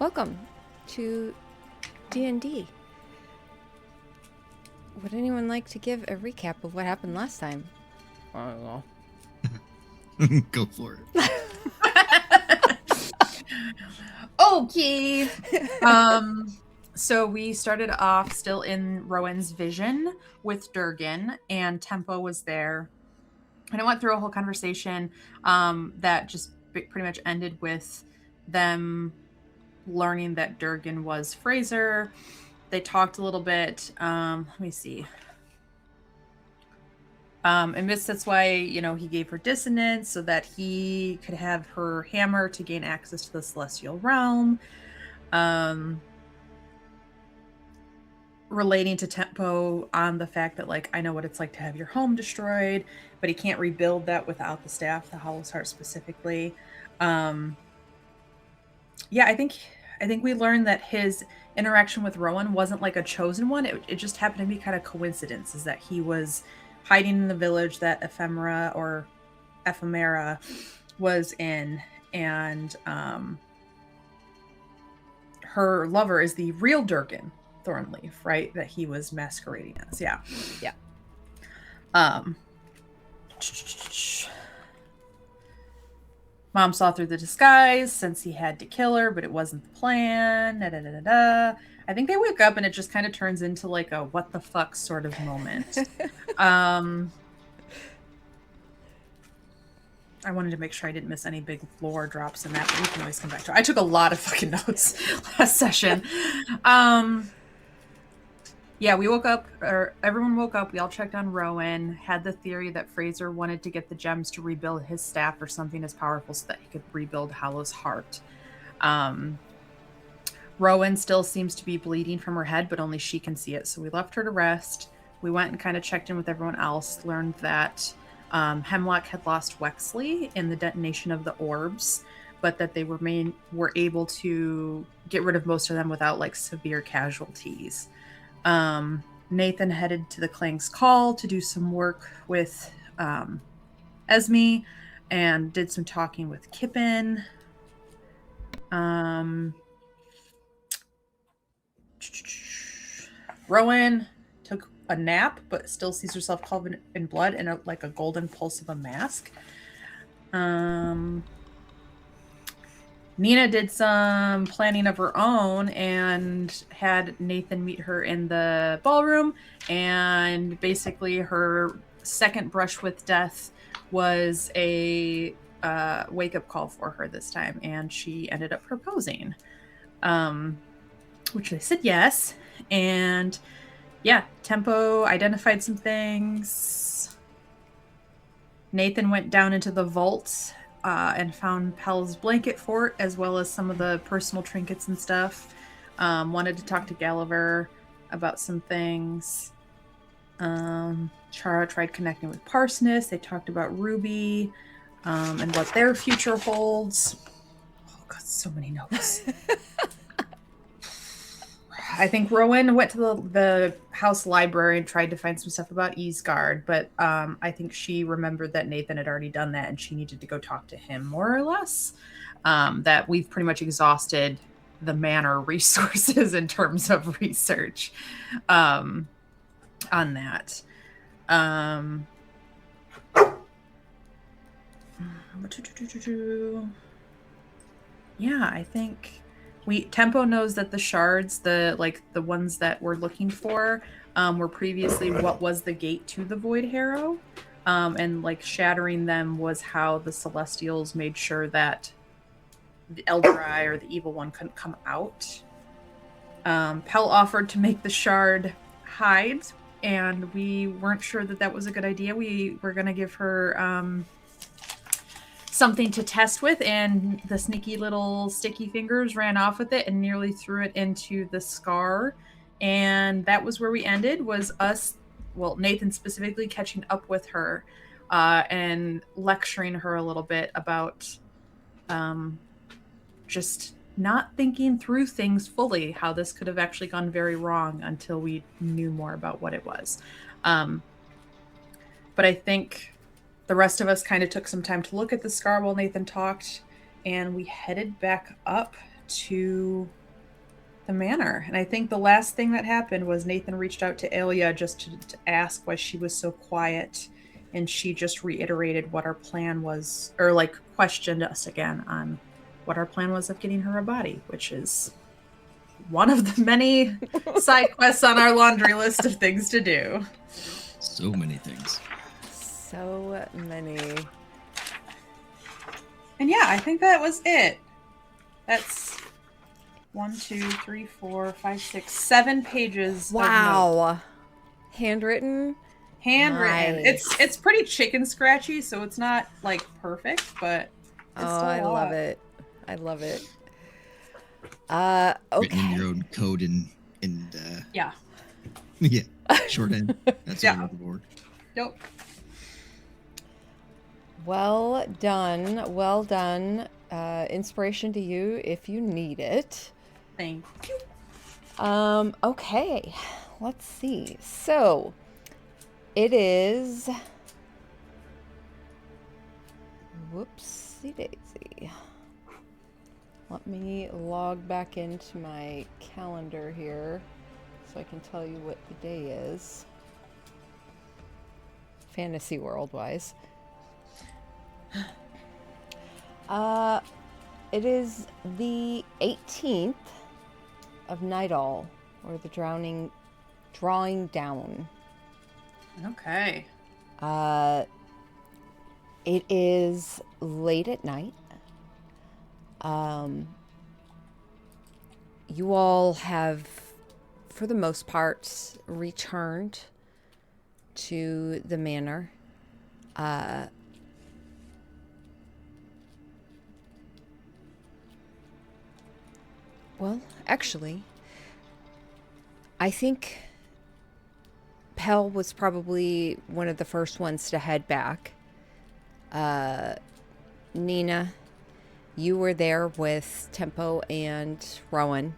Welcome to D&D. Would anyone like to give a recap of what happened last time? I don't know. Go for it. Okay. So we started off still in Rowan's vision with Durgan, and Tempo was there. And I went through a whole conversation that just pretty much ended with them learning that Durgan was Fraser. They talked a little bit. Let me see. And that's why, he gave her dissonance so that he could have her hammer to gain access to the celestial realm. Relating to Tempo on the fact that, I know what it's like to have your home destroyed, but he can't rebuild that without the staff, the Hollow's Heart specifically. I think we learned that his interaction with Rowan wasn't like a chosen one. It just happened to be kind of coincidence, is that he was hiding in the village that Ephemera was in, and her lover is the real Durgan Thornleaf, right? That he was masquerading as. Yeah. Mom saw through the disguise since he had to kill her, but it wasn't the plan. I think they wake up and it just kind of turns into like a what the fuck sort of moment. I wanted to make sure I didn't miss any big lore drops in that, but we can always come back to it. I took a lot of fucking notes last session. Yeah, we woke up, or everyone woke up. We all checked on Rowan, had the theory that Fraser wanted to get the gems to rebuild his staff or something as powerful so that he could rebuild Hollow's Heart. Rowan still seems to be bleeding from her head, but only she can see it. So we left her to rest. We went and kind of checked in with everyone else, learned that Hemlock had lost Wexley in the detonation of the orbs, but that they were able to get rid of most of them without severe casualties. Nathan headed to the Klang's Call to do some work with Esme and did some talking with Kippen. Rowan took a nap, but still sees herself covered in blood and a golden pulse of a mask. Nina did some planning of her own and had Nathan meet her in the ballroom, and basically her second brush with death was a wake-up call for her this time, and she ended up proposing, which they said yes. And yeah, Tempo identified some things. Nathan went down into the vault and found Pel's blanket fort, as well as some of the personal trinkets and stuff. Wanted to talk to Gulliver about some things. Chara tried connecting with Parsness. They talked about Ruby and what their future holds. Oh, God, so many notes. I think Rowan went to the house library and tried to find some stuff about Easgard, but I think she remembered that Nathan had already done that and she needed to go talk to him, more or less. That we've pretty much exhausted the manor resources in terms of research on that. Yeah, I think Tempo knows that the shards, the ones that we're looking for, were previously what was the gate to the Void Harrow, and shattering them was how the Celestials made sure that the Elder Eye or the Evil One couldn't come out. Pel offered to make the shard hide, and we weren't sure that was a good idea. We were going to give her something to test with, and the sneaky little sticky fingers ran off with it and nearly threw it into the scar. And that was where we ended, was us, well, Nathan specifically, catching up with her and lecturing her a little bit about just not thinking through things fully, how this could have actually gone very wrong until we knew more about what it was. But I think the rest of us kind of took some time to look at the scar while Nathan talked, and we headed back up to the manor. And I think the last thing that happened was Nathan reached out to Elia just to ask why she was so quiet. And she just reiterated what our plan was, or like questioned us again on what our plan was of getting her a body, which is one of the many side quests on our laundry list of things to do. So many things. So many. And yeah, I think that was it. That's 1, 2, 3, 4, 5, 6, 7 pages. Of notes. Wow. Handwritten? Handwritten. Nice. It's pretty chicken scratchy, so it's not like perfect, but it's still I a lot. love it. I love it. Written in Okay. your own code and Yeah. yeah, shorthand. That's what I'm looking for. Nope. Well done. Well done. Inspiration to you if you need it. Thank you. Okay. Let's see. So, it is... Whoopsie daisy. Let me log back into my calendar here so I can tell you what the day is. Fantasy world wise. It is the 18th of Nightall, or the drawing down. Okay. It is late at night. You all have, for the most part, returned to the manor. Well, actually, I think Pell was probably one of the first ones to head back. Nina, you were there with Tempo and Rowan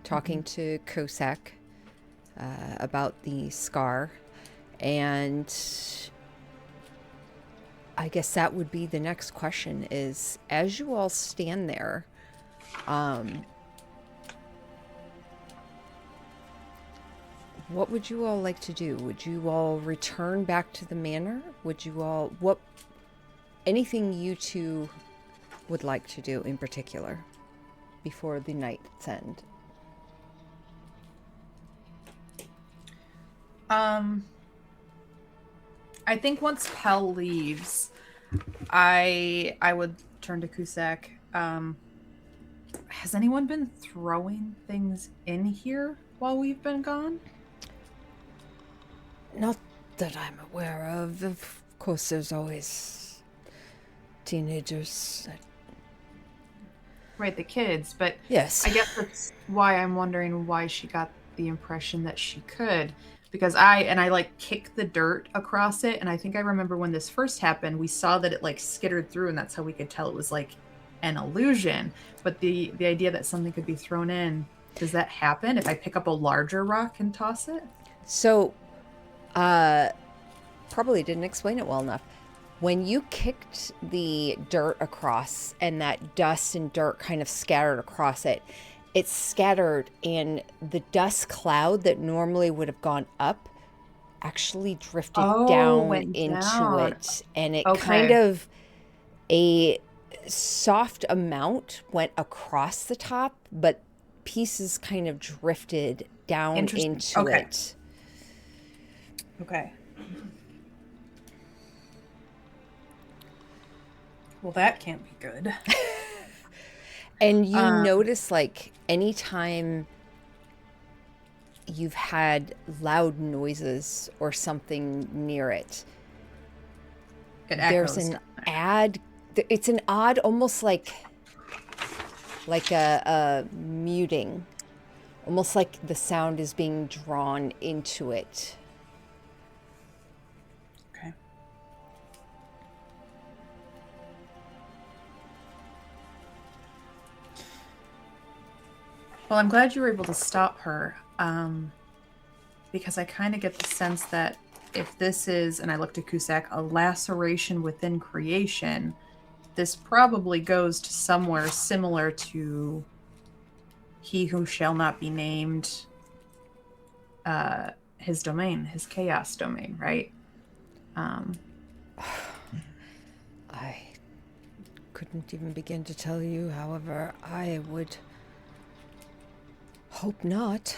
talking to Kosek about the scar. And I guess that would be the next question is, as you all stand there, what would you all like to do? Would you all return back to the manor? Would you all... anything you two would like to do in particular before the night's end? I think once Pell leaves, I would turn to Cusack. Has anyone been throwing things in here while we've been gone? Not that I'm aware of. Of course, there's always teenagers that... Right, the kids, but Yes. I guess that's why I'm wondering why she got the impression that she could. Because I like kicked the dirt across it, and I think I remember when this first happened, we saw that it like skittered through, and that's how we could tell it was like an illusion. But the idea that something could be thrown in, does that happen if I pick up a larger rock and toss it? So, probably didn't explain it well enough. When you kicked the dirt across and that dust and dirt kind of scattered across it, it scattered, and the dust cloud that normally would have gone up actually drifted down went into down. it. And it Okay. kind of, a soft amount went across the top, but pieces kind of drifted down Interesting. into Okay. it. Okay. Well, that can't be good. And you notice, like, anytime you've had loud noises or something near it, It there's echoes an down there. it's an odd, almost like a muting, almost like the sound is being drawn into it. Okay. Well, I'm glad you were able to stop her, because I kind of get the sense that if this is, and I looked at Cusack, a laceration within creation, this probably goes to somewhere similar to he who shall not be named, his domain, his chaos domain, right? I couldn't even begin to tell you. However, I would hope not.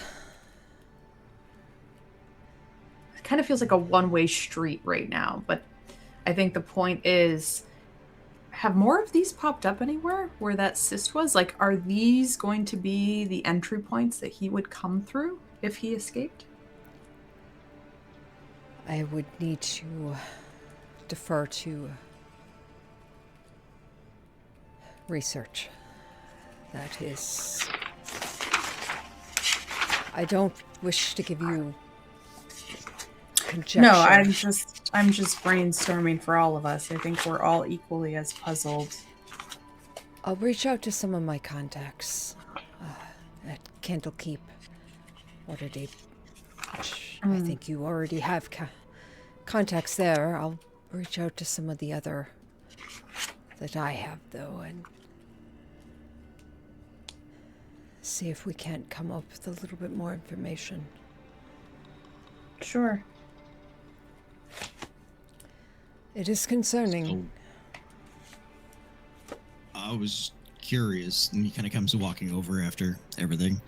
It kind of feels like a one-way street right now, but I think the point is, have more of these popped up anywhere where that cyst was? Like, are these going to be the entry points that he would come through if he escaped? I would need to defer to research. That is... I don't wish to give you conjecture. No, I'm just brainstorming for all of us. I think we're all equally as puzzled. I'll reach out to some of my contacts at Candlekeep. Waterdeep. Which I think you already have contacts there. I'll reach out to some of the other that I have, though, and see if we can't come up with a little bit more information. Sure. It is concerning. So, I was curious, and he kind of comes walking over after everything.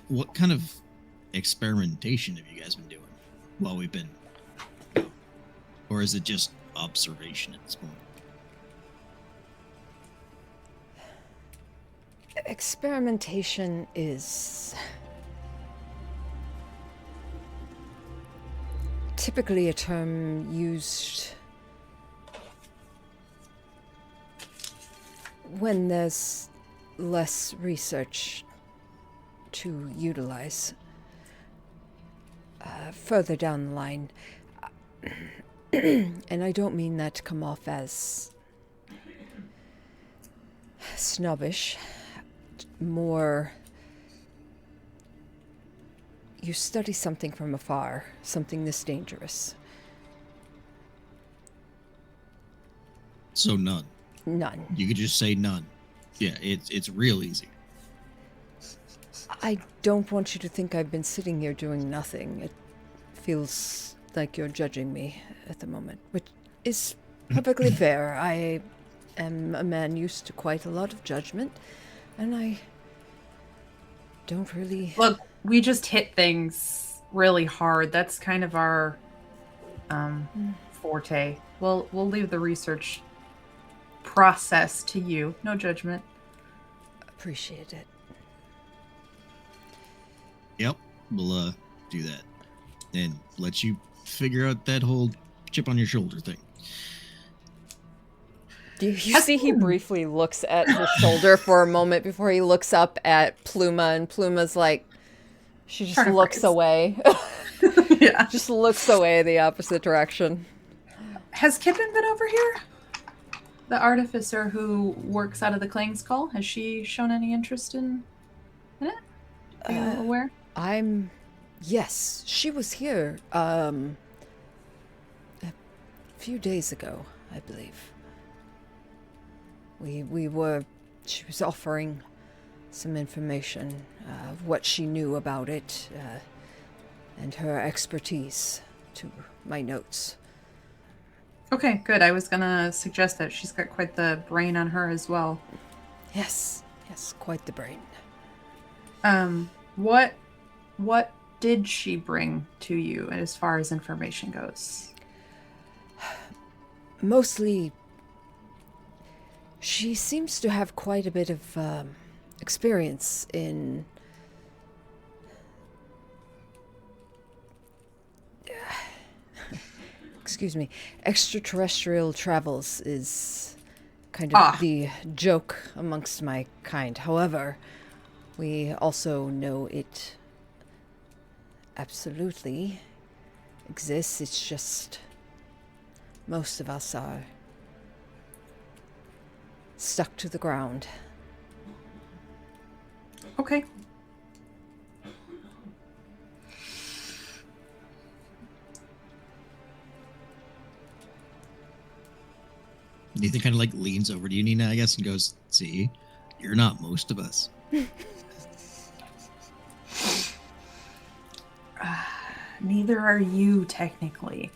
What kind of experimentation have you guys been doing while we've been, or is it just observation at this point? Experimentation is typically a term used when there's less research to utilize further down the line. And I don't mean that to come off as snobbish. More, you study something from afar, something this dangerous. So none. None. You could just say none. Yeah, it's real easy. I don't want you to think I've been sitting here doing nothing. It feels like you're judging me at the moment, which is perfectly fair. I am a man used to quite a lot of judgment, and I don't really... Look, we just hit things really hard. That's kind of our forte. We'll leave the research process to you. No judgment. Appreciate it. Yep, we'll do that and let you figure out that whole chip on your shoulder thing. Do you see he briefly looks at her shoulder for a moment before he looks up at Pluma, and Pluma's like, she just looks away. Yeah. Just looks away the opposite direction. Has Kippen been over here? The artificer who works out of the Clang Skull? Has she shown any interest in it? Are you aware? Yes, she was here, a few days ago, I believe. She was offering some information of what she knew about it, and her expertise to my notes. Okay, good. I was gonna suggest that she's got quite the brain on her as well. Yes, quite the brain. What did she bring to you as far as information goes? Mostly, she seems to have quite a bit of experience in excuse me, extraterrestrial travels is kind of the joke amongst my kind. However, we also know it absolutely exists. It's just most of us are stuck to the ground. Okay. Nathan kind of like leans over to you, Nina, I guess, and goes, "See, you're not most of us." Neither are you, technically.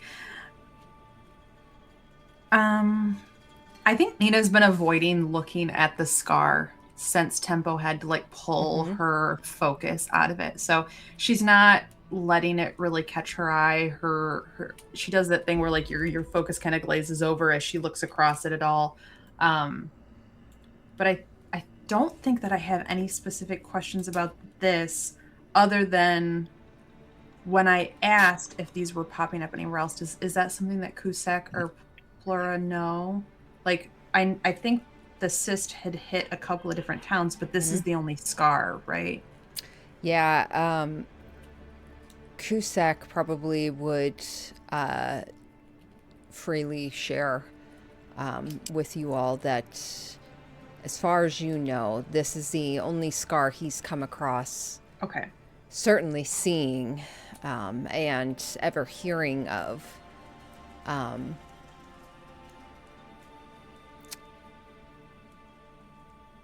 I think Nina's been avoiding looking at the scar since Tempo had to like pull her focus out of it. So she's not letting it really catch her eye. She does that thing where like your focus kind of glazes over as she looks across it at all. But I don't think that I have any specific questions about this other than when I asked if these were popping up anywhere else. Is that something that Cusack or Plura know? Like, I think the cyst had hit a couple of different towns, but this is the only scar, right? Yeah, Cusack probably would freely share with you all that, as far as you know, this is the only scar he's come across. Okay. Certainly seeing and ever hearing of.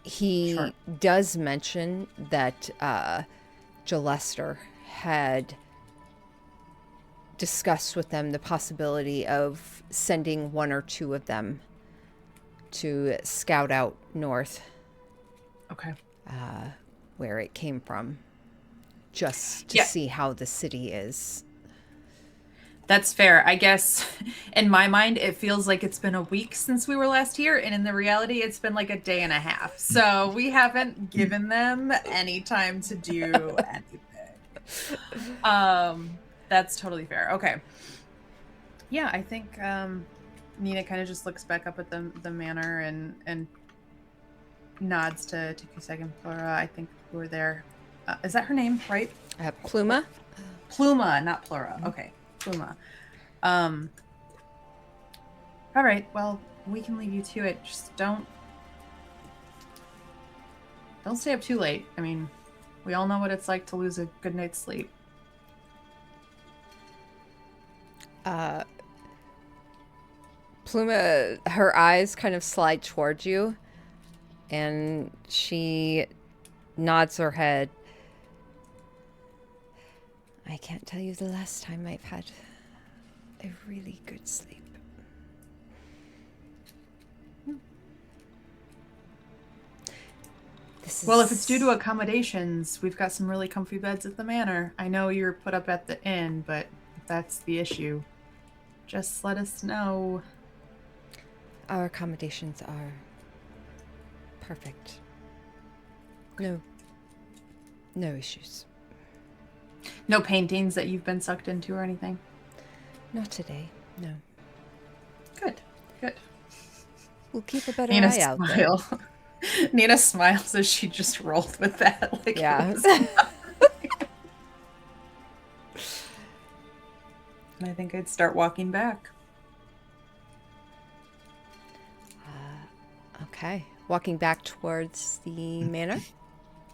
He does mention that Jalester had discussed with them the possibility of sending one or two of them to scout out north. Okay. Where it came from, just to see how the city is. That's fair. I guess in my mind, it feels like it's been a week since we were last here. And in the reality, it's been like a day and a half. So we haven't given them any time to do anything. That's totally fair. Okay. Yeah, I think Nina kind of just looks back up at the manor and nods to Cusack and Plura. I think who were there. Is that her name, right? Pluma? Pluma, not Plura. Okay. Pluma. All right, well, we can leave you to it. Just don't stay up too late. I mean, we all know what it's like to lose a good night's sleep. Pluma, her eyes kind of slide towards you, and she nods her head. I can't tell you the last time I've had a really good sleep. Well, if it's due to accommodations, we've got some really comfy beds at the manor. I know you're put up at the inn, but if that's the issue, just let us know. Our accommodations are perfect. No issues. No paintings that you've been sucked into or anything? Not today, no. Good. We'll keep a better Nina eye out there. Nina smiles as she just rolled with that. Like, yeah. And I think I'd start walking back. Okay. Walking back towards the manor?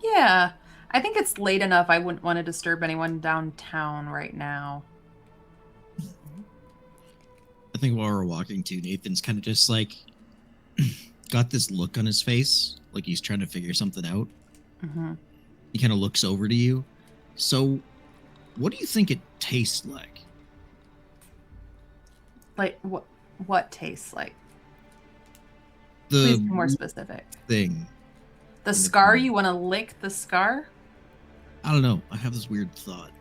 Yeah. I think it's late enough. I wouldn't want to disturb anyone downtown right now. I think while we're walking too, Nathan's kind of just like got this look on his face, like he's trying to figure something out. Mm-hmm. He kind of looks over to you. So, what do you think it tastes like? Like what tastes like? The Please be more specific. thing. The scar? You want to lick the scar? I don't know. I have this weird thought.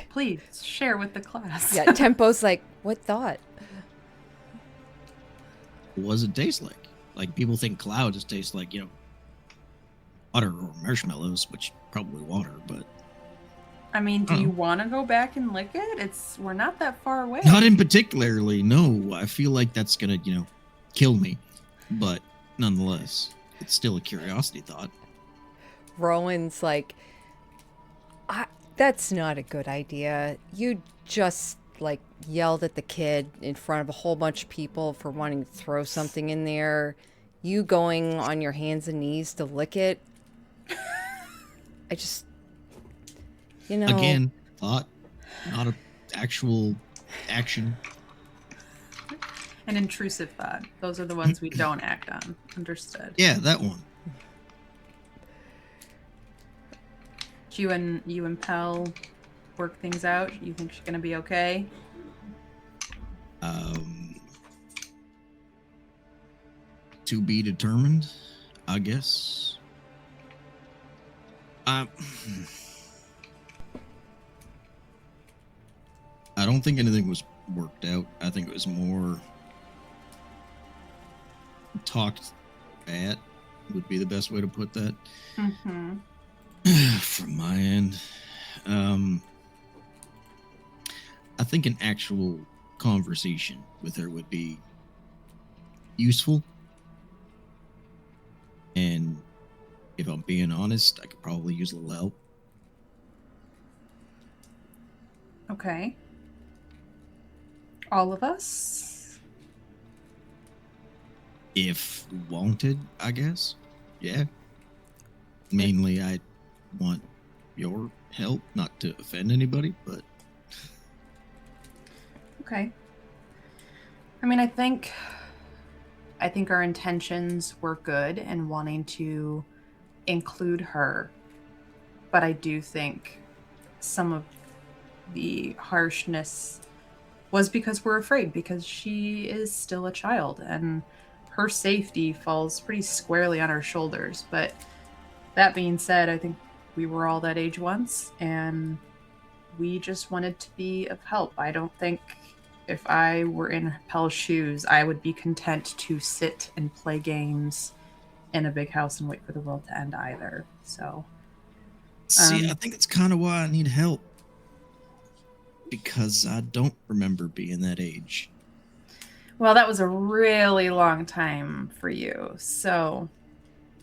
Please share with the class. Yeah, Tempo's like, what thought? What does it taste like? Like, people think cloud just tastes like, water or marshmallows, which probably water, but I mean, do you want to go back and lick it? We're not that far away. not in particularly. No, I feel like that's gonna, kill me. But nonetheless, it's still a curiosity thought. Rowan's like, that's not a good idea. You just, yelled at the kid in front of a whole bunch of people for wanting to throw something in there. You going on your hands and knees to lick it. I just, Again, thought, not a actual action. An intrusive thought. Those are the ones we don't act on. Understood. Yeah, that one. You and Pell work things out? You think she's gonna be okay? To be determined, I guess. I don't think anything was worked out. I think it was more talked at, would be the best way to put that. Mm-hmm. From my end. I think an actual conversation with her would be useful. And if I'm being honest, I could probably use a little help. Okay. All of us? If wanted, I guess. Yeah. Mainly, I want your help, not to offend anybody, but... Okay. I mean, I think our intentions were good in wanting to include her, but I do think some of the harshness was because we're afraid, because she is still a child and her safety falls pretty squarely on our shoulders. But that being said, I think we were all that age once and we just wanted to be of help. I don't think if I were in Pell's shoes, I would be content to sit and play games in a big house and wait for the world to end either. So, see, I think it's kind of why I need help. Because I don't remember being that age. Well, that was a really long time for you, so...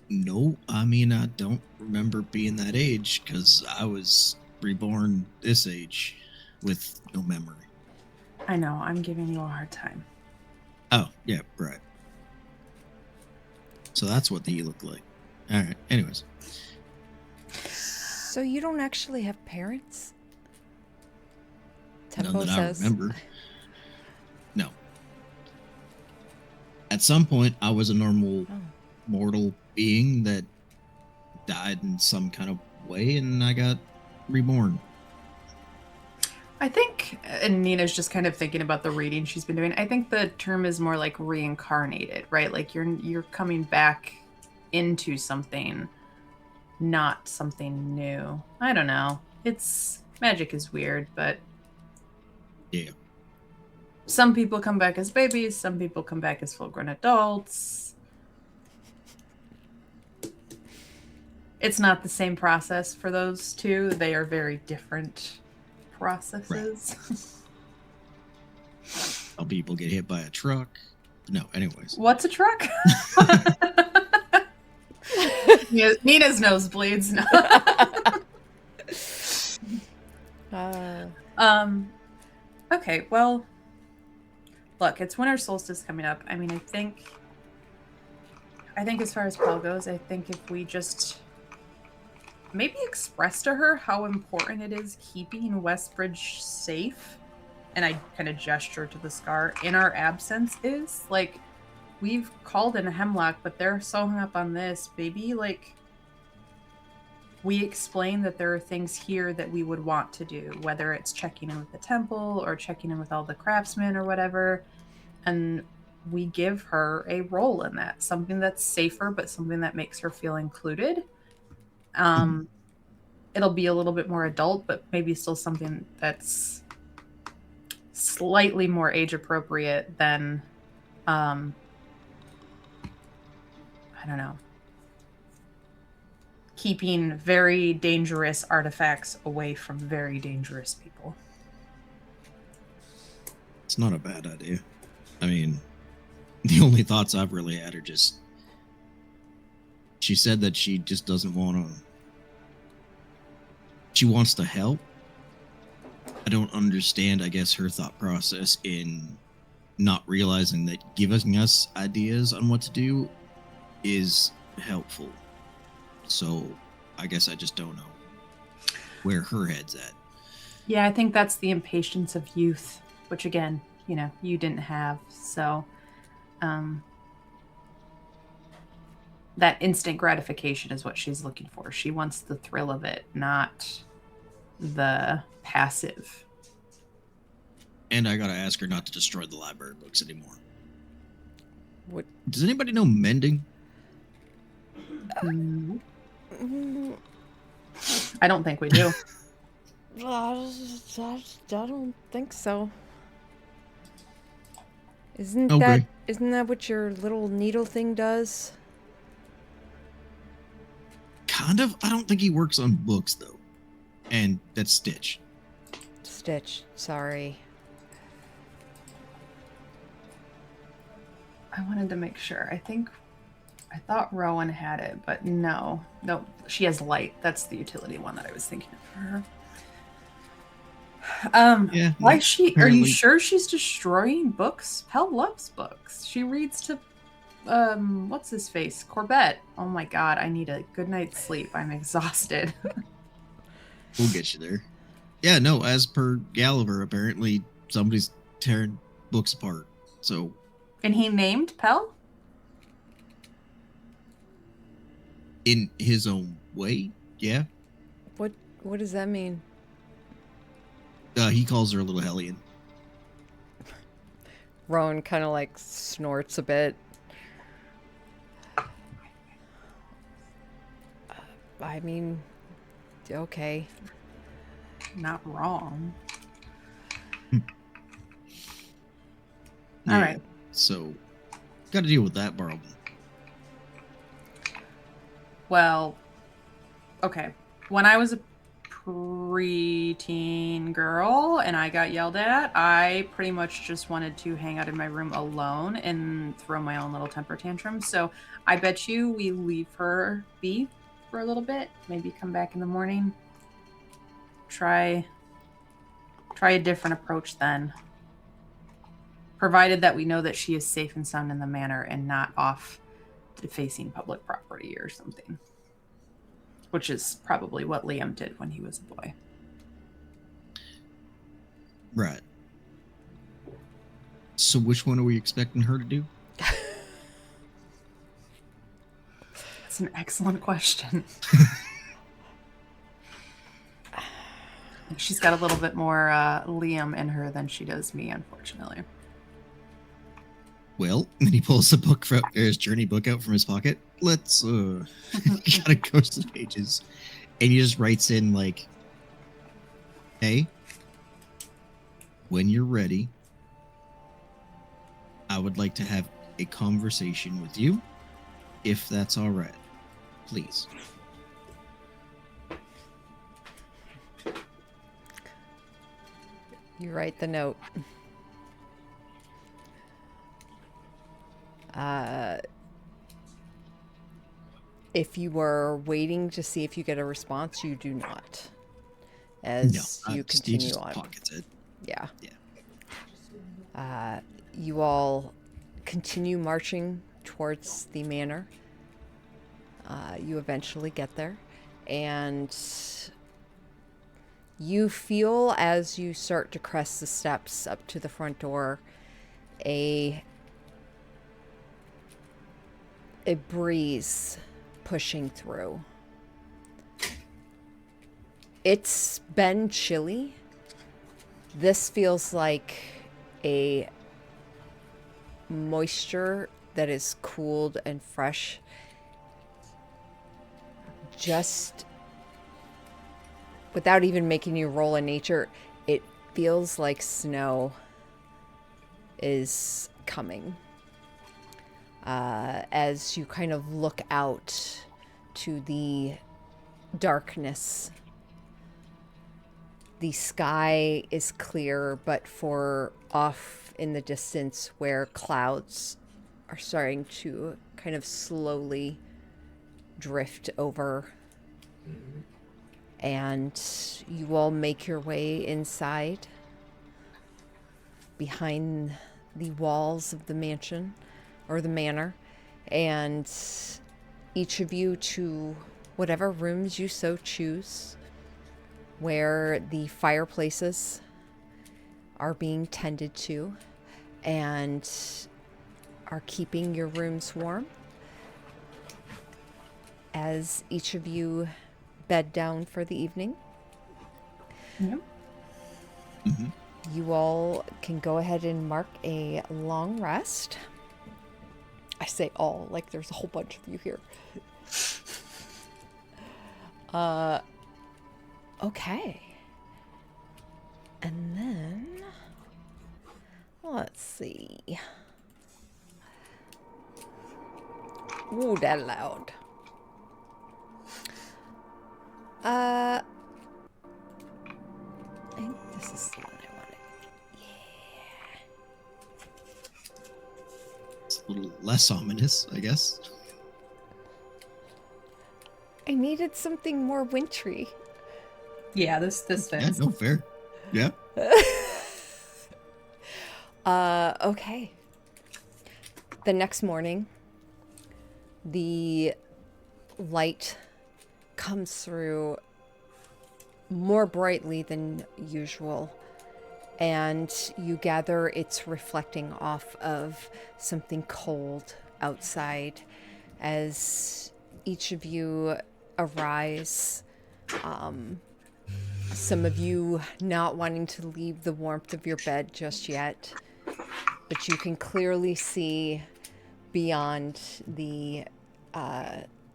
No, I mean, I don't remember being that age because I was reborn this age with no memory. I know, I'm giving you a hard time. Oh, yeah, right. So that's what they look like. All right, anyways. So you don't actually have parents? None Tempo that says. I remember. No. At some point, I was a normal mortal being that died in some kind of way, and I got reborn. I think, and Nina's just kind of thinking about the reading she's been doing, I think the term is more like reincarnated, right? Like you're coming back into something, not something new. I don't know. Magic is weird, but... Yeah. Some people come back as babies, some people come back as full-grown adults. It's not the same process for those two. They are very different processes. Right. Some people get hit by a truck. No, anyways. What's a truck? Nina's nosebleeds. No. Okay, well, look, it's winter solstice coming up. I mean, I think as far as Pell goes, I think if we just maybe express to her how important it is keeping Westbridge safe, and I kind of gesture to the scar, in our absence is, like, we've called in a Hemlock, but they're so hung up on this. Maybe, like, we explain that there are things here that we would want to do, whether it's checking in with the temple or checking in with all the craftsmen or whatever. And we give her a role in that, something that's safer, but something that makes her feel included. It'll be a little bit more adult, but maybe still something that's slightly more age appropriate than, I don't know, keeping very dangerous artifacts away from very dangerous people. It's not a bad idea. I mean, the only thoughts I've really had are just... She said that she just doesn't want to... She wants to help. I don't understand, I guess, her thought process in not realizing that giving us ideas on what to do is helpful. So I guess I just don't know where her head's at. Yeah, I think that's the impatience of youth, which again, you didn't have. So um, that instant gratification is what she's looking for. She wants the thrill of it, not the passive. And I gotta ask her not to destroy the library books anymore. What? Does anybody know mending? Mm, Mm, I don't think we do. I don't think so. Isn't Okay. that what your little needle thing does? Kind of. I don't think he works on books though. And that's Stitch. Stitch, sorry. I wanted to make sure. I thought Rowan had it, but no. No, she has light. That's the utility one that I was thinking of for her. Yeah. Why is she? Are apparently- you sure she's destroying books? Pell loves books. She reads to, what's his face? Corbett. Oh my god, I need a good night's sleep. I'm exhausted. We'll get you there. Yeah, no, as per Gulliver, apparently somebody's tearing books apart. So, And he named Pell? in his own way, yeah. What does that mean? He calls her a little hellion. Rowan kind of like snorts a bit. I mean, okay. Not wrong. Yeah, All right. So, got to deal with that problem. Well, okay. When I was a preteen girl and I got yelled at, I pretty much just wanted to hang out in my room alone and throw my own little temper tantrum. So I bet you we leave her be for a little bit, maybe come back in the morning. Try a different approach then. Provided that we know that she is safe and sound in the manor and not off defacing public property or something. Which is probably what Liam did when he was a boy. Right. So, which one are we expecting her to do? That's an excellent question. She's got a little bit more Liam in her than she does me, unfortunately. Well, then he pulls the book from his journey book out from his pocket. Let's gotta go to the pages, and he just writes in like, "Hey, when you're ready, I would like to have a conversation with you, if that's all right, please." You write the note. If you were waiting to see if you get a response, you do not. As you Steve continue just on. pockets it. Yeah. Yeah. You all continue marching towards the manor. You eventually get there, and you feel as you start to crest the steps up to the front door, a breeze pushing through. It's been chilly. This feels like a moisture that is cooled and fresh. Just without even making you roll in nature, it feels like snow is coming. As you kind of look out to the darkness, the sky is clear, but for off in the distance where clouds are starting to kind of slowly drift over. And you all make your way inside behind the walls of the mansion or the manor, and each of you to whatever rooms you so choose, where the fireplaces are being tended to, and are keeping your rooms warm as each of you bed down for the evening. Yep. Hmm. You all can go ahead and mark a long rest. I say all, like there's a whole bunch of you here. Okay. And then, let's see. Ooh, that loud. I think this is the one I wanted. It's a little less ominous, I guess. I needed something more wintry. Yeah, this Yeah, fits. no, fair. Yeah. Okay. The next morning, the light comes through more brightly than usual, and you gather it's reflecting off of something cold outside as each of you arise. Some of you not wanting to leave the warmth of your bed just yet, but you can clearly see beyond the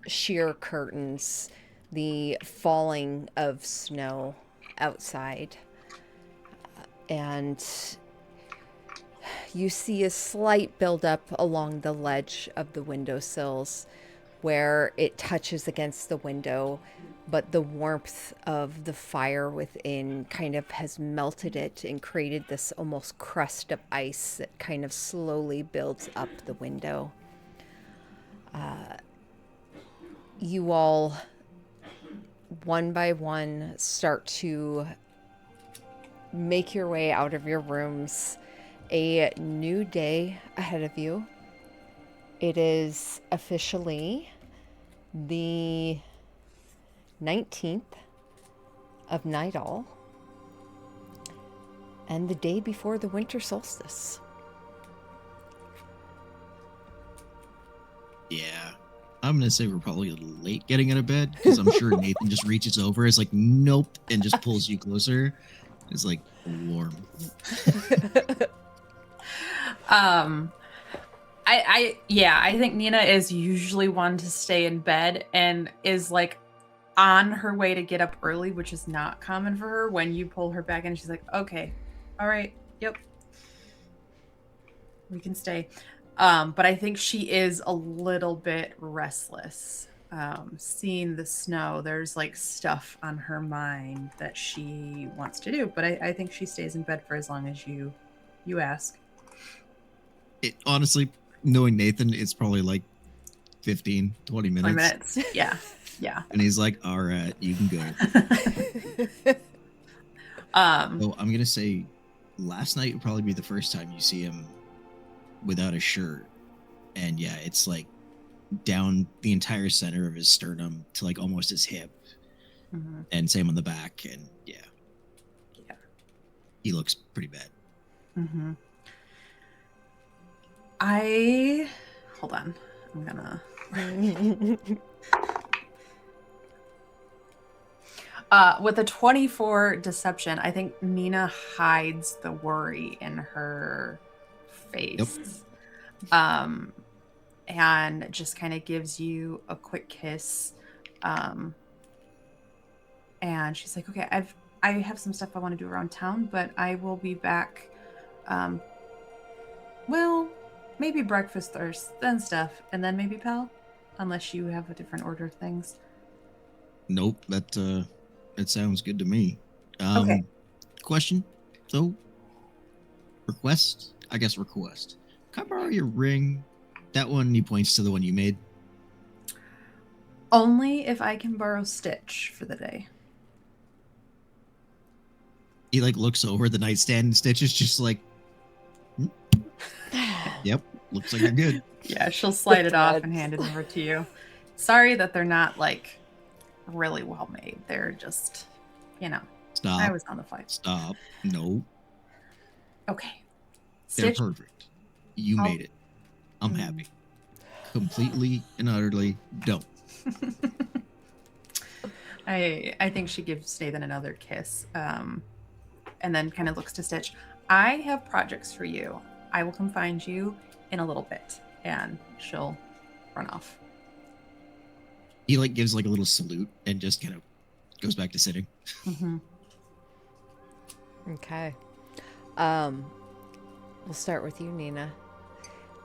sheer curtains the falling of snow outside. And you see a slight buildup along the ledge of the windowsills where it touches against the window, but the warmth of the fire within kind of has melted it and created this almost crust of ice that kind of slowly builds up the window. You all, one by one, start to make your way out of your rooms. A new day ahead of you. It is officially the 19th of Nightall and the day before the winter solstice. Yeah. I'm going to say we're probably a little late getting out of bed because I'm sure Nathan just reaches over, is like, nope, and just pulls you closer. It's like warm. I think Nina is usually one to stay in bed and is like on her way to get up early, which is not common for her. When you pull her back in, she's like, okay, all right, yep, we can stay. But I think she is a little bit restless. Seeing the snow, there's like stuff on her mind that she wants to do, but I think she stays in bed for as long as you ask. It, honestly, knowing Nathan, it's probably like 15, 20 minutes. 20 minutes. Yeah. Yeah. And he's like, all right, you can go. So I'm going to say last night would probably be the first time you see him without a shirt. And yeah, it's like down the entire center of his sternum to like almost his hip. Mhm. And same on the back. And yeah. Yeah. He looks pretty bad. Mm-hmm. Hold on. I'm gonna. With a 24 deception, I think Nina hides the worry in her face. And just kind of gives you a quick kiss. And she's like, okay, I have some stuff I want to do around town, but I will be back. Well, maybe breakfast first, then stuff, and then maybe Pal, unless you have a different order of things. Nope, that sounds good to me. Okay. Question, though. Request? I guess request. Can I borrow your ring? That one, he points to the one you made. Only if I can borrow Stitch for the day. He like looks over the nightstand and Stitch is just like, yep, looks like you're good. Yeah, she'll slide it off and hand it over to you. Sorry that they're not like really well made. They're just, Stop. I was on the flight. Stop. No. Okay. They're Stitch, perfect. You made it. I'm happy. Completely and utterly don't. I think she gives Nathan another kiss, and then kind of looks to Stitch. I have projects for you. I will come find you in a little bit, and she'll run off. He like gives like a little salute and just kind of goes back to sitting. Mm-hmm. Okay. We'll start with you, Nina.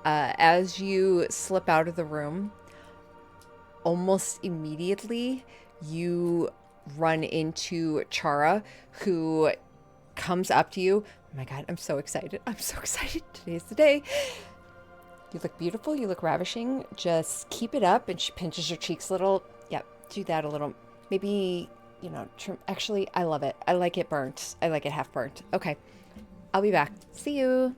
As you slip out of the room, almost immediately you run into Chara, who comes up to you. Oh my God, I'm so excited. I'm so excited. Today's the day. You look beautiful. You look ravishing. Just keep it up. And she pinches your cheeks a little. Yep, do that a little. Maybe, trim. Actually, I love it. I like it burnt. I like it half burnt. Okay. I'll be back. See you.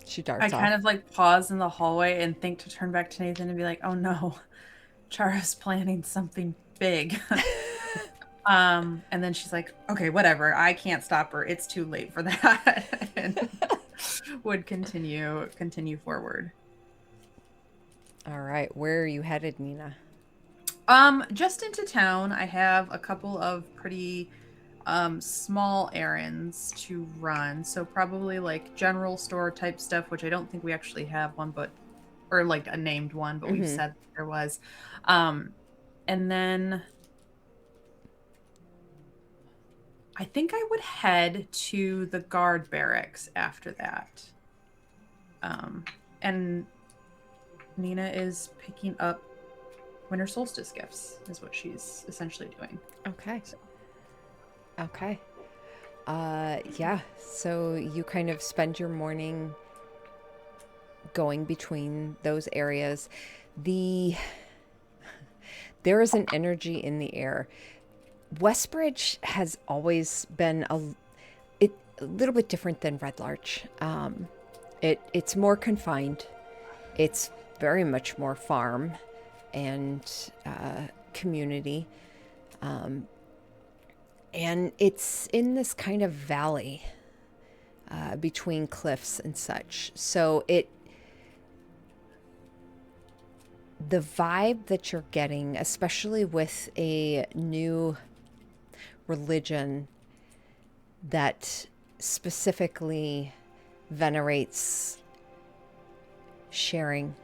She darts off. I kind of like pause in the hallway and think to turn back to Nathan and be like, oh no, Chara's planning something big. And then she's like, okay, whatever. I can't stop her. It's too late for that. And would continue forward. All right. Where are you headed, Nina? Just into town. I have a couple of pretty small errands to run. So probably like general store type stuff, which I don't think we actually have one, or like a named one, but we've said there was. And then I think I would head to the guard barracks after that. And Nina is picking up winter solstice gifts, is what she's essentially doing. Okay. Okay. Yeah. So you kind of spend your morning going between those areas. There is an energy in the air. Westbridge has always been a little bit different than Red Larch. It's more confined. It's very much more farm and community. And it's in this kind of valley between cliffs and such. So the vibe that you're getting, especially with a new religion that specifically venerates sharing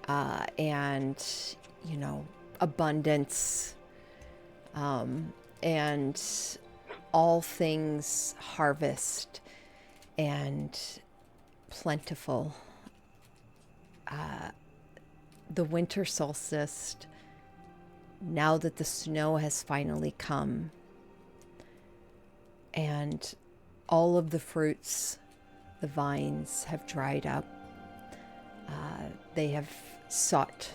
and, abundance, and all things harvest and plentiful. The winter solstice, now that the snow has finally come and all of the fruits, the vines have dried up. They have sought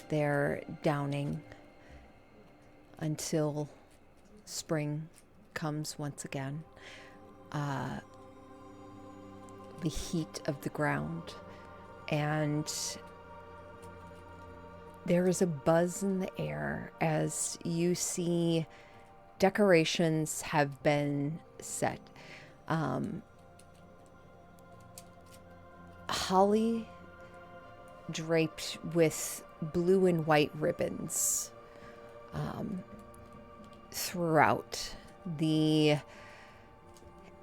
their downing until spring comes once again. The heat of the ground, and there is a buzz in the air as you see decorations have been set. Holly draped with blue and white ribbons throughout.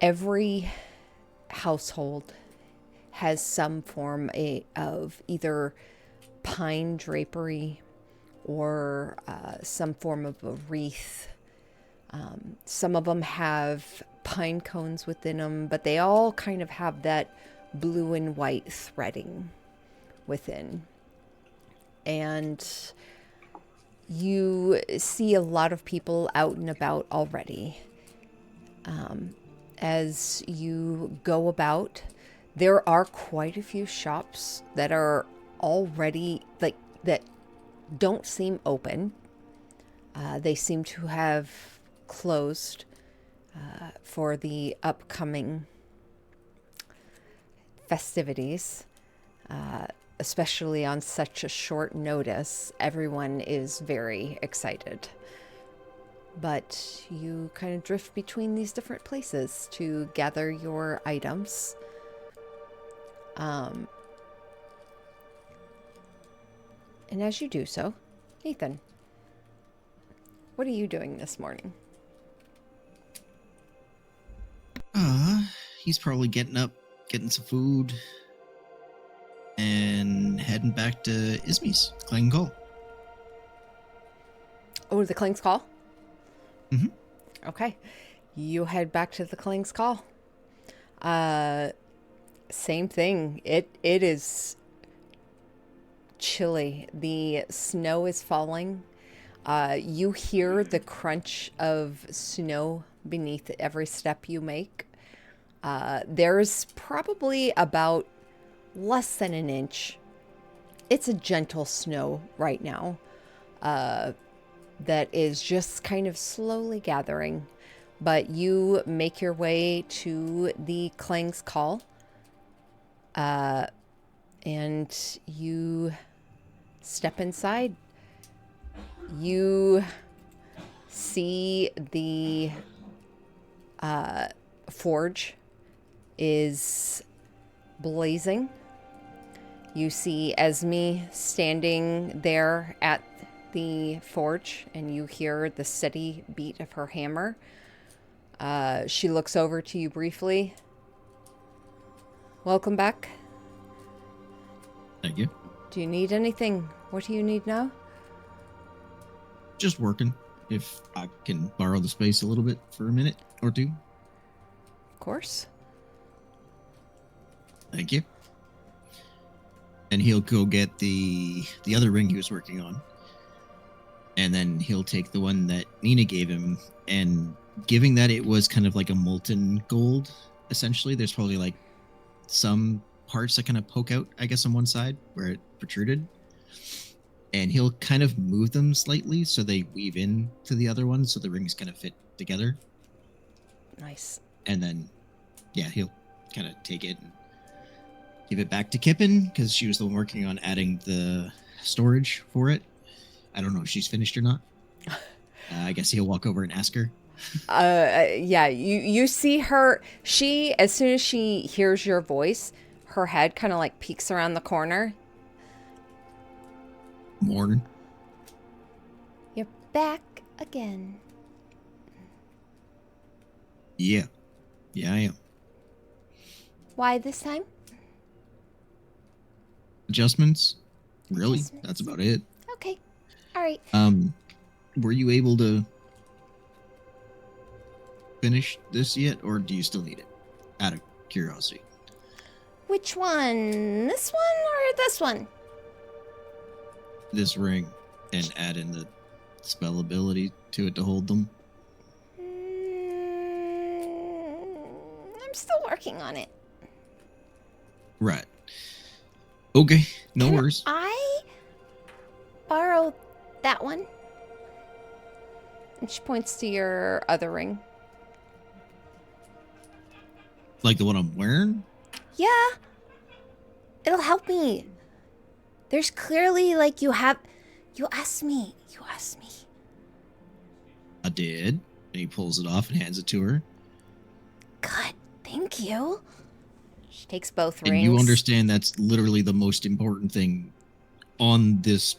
Every household has some form of either pine drapery or some form of a wreath. Some of them have pine cones within them, but they all kind of have that blue and white threading within. And you see a lot of people out and about already. As you go about, there are quite a few shops that are already that don't seem open. They seem to have closed for the upcoming festivities, especially on such a short notice. Everyone is very excited. but you kind of drift between these different places to gather your items. And as you do so, Nathan, what are you doing this morning? He's probably getting up, getting some food, and heading back to Ismy's Clang Call. Oh, the Kling's Call? Mhm. Okay. You head back to the Kling's Call. Same thing. It is chilly. The snow is falling. You hear the crunch of snow beneath every step you make. There's probably about less than an inch. It's a gentle snow right now that is just kind of slowly gathering. But you make your way to the Klang's Call. And you step inside. You see the forge is blazing. You see Esme standing there at the forge, and you hear the steady beat of her hammer. She looks over to you briefly. Welcome back. Thank you. Do you need anything? What do you need now? Just working. If I can borrow the space a little bit for a minute or two. Of course. Thank you. And he'll go get the other ring he was working on. And then he'll take the one that Nina gave him, and giving that it was kind of like a molten gold, essentially. There's probably like some parts that kind of poke out, I guess, on one side where it protruded. And he'll kind of move them slightly so they weave in to the other one so the rings kind of fit together. Nice. And then, yeah, he'll kind of take it and give it back to Kippen because she was the one working on adding the storage for it. I don't know if she's finished or not. I guess he'll walk over and ask her. Yeah, you see her. She, as soon as she hears your voice, her head kind of like peeks around the corner. Morn. You're back again. Yeah. Yeah, I am. Why this time? Adjustments? Really? Adjustments. That's about it. Okay. All right. Were you able to finish this yet, or do you still need it? Out of curiosity. Which one? This one or this one? This ring, and add in the spell ability to it to hold them. I'm still working on it. Right. Okay, no Can worries. I borrow that one? And she points to your other ring. Like the one I'm wearing? Yeah. It'll help me. There's clearly, like, you asked me. I did. And he pulls it off and hands it to her. Good. Thank you. She takes both And rings. you understand that's literally the most important thing on this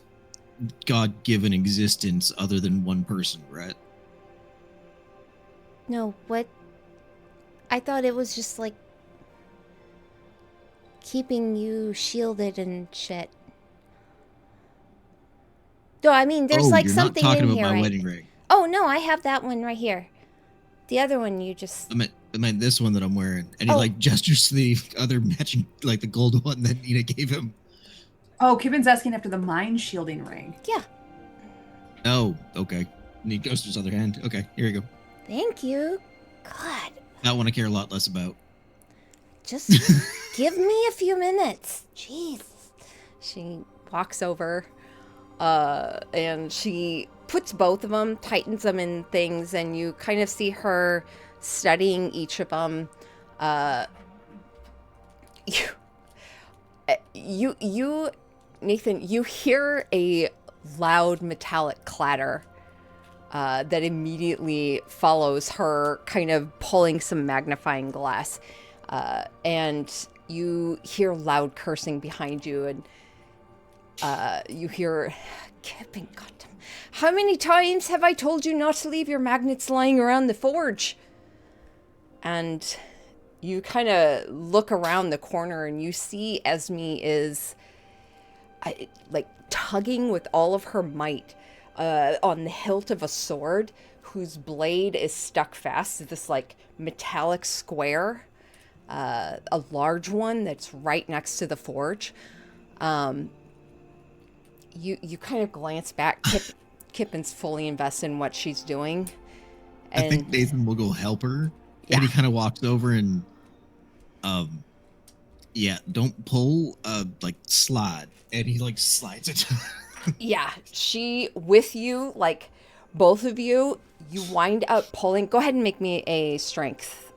God-given existence other than one person, right? No, what? I thought it was just, like, keeping you shielded and shit. No, I mean, there's, like, you're something not talking in about here. my wedding ring. Oh, no, I have that one right here. The other one you just... I meant this one that I'm wearing. And he, Oh. like, gestures to the other matching, like, the gold one that Nina gave him. Oh, Kibben's asking after the mind shielding ring. Yeah. Oh, okay. And he goes to his other hand. Okay, here you go. Thank you. God. That one I care a lot less about. Just give me a few minutes. Jeez. She walks over and she puts both of them, tightens them in things, and you kind of see her studying each of them. You, Nathan, you hear a loud metallic clatter that immediately follows her kind of pulling some magnifying glass. And you hear loud cursing behind you, and you hear, Kipping, goddamn, how many times have I told you not to leave your magnets lying around the forge? And you kind of look around the corner and you see Esme is like tugging with all of her might on the hilt of a sword whose blade is stuck fast to this like metallic square, a large one that's right next to the forge. You kind of glance back. Kippin's fully invested in what she's doing. And I think Nathan will go help her. Yeah. And he kind of walks over and, don't pull, like slide. And he like slides it. yeah, she with you, like both of you, you wind up pulling. Go ahead and make me a strength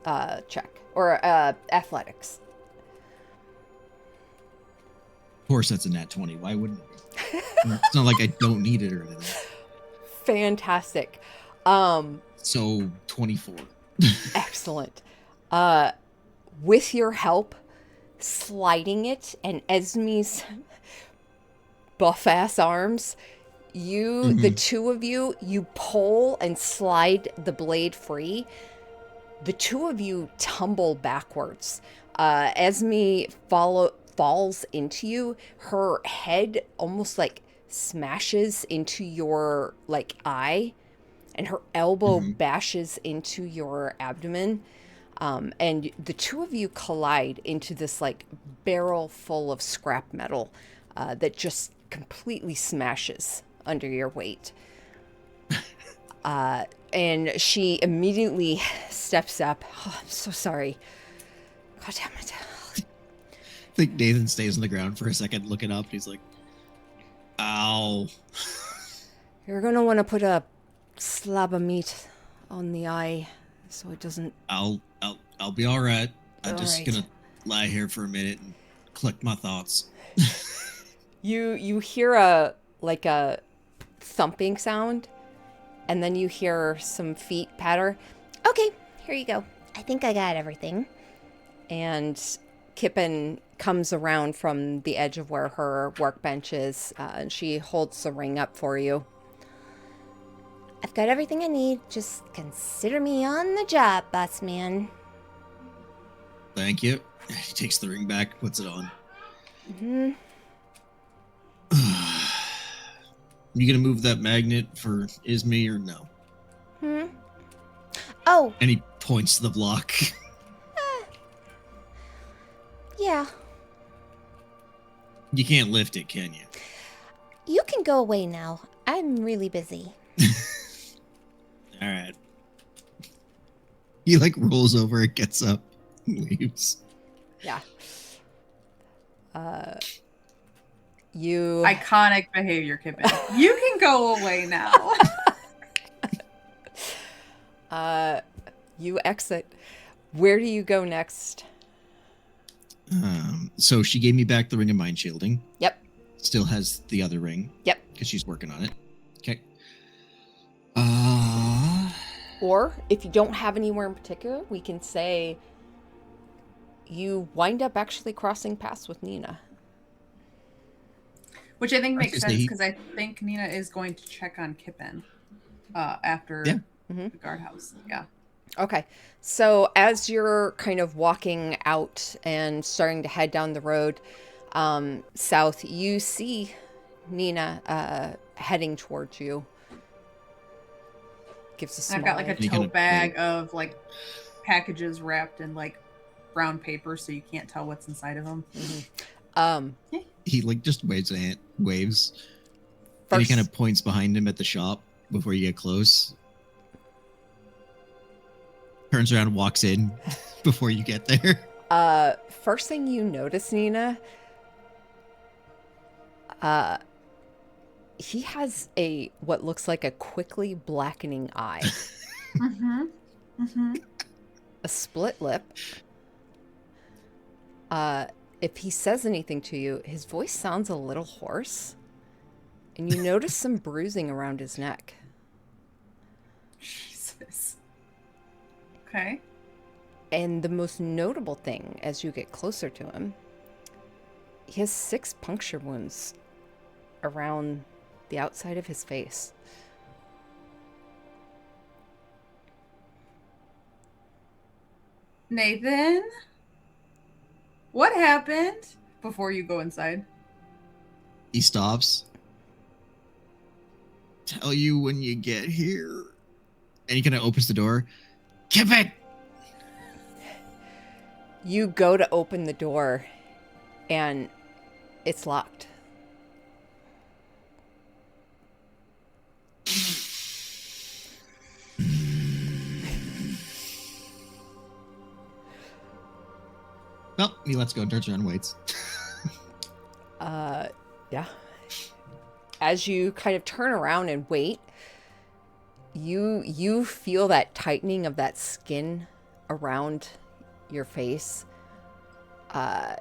check or athletics. Of course, that's a nat 20. Why wouldn't it be? It's not like I don't need it or anything. Fantastic. So 24. Excellent. With your help, sliding it and Esme's buff ass arms, the two of you, you pull and slide the blade free. The two of you tumble backwards. Esme falls into you. Her head almost like smashes into your like eye, and her elbow bashes into your abdomen. And the two of you collide into this like barrel full of scrap metal that just completely smashes under your weight. And she immediately steps up. Oh, I'm so sorry. God damn it. I think Nathan stays on the ground for a second, looking up. And he's like, "Ow." You're gonna want to put a slab of meat on the eye so it doesn't. I'll be all right. I'm All just right. gonna lie here for a minute and collect my thoughts. You hear a thumping sound, and then you hear some feet patter. Okay, here you go. I think I got everything. And Kippin comes around from the edge of where her workbench is, and she holds the ring up for you. I've got everything I need. Just consider me on the job, boss man. Thank you. He takes the ring back, puts it on. Mm-hmm. You gonna move that magnet for Isme or no? Oh, And he points to the block. yeah. You can't lift it, can you? You can go away now. I'm really busy. All right. He like rolls over and gets up and leaves. Yeah. You. Iconic behavior, Kippin. You can go away now. You exit. Where do you go next? So she gave me back the ring of mind shielding. Yep. Still has the other ring. Yep. Because she's working on it. Okay. Or if you don't have anywhere in particular, we can say you wind up actually crossing paths with Nina. Which I think makes Because sense they- because I think Nina is going to check on Kippin after Yeah. the guardhouse. Yeah. Okay. So as you're kind of walking out and starting to head down the road south, you see Nina heading towards you. Gives a And smile. I've got like a You gonna- tote bag of like packages wrapped in like brown paper so you can't tell what's inside of them. He like just waves. And he First, kind of points behind him at the shop before you get close. Turns around and walks in before you get there. first thing you notice, Nina, he has what looks like a quickly blackening eye, Mm-hmm. Mm-hmm. a split lip. If he says anything to you, his voice sounds a little hoarse, and you notice some bruising around his neck. Jesus. Okay. And the most notable thing as you get closer to him, he has 6 puncture wounds around the outside of his face. Nathan, what happened before you go inside? He stops. Tell you when you get here. And he kind of opens the door. Keep it! You go to open the door, and it's locked. Well, he lets go and turns around and waits. Yeah. As you kind of turn around and wait, you feel that tightening of that skin around your face. Ow.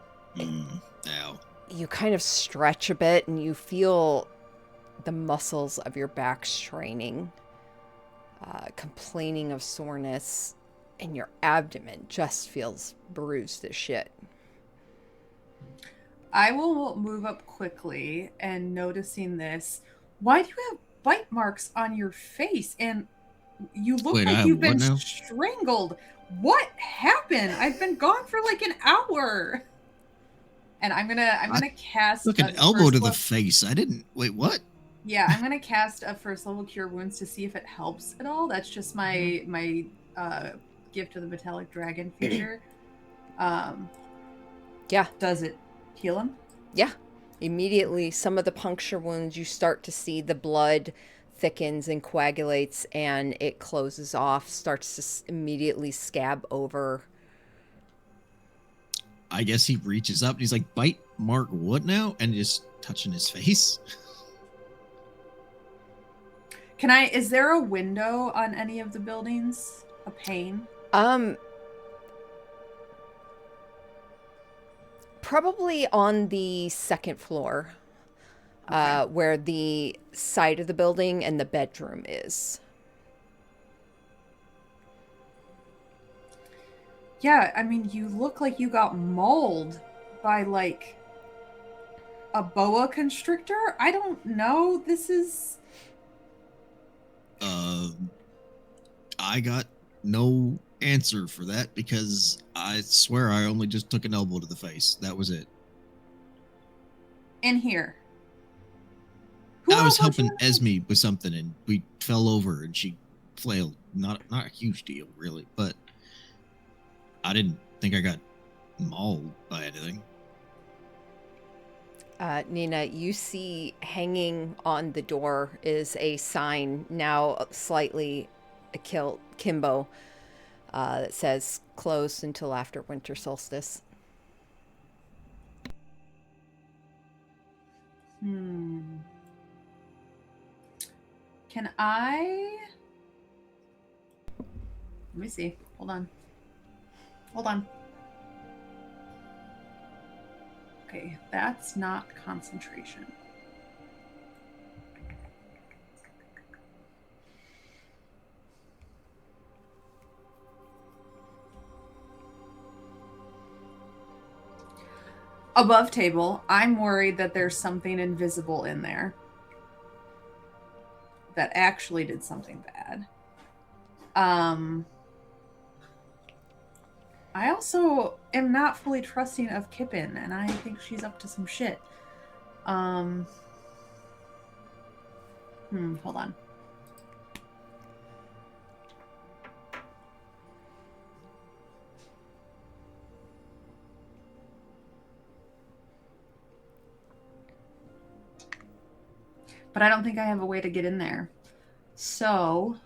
You kind of stretch a bit and you feel the muscles of your back straining, complaining of soreness, and your abdomen just feels bruised as shit. I will move up quickly and noticing this. Why do you have bite marks on your face? And you look Wait, like you've what been now? strangled. What happened? I've been gone for like an hour. And I'm gonna cast Look, an a elbow first to the level- face. I didn't. Wait, what? Yeah, I'm gonna cast a first level cure wounds to see if it helps at all. That's just my gift of the metallic dragon feature. Yeah. Does it heal him? Yeah. Immediately, some of the puncture wounds, you start to see the blood thickens and coagulates, and it closes off, starts to immediately scab over. I guess he reaches up and he's like, bite mark what now? And just touching his face. Is there a window on any of the buildings? A pane? Probably on the second floor, Okay. where the side of the building and the bedroom is. Yeah, I mean, you look like you got mauled by like a boa constrictor. I don't know. This is. I got no answer for that because I swear I only just took an elbow to the face. That was it. In here. Who I was else helping you- Esme with something and we fell over and she flailed. Not a huge deal, really, but I didn't think I got mauled by anything. Nina, you see hanging on the door is a sign, now slightly kimbo, that says closed until after winter solstice. Can I? Let me see. Hold on. Okay, that's not concentration. Above table, I'm worried that there's something invisible in there that actually did something bad. I also am not fully trusting of Kippen, and I think she's up to some shit. Hold on. But I don't think I have a way to get in there. So,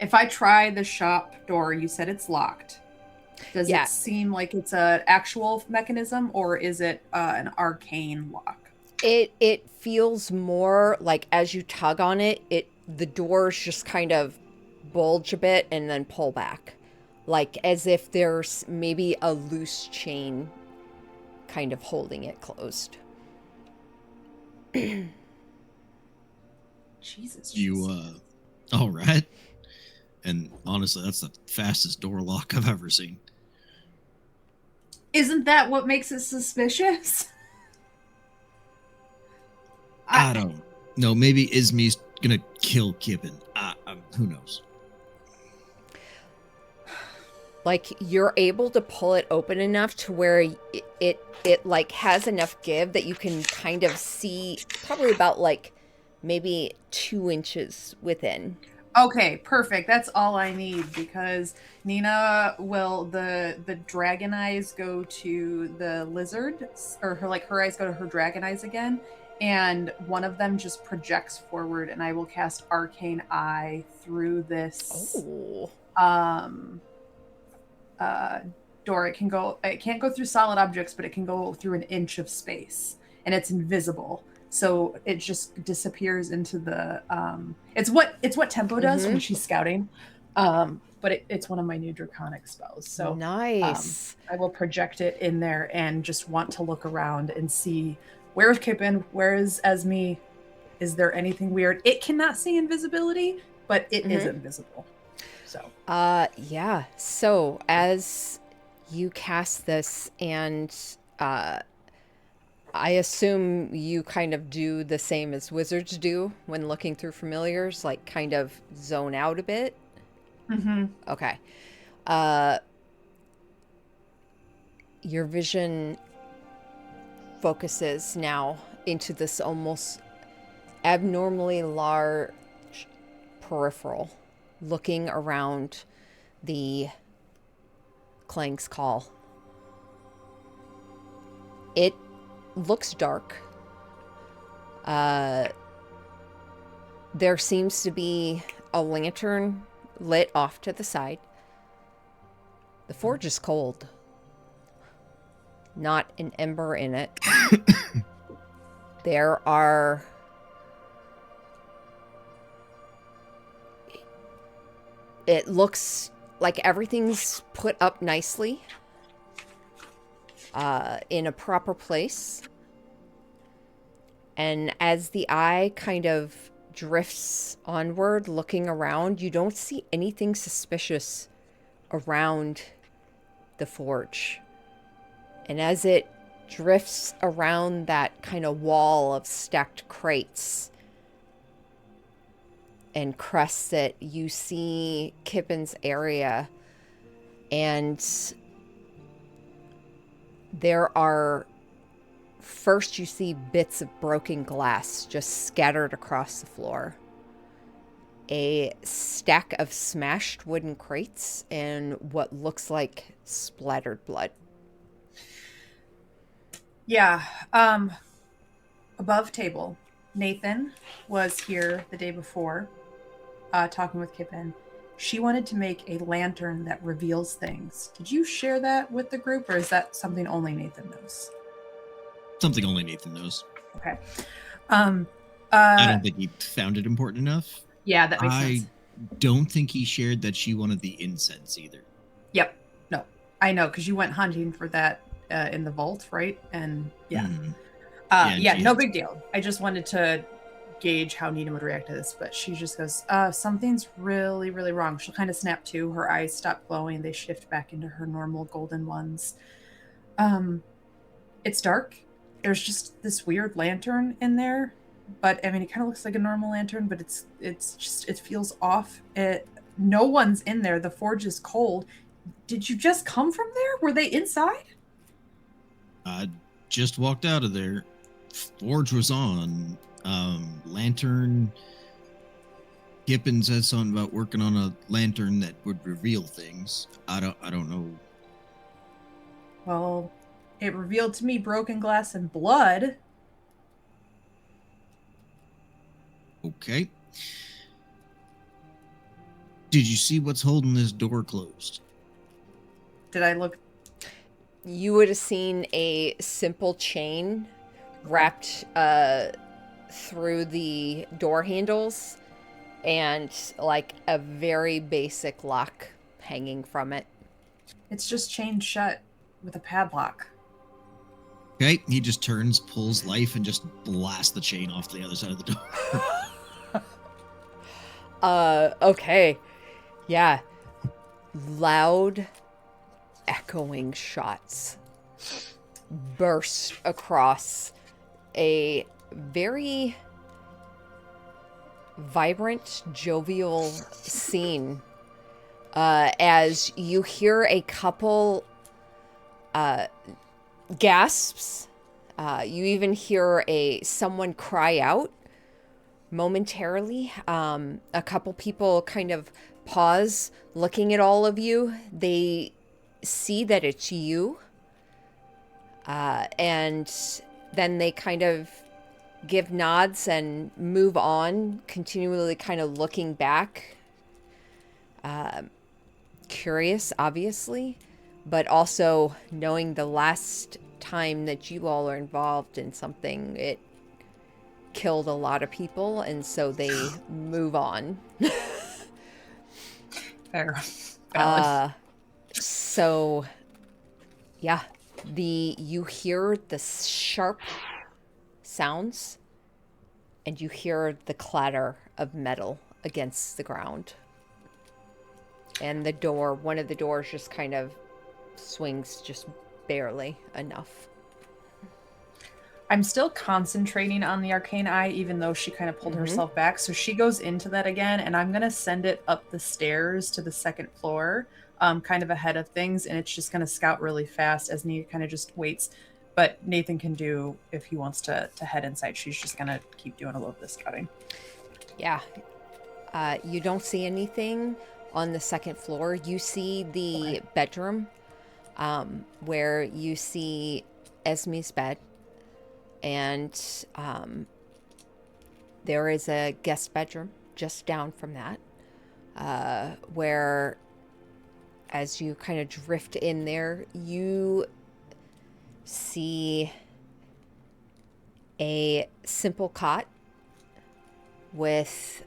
if I try the shop door, you said it's locked. Does Yeah. it seem like it's an actual mechanism, or is it an arcane lock? It feels more like as you tug on it, the doors just kind of bulge a bit and then pull back, like as if there's maybe a loose chain kind of holding it closed. Jesus. You, all right. And honestly, that's the fastest door lock I've ever seen. Isn't that what makes it suspicious? I don't know. Maybe Ismi's gonna kill Kippen. Who knows? Like, you're able to pull it open enough to where it like has enough give that you can kind of see probably about like maybe 2 inches within. Okay, perfect. That's all I need, because Nina will the dragon eyes go to the lizard, or her eyes go to her dragon eyes again, and one of them just projects forward, and I will cast Arcane Eye through this Oh. Door. It can't go through solid objects, but it can go through an inch of space, and it's invisible. So it just disappears into the it's what Tempo does when she's scouting. But it's one of my new draconic spells. So nice. I will project it in there and just want to look around and see, where is Kippen? Where is Esme? Is there anything weird? It cannot see invisibility, but it is invisible. So yeah. So as you cast this, and I assume you kind of do the same as wizards do when looking through familiars, like kind of zone out a bit. Okay. Your vision focuses now into this almost abnormally large peripheral, looking around the Klang's Call. It looks dark. There seems to be a lantern lit off to the side. The forge is cold. Not an ember in it. There are it looks like everything's put up nicely in a proper place. And as the eye kind of drifts onward, looking around, you don't see anything suspicious around the forge. And as it drifts around that kind of wall of stacked crates and crests it, you see Kippen's area, and there are, first you see bits of broken glass just scattered across the floor, a stack of smashed wooden crates, and what looks like splattered blood. Yeah. Above table, Nathan was here the day before, talking with Kippen. She wanted to make a lantern that reveals things. Did you share that with the group, or is that something only Nathan knows? Something only Nathan knows. Okay. I don't think he found it important enough. Yeah, that makes sense. I don't think he shared that she wanted the incense either. Yep. No, I know, because you went hunting for that in the vault, right? And yeah. No big deal. I just wanted to gauge how Nina would react to this, but she just goes, something's really, really wrong. She'll kind of snap to. Her eyes stop glowing. They shift back into her normal golden ones. It's dark. There's just this weird lantern in there, but I mean, it kind of looks like a normal lantern, but it feels off. No one's in there. The forge is cold. Did you just come from there? Were they inside? I just walked out of there. Forge was on. Lantern. Kippen said something about working on a lantern that would reveal things. I don't know. Well, it revealed to me broken glass and blood. Okay. Did you see what's holding this door closed? Did I look? You would have seen a simple chain wrapped through the door handles, and like a very basic lock hanging from it. It's just chained shut with a padlock. Okay, he just turns, pulls life, and just blasts the chain off the other side of the door. Okay. Yeah. Loud, echoing shots burst across a very vibrant, jovial scene as you hear a couple gasps. You even hear someone cry out momentarily. A couple people kind of pause, looking at all of you. They see that it's you, and then they kind of give nods and move on, continually kind of looking back. Curious, obviously, but also knowing the last time that you all are involved in something, it killed a lot of people, and so they move on. Fair. Valid. So, yeah, you hear the sharp sounds, and you hear the clatter of metal against the ground. And one of the doors just kind of swings just barely enough. I'm still concentrating on the arcane eye, even though she kind of pulled herself back. So she goes into that again, and I'm going to send it up the stairs to the second floor, kind of ahead of things. And it's just going to scout really fast as Nia kind of just waits. But Nathan can do, if he wants to head inside, she's just going to keep doing a little bit of scouting. Yeah. You don't see anything on the second floor. You see the bedroom, where you see Esme's bed. And there is a guest bedroom just down from that, where as you kind of drift in there, you see a simple cot with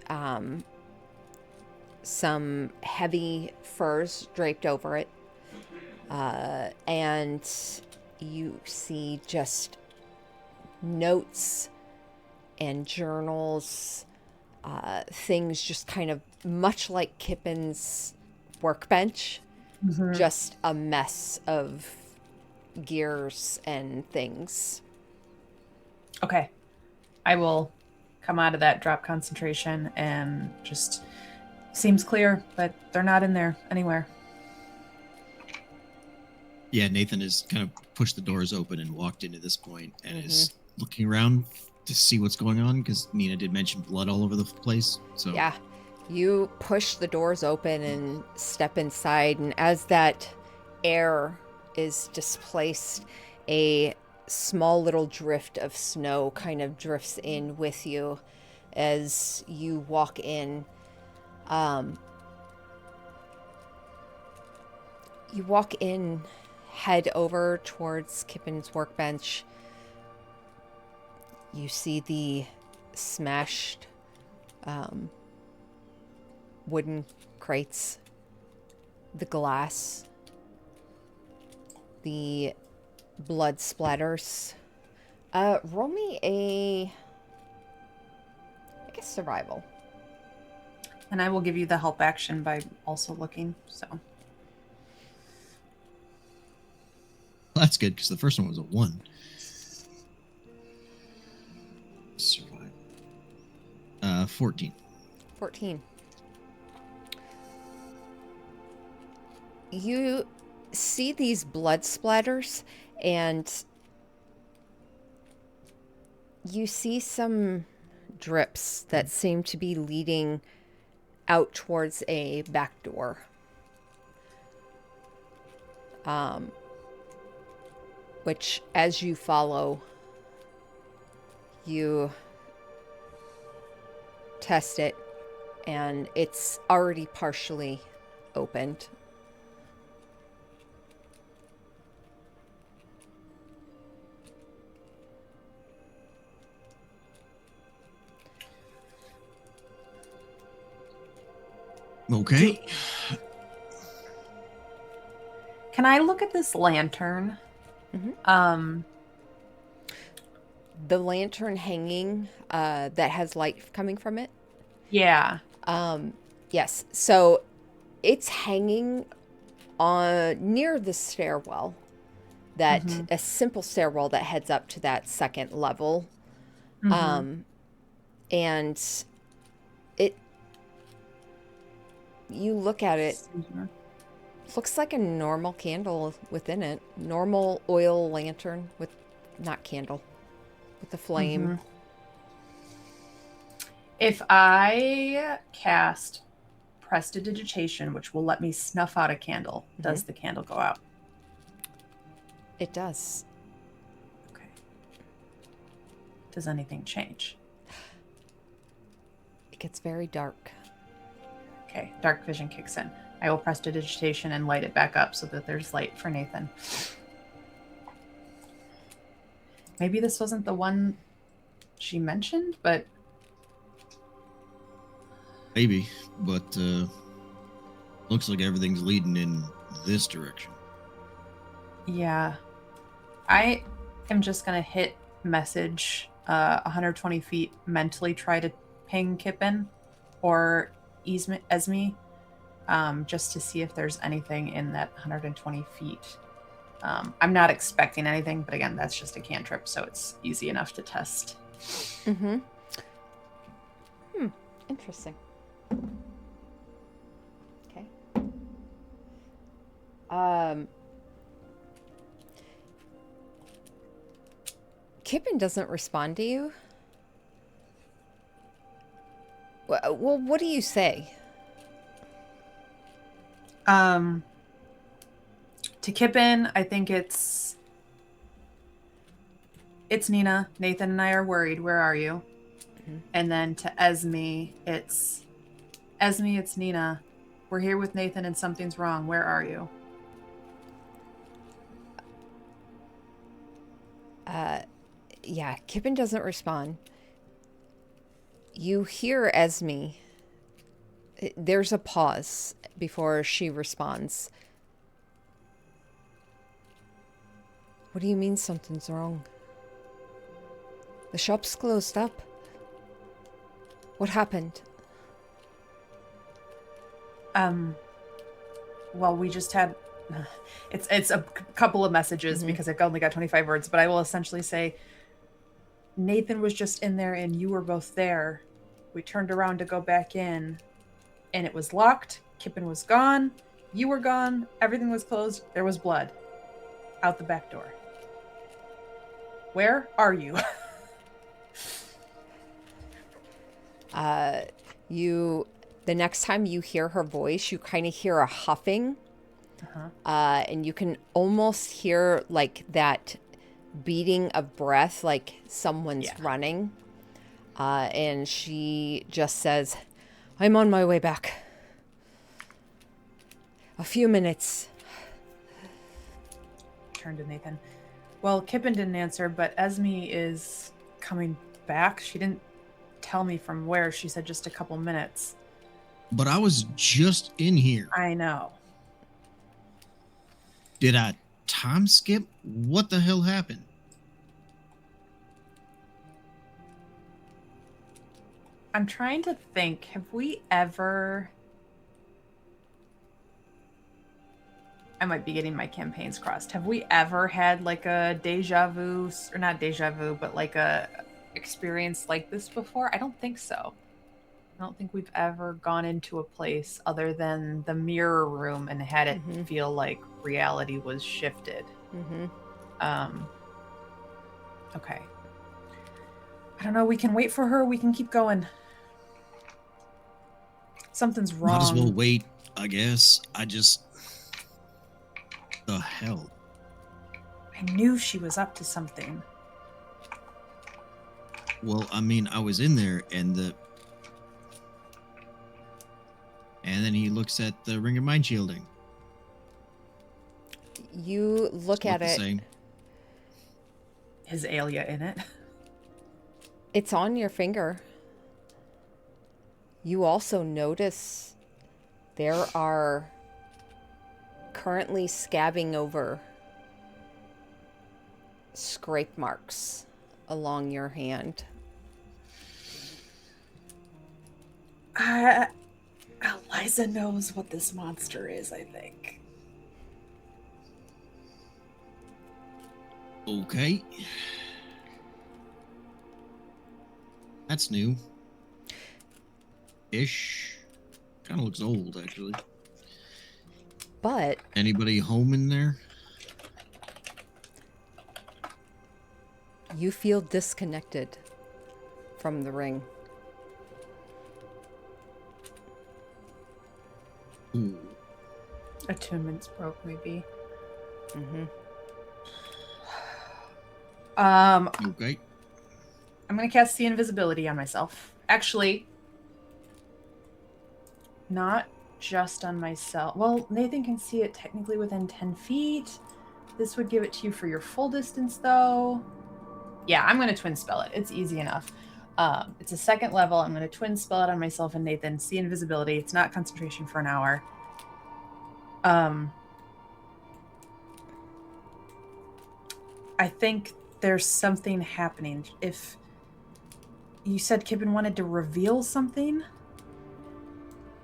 some heavy furs draped over it. And you see just notes and journals, things just kind of much like Kippin's workbench, just a mess of gears and things. Okay. I will come out of that, drop concentration, and just seems clear, but they're not in there anywhere. Yeah, Nathan has kind of pushed the doors open and walked into this point and is looking around to see what's going on, because Nina did mention blood all over the place. So yeah, you push the doors open and step inside, and as that air is displaced, a small little drift of snow kind of drifts in with you as you walk in. You walk in, head over towards Kippin's workbench. You see the smashed wooden crates, the glass, the blood splatters. Roll me I guess survival. And I will give you the help action by also looking, so. that's good, because the first one was a 1. Survive. 14. 14. You see these blood splatters, and you see some drips that seem to be leading out towards a back door. Which, as you follow, you test it, and it's already partially opened. Okay. Can I look at this lantern? The lantern hanging that has light coming from it? Yeah. Yes. So it's hanging on near the stairwell. That a simple stairwell that heads up to that second level. And it, you look at it, looks like a normal candle within it. Normal oil lantern with, not candle, with the flame. If I cast Prestidigitation, which will let me snuff out a candle, does the candle go out? It does. Okay. Does anything change? It gets very dark. Okay, dark vision kicks in. I will Prestidigitation and light it back up so that there's light for Nathan. Maybe this wasn't the one she mentioned, but... Maybe, but looks like everything's leading in this direction. Yeah. I am just going to hit message 120 feet, mentally try to ping Kippen or Esme, just to see if there's anything in that 120 feet. I'm not expecting anything, but again, that's just a cantrip, so it's easy enough to test. Interesting. Okay. Kippen doesn't respond to you. Well, what do you say? To Kippen, I think it's Nina. Nathan and I are worried. Where are you? And then to Esme, it's Nina. We're here with Nathan and something's wrong. Where are you? Yeah, Kippen doesn't respond. You hear Esme. There's a pause before she responds. What do you mean something's wrong? The shop's closed up. What happened? Well, we just had it's a couple of messages because I've only got 25 words, but I will essentially say Nathan was just in there and you were both there. We turned around to go back in and it was locked. Kippen was gone. You were gone. Everything was closed. There was blood out the back door. Where are you? The next time you hear her voice, you kind of hear a huffing. And you can almost hear like that beating of breath, like someone's running. And she just says, I'm on my way back. A few minutes. Turn to Nathan. Well, Kippen didn't answer, but Esme is coming back. She didn't tell me from where. She said just a couple minutes. But I was just in here. I know. Did I time skip? What the hell happened? I'm trying to think. Have we ever... I might be getting my campaigns crossed. Have we ever had like a deja vu, or not deja vu, but like a experience like this before? I don't think so. I don't think we've ever gone into a place other than the mirror room and had it feel like reality was shifted. Okay. I don't know. We can wait for her. We can keep going. Something's wrong. Might as well wait, I guess. The hell? I knew she was up to something. Well, I mean, I was in there and then he looks at the Ring of Mind shielding. You look at it. Is Alia in it? It's on your finger. You also notice there are currently scabbing over scrape marks along your hand. Liza knows what this monster is, I think. Okay. That's new. Ish. Kind of looks old, actually. But Anybody home in there? you feel disconnected from the ring. Ooh. Attunements broke, maybe. Mm-hmm. Okay. I'm gonna cast the invisibility on myself. Actually, not just on myself. Well, Nathan can see it technically within 10 feet. This would give it to you for your full distance, though. Yeah, I'm gonna twin spell it. It's easy enough. It's a second level. I'm gonna twin spell it on myself and Nathan. See invisibility. It's not concentration for an hour. I think there's something happening. If you said Kibben wanted to reveal something,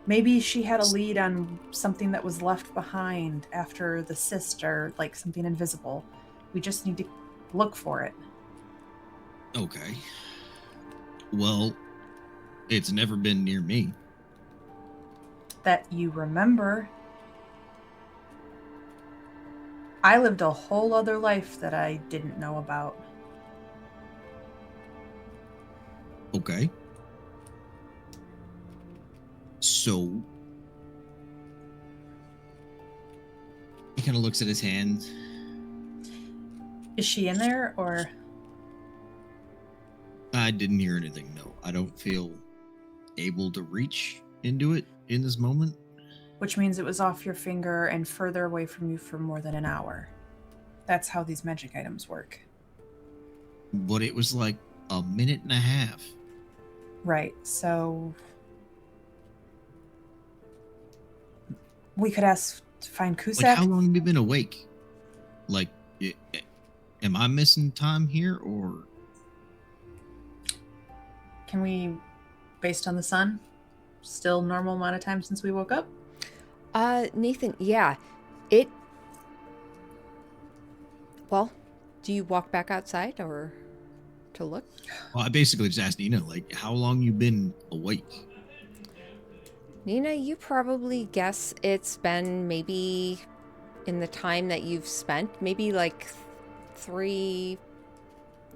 maybe she had a lead on something that was left behind after the sister, like something invisible. We just need to look for it. Okay. Well, it's never been near me. That you remember. I lived a whole other life that I didn't know about. Okay. So he kind of looks at his hand. Is she in there, or? I didn't hear anything. No, I don't feel able to reach into it in this moment. Which means it was off your finger and further away from you for more than an hour. That's how these magic items work. But it was like a minute and a half. Right, so we could ask to find Cusack. Like, how long have you been awake? Like, am I missing time here, or? Can we, based on the sun, still normal amount of time since we woke up? Nathan, yeah. Well, do you walk back outside or to look? Well, I basically just asked Nina, like, how long you been awake? Nina, you probably guess it's been maybe in the time that you've spent, maybe like 3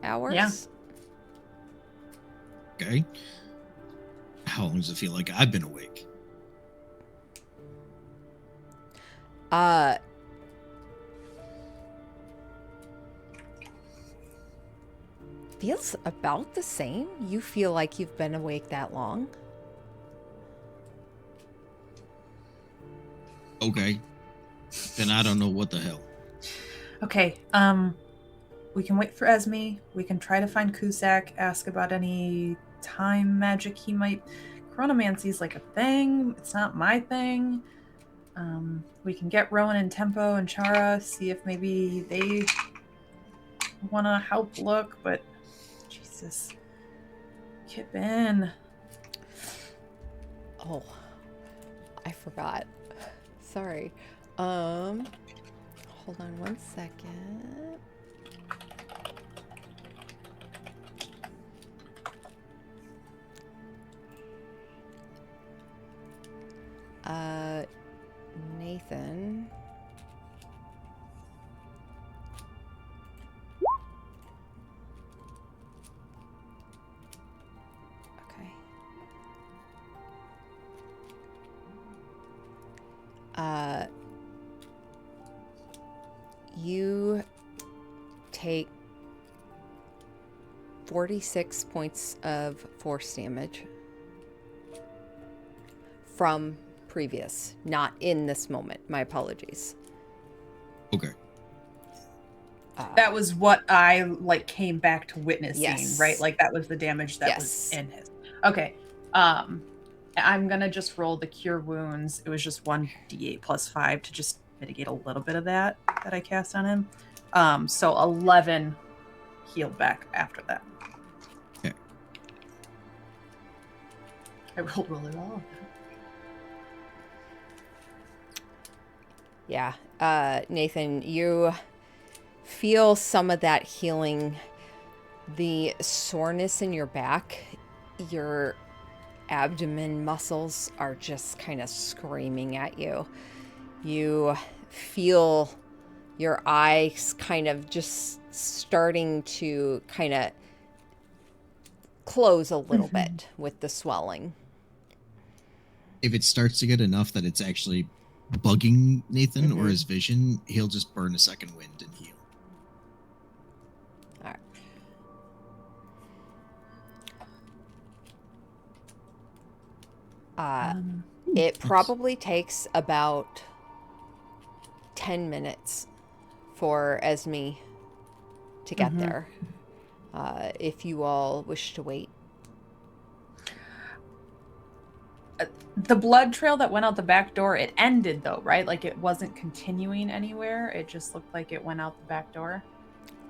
hours? Yeah. Okay. How long does it feel like I've been awake? Feels about the same. You feel like you've been awake that long. Okay. Then I don't know what the hell. Okay, we can wait for Esme. We can try to find Cusack, ask about any time magic he might... Chronomancy's like a thing. It's not my thing. We can get Rowan and Tempo and Chara, see if maybe they want to help look, but Jesus. Kibben. Oh, I forgot. Sorry. Hold on one second. Nathan. Okay. You take 46 points of force damage from previous, not in this moment. My apologies. Okay. That was what I like came back to witnessing, Yes. right? Like that was the damage that was Yes. in his. Okay. I'm gonna just roll the cure wounds. It was just 1d8 plus 5 to just mitigate a little bit of that I cast on him. So 11 healed back after that. Okay. I rolled really well. Yeah. Nathan, you feel some of that healing, the soreness in your back, your abdomen muscles are just kind of screaming at you. You feel your eyes kind of just starting to kind of close a little bit with the swelling. If it starts to get enough that it's actually bugging Nathan or Mhm. his vision, he'll just burn a second wind and heal. All right. It Nice. probably takes about 10 minutes for Esme to get there. If you all wish to wait. The blood trail that went out the back door, it ended though, right? Like it wasn't continuing anywhere. It just looked like it went out the back door.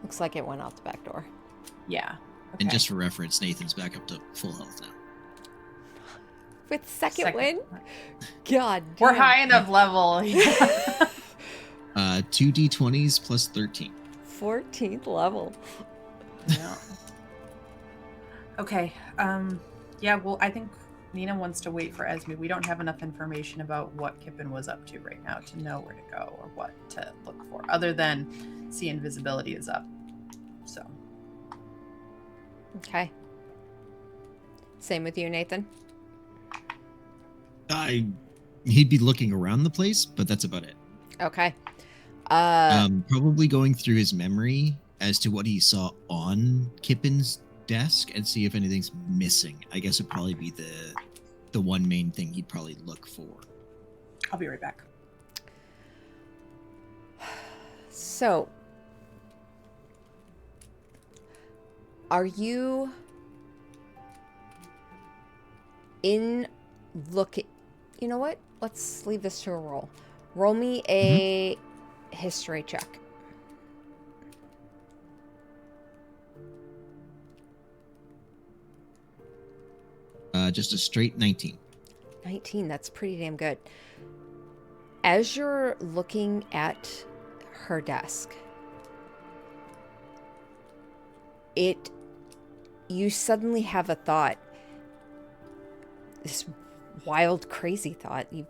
Looks like it went out the back door. Yeah. And just for reference, Nathan's back up to full health now. With second win? God damn. We're high enough level. 2d20s plus 13. 14th level. Yeah. Okay. Yeah, well, I think Nina wants to wait for Esme. We don't have enough information about what Kippen was up to right now to know where to go or what to look for, other than see invisibility is up. So. Okay. Same with you, Nathan? He'd be looking around the place, but that's about it. Okay. Probably going through his memory as to what he saw on Kippen's desk and see if anything's missing. I guess it'd probably be the one main thing he'd probably look for. I'll be right back. So, are you in looking? You know what? Let's leave this to a roll. Roll me a history check. Just a straight 19. 19, that's pretty damn good. As you're looking at her desk, you suddenly have a thought. This wild, crazy thought. You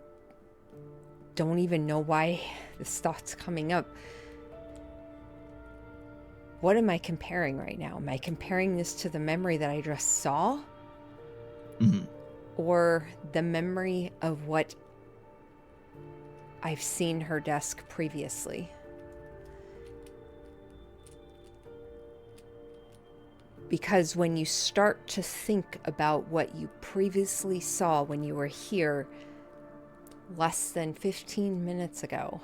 don't even know why this thought's coming up. What am I comparing right now? Am I comparing this to the memory that I just saw? Mm-hmm. Or the memory of what I've seen her desk previously? Because when you start to think about what you previously saw when you were here less than 15 minutes ago,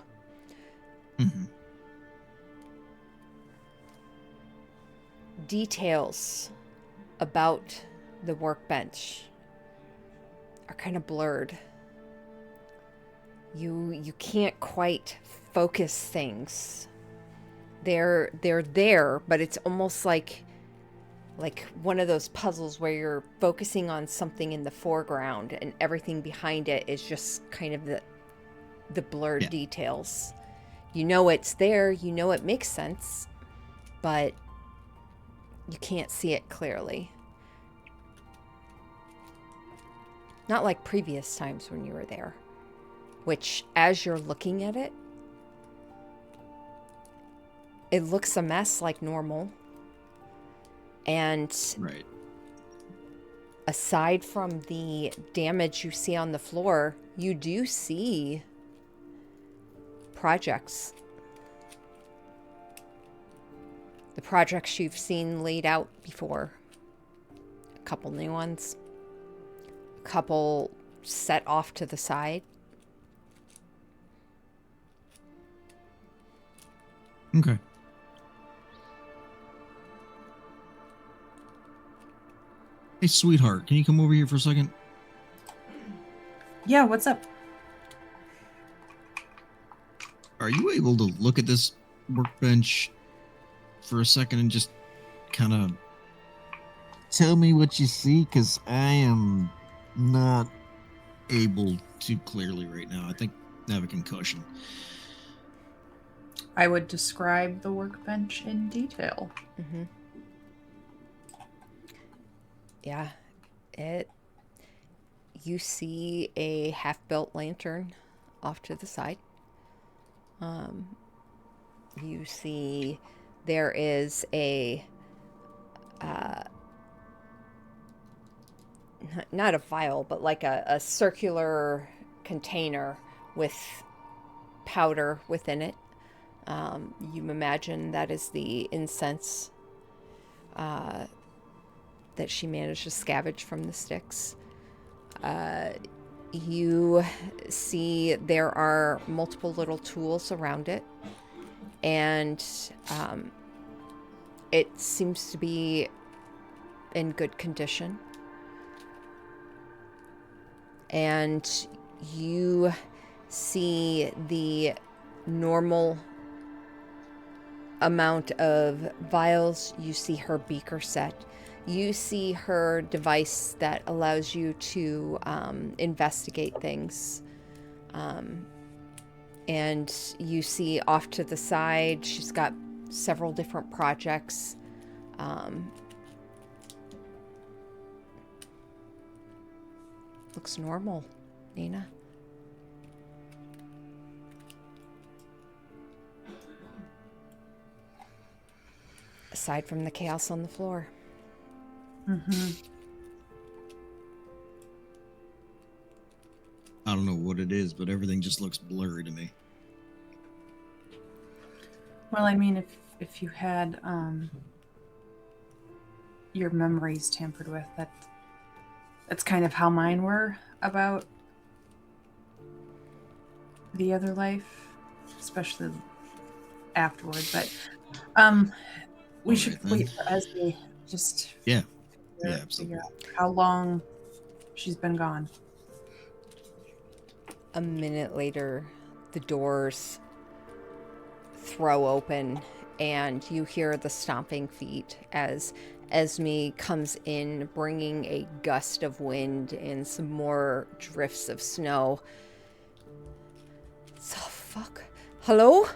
details about the workbench are kind of blurred. You can't quite focus things. They're there, but it's almost like one of those puzzles where you're focusing on something in the foreground and everything behind it is just kind of the blurred details. You know it's there, you know it makes sense, but you can't see it clearly. Not like previous times when you were there, which as you're looking at it, it looks a mess like normal. And right. Aside from the damage you see on the floor, you do see projects. The projects you've seen laid out before. A couple new ones. A couple set off to the side. Okay. Hey, sweetheart, can you come over here for a second? Yeah, what's up? Are you able to look at this workbench for a second and just kind of tell me what you see? Because I am not able to clearly right now. I think I have a concussion. I would describe the workbench in detail. Mm-hmm. Yeah, it. You see a half-built lantern off to the side. You see there is a not a vial, but like a circular container with powder within it. You imagine that is the incense that she managed to scavenge from the sticks. You see there are multiple little tools around it, and it seems to be in good condition. And you see the normal amount of vials. You see her beaker set. You see her device that allows you to investigate things. And you see off to the side, she's got several different projects. Looks normal, Nina. Aside from the chaos on the floor. Mm-hmm. I don't know what it is, but everything just looks blurry to me. Well, I mean, if you had your memories tampered with, that's kind of how mine were about the other life, especially afterward. But we should Alright, then. wait for Esme. Just Yeah. figure Absolutely. out how long she's been gone. A minute later, the doors throw open and you hear the stomping feet as Esme comes in, bringing a gust of wind and some more drifts of snow. So fuck. Hello?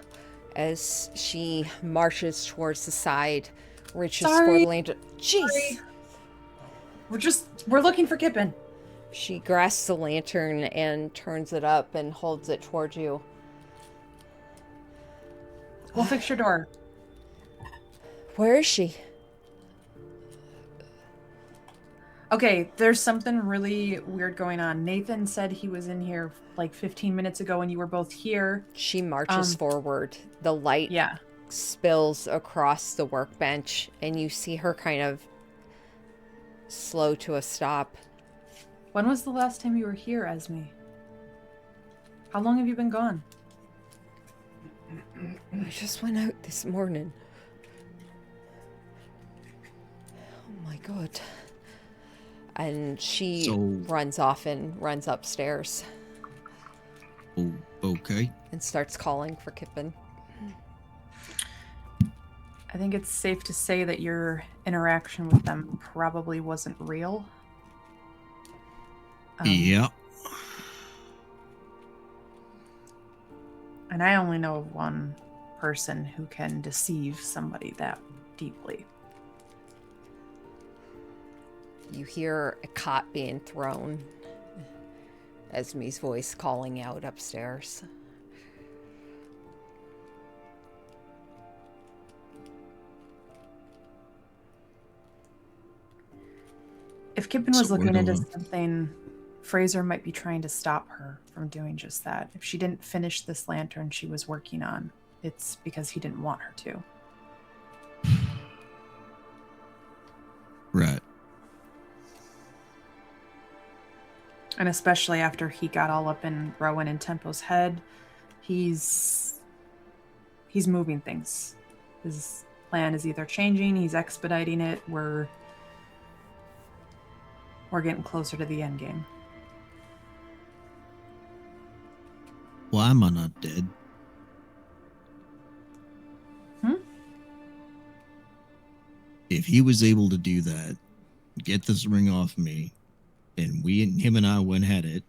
As she marches towards the side, reaches for Sorry. the lantern. Jeez. Sorry. We're looking for Kippen. She grasps the lantern and turns it up and holds it towards you. We'll fix your door. Where is she? Okay, there's something really weird going on. Nathan said he was in here like 15 minutes ago and you were both here. She marches forward. The light Yeah. spills across the workbench, and you see her kind of slow to a stop. When was the last time you were here, Esme? How long have you been gone? I just went out this morning. Oh my god. And she So- runs off and runs upstairs Oh, okay. and starts calling for Kippen. I think it's safe to say that your interaction with them probably wasn't real. Yeah. And I only know of one person who can deceive somebody that deeply. You hear a cot being thrown. Esme's voice calling out upstairs. If Kippen was So we're looking into doing- something, Fraser might be trying to stop her from doing just that. If she didn't finish this lantern she was working on, it's because he didn't want her to. Right. And especially after he got all up in Rowan and Tempo's head, he's moving things. His plan is either changing, he's expediting it, we're getting closer to the end game. Why am I not dead? If he was able to do that, get this ring off me, and him and I went at it,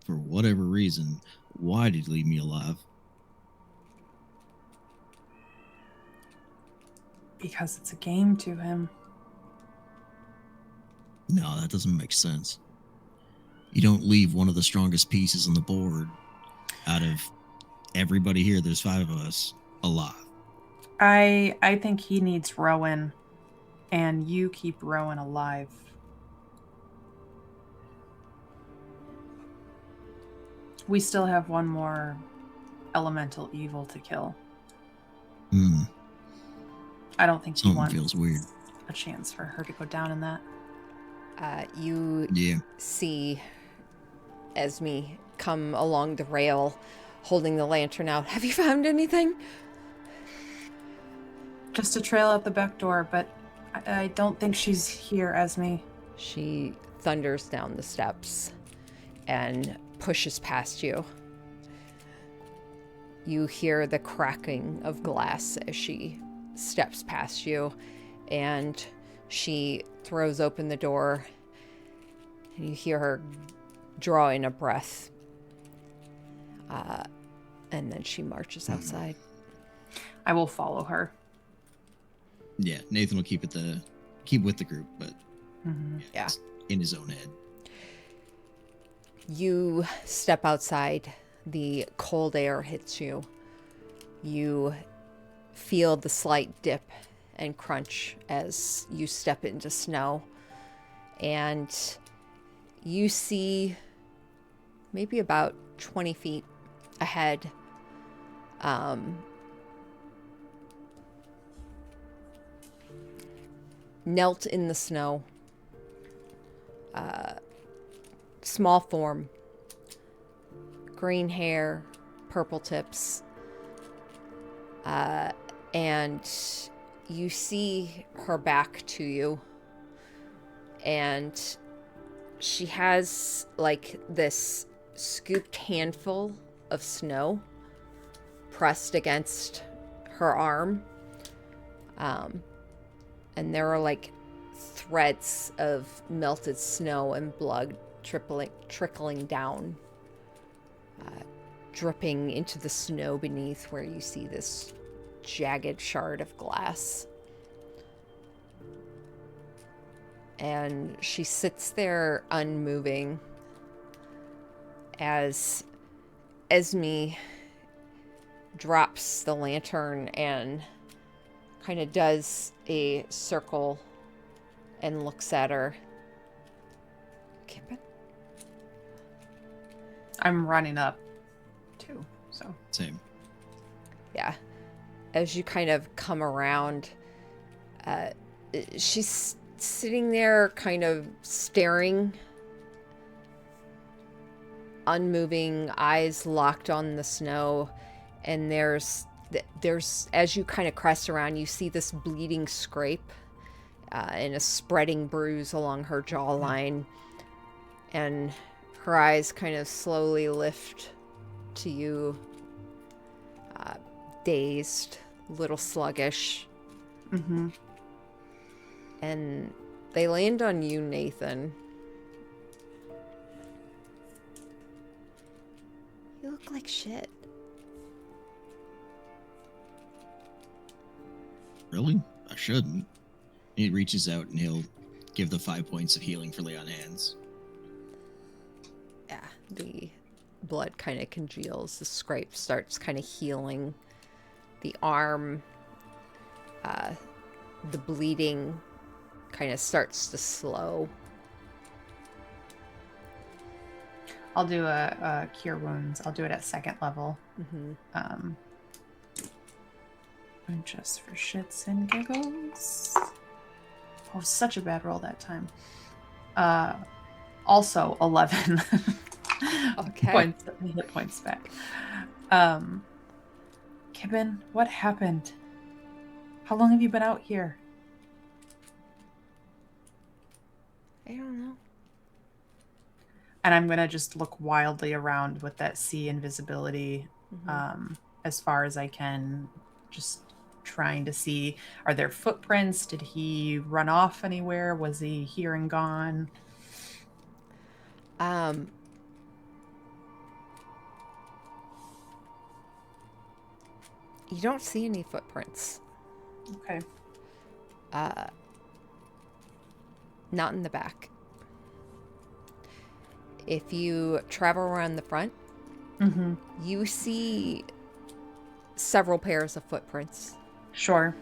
for whatever reason, why did he leave me alive? Because it's a game to him. No, that doesn't make sense. You don't leave one of the strongest pieces on the board out of everybody here. There's 5 of us alive. I think he needs Rowan, and you keep Rowan alive. We still have one more elemental evil to kill. I don't think he Something wants feels weird. a chance for her to go down in that. You see Esme come along the rail holding the lantern out. Have you found anything? Just a trail out the back door, but I don't think she's here, Esme. She thunders down the steps and pushes past you. You hear the cracking of glass as she steps past you, and she throws open the door, and you hear her draw in a breath. And then she marches outside. I will follow her. Yeah, Nathan will keep with the group, but Yeah. in his own head. You step outside. The cold air hits you. You feel the slight dip and crunch as you step into snow. And you see maybe about 20 feet ahead. Knelt in the snow. Small form. Green hair, purple tips. And you see her back to you. And she has like this scooped handful of snow pressed against her arm. And there are like threads of melted snow and blood trickling down, dripping into the snow beneath where you see this jagged shard of glass. And she sits there unmoving as Esme drops the lantern and kind of does a circle and looks at her. Kippen? I'm running up too, so. Same. Yeah. As you kind of come around, she's sitting there kind of staring, unmoving, eyes locked on the snow, and there's as you kind of crest around, you see this bleeding scrape and a spreading bruise along her jawline, and her eyes kind of slowly lift to you, dazed, a little sluggish. And they land on you, Nathan. You look like shit. Really? I shouldn't. He reaches out and he'll give the 5 points of healing for lay on hands. Yeah, the blood kind of congeals. The scrape starts kind of healing. The arm, the bleeding kind of starts to slow. I'll do a cure wounds. I'll do it at 2nd level. And just for shits and giggles. Oh, such a bad roll that time. Also 11. Okay. Hit points back. Kippen, what happened? How long have you been out here? I don't know. And I'm gonna just look wildly around with that sea invisibility, as far as I can, just trying to see, are there footprints? Did he run off anywhere? Was he here and gone? You don't see any footprints. Okay. Uh, not in the back. If you travel around the front, Mm-hmm. you see several pairs of footprints. Sure.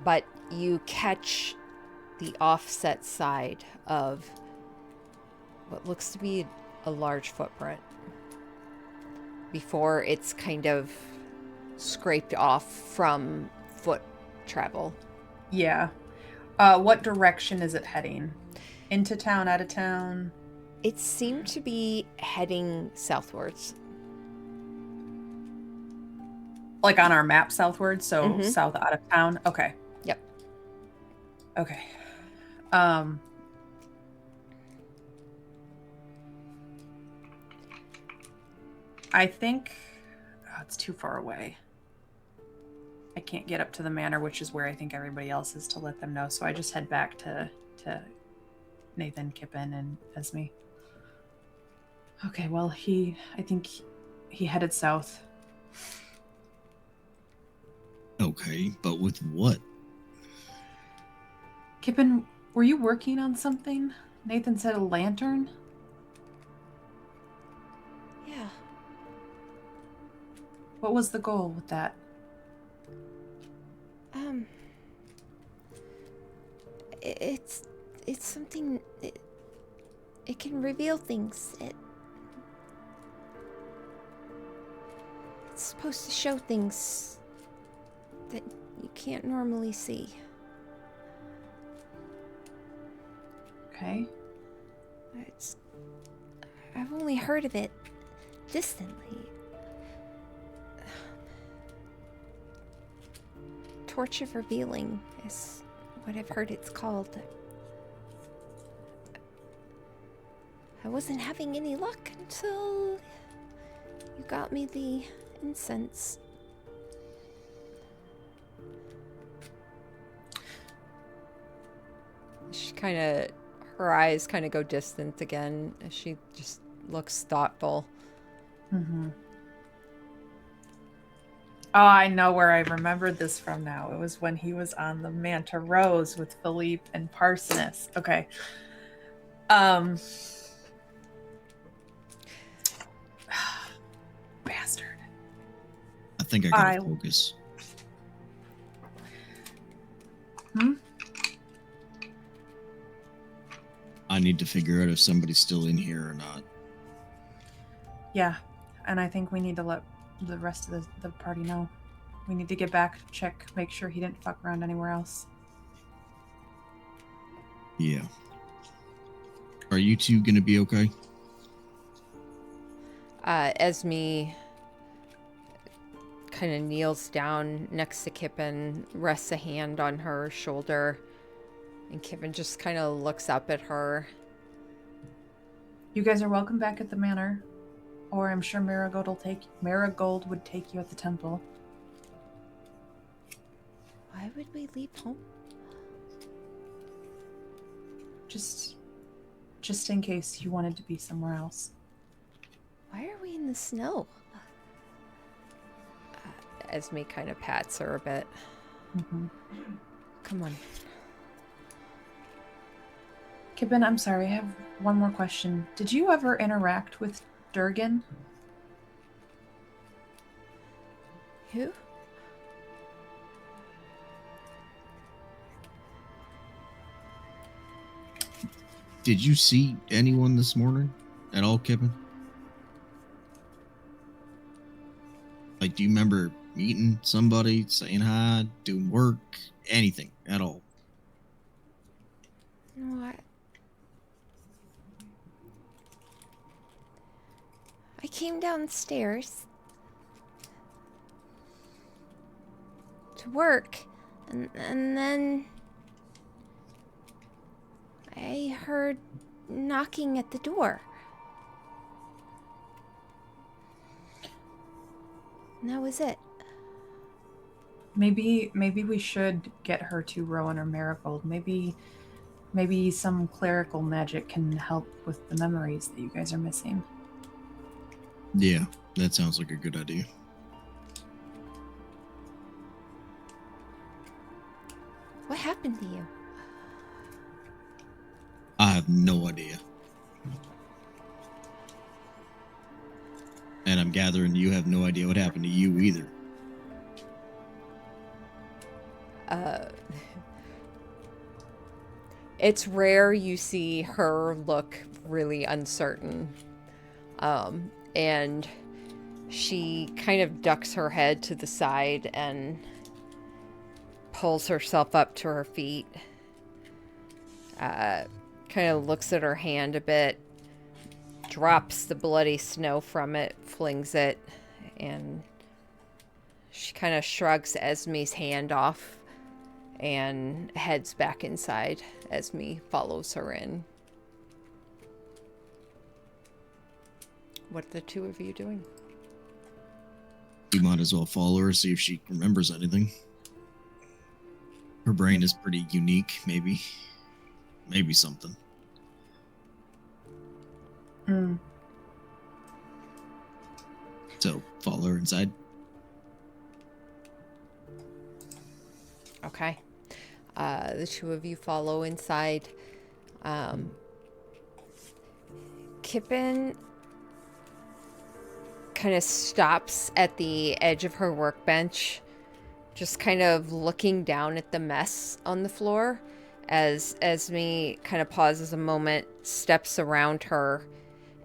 But you catch the offset side of what looks to be a large footprint before it's kind of scraped off from foot travel. Yeah. What direction is it heading? Into town, out of town? It seemed to be heading southwards. Like on our map southward, so Mhm. south out of town. Okay. Yep. Okay. I think it's too far away. I can't get up to the manor, which is where I think everybody else is, to let them know. So I just head back to Nathan, Kippen, and Esme. Okay, well, I think he headed south. Okay, but with what? Kippen, were you working on something? Nathan said a lantern. Yeah. What was the goal with that? It's something. It can reveal things. It's supposed to show things that you can't normally see. Okay. I've only heard of it distantly. Torch of Revealing is what I've heard it's called. I wasn't having any luck until you got me the incense. She kind of, her eyes kind of go distant again as she just looks thoughtful. Mm-hmm. Oh, I know where I remembered this from now. It was when he was on the Manta Rose with Philippe and Parsonus. Okay. Bastard. I think I gotta focus. I need to figure out if somebody's still in here or not. Yeah, and I think we need to let the rest of the party know. We need to get back, check, make sure he didn't fuck around anywhere else. Yeah. Are you two gonna be okay? Esme kind of kneels down next to Kippen, rests a hand on her shoulder, and Kippen just kind of looks up at her. You guys are welcome back at the manor, or I'm sure Marigold would take you at the temple. Why would we leave home? Just in case you wanted to be somewhere else. Why are we in the snow? Esme kind of pats her a bit. Mm-hmm. Come on. Kippen, I'm sorry, I have one more question. Did you ever interact with Durgan? Who? Did you see anyone this morning at all, Kippen? Like, do you remember meeting somebody, saying hi, doing work, anything at all? No, I came downstairs to work, and then I heard knocking at the door. And that was it. Maybe we should get her to Rowan or Marigold. Maybe some clerical magic can help with the memories that you guys are missing. Yeah, that sounds like a good idea. What happened to you? I have no idea. And I'm gathering you have no idea what happened to you either. It's rare you see her look really uncertain. And she kind of ducks her head to the side and pulls herself up to her feet. Kind of looks at her hand a bit, drops the bloody snow from it, flings it, and she kind of shrugs Esme's hand off and heads back inside. Esme follows her in. What are the two of you doing? You might as well follow her, see if she remembers anything. Her brain is pretty unique, maybe. Maybe something. So, follow her inside. Okay. The two of you follow inside. Kippen kind of stops at the edge of her workbench, just kind of looking down at the mess on the floor as Esme kind of pauses a moment, steps around her,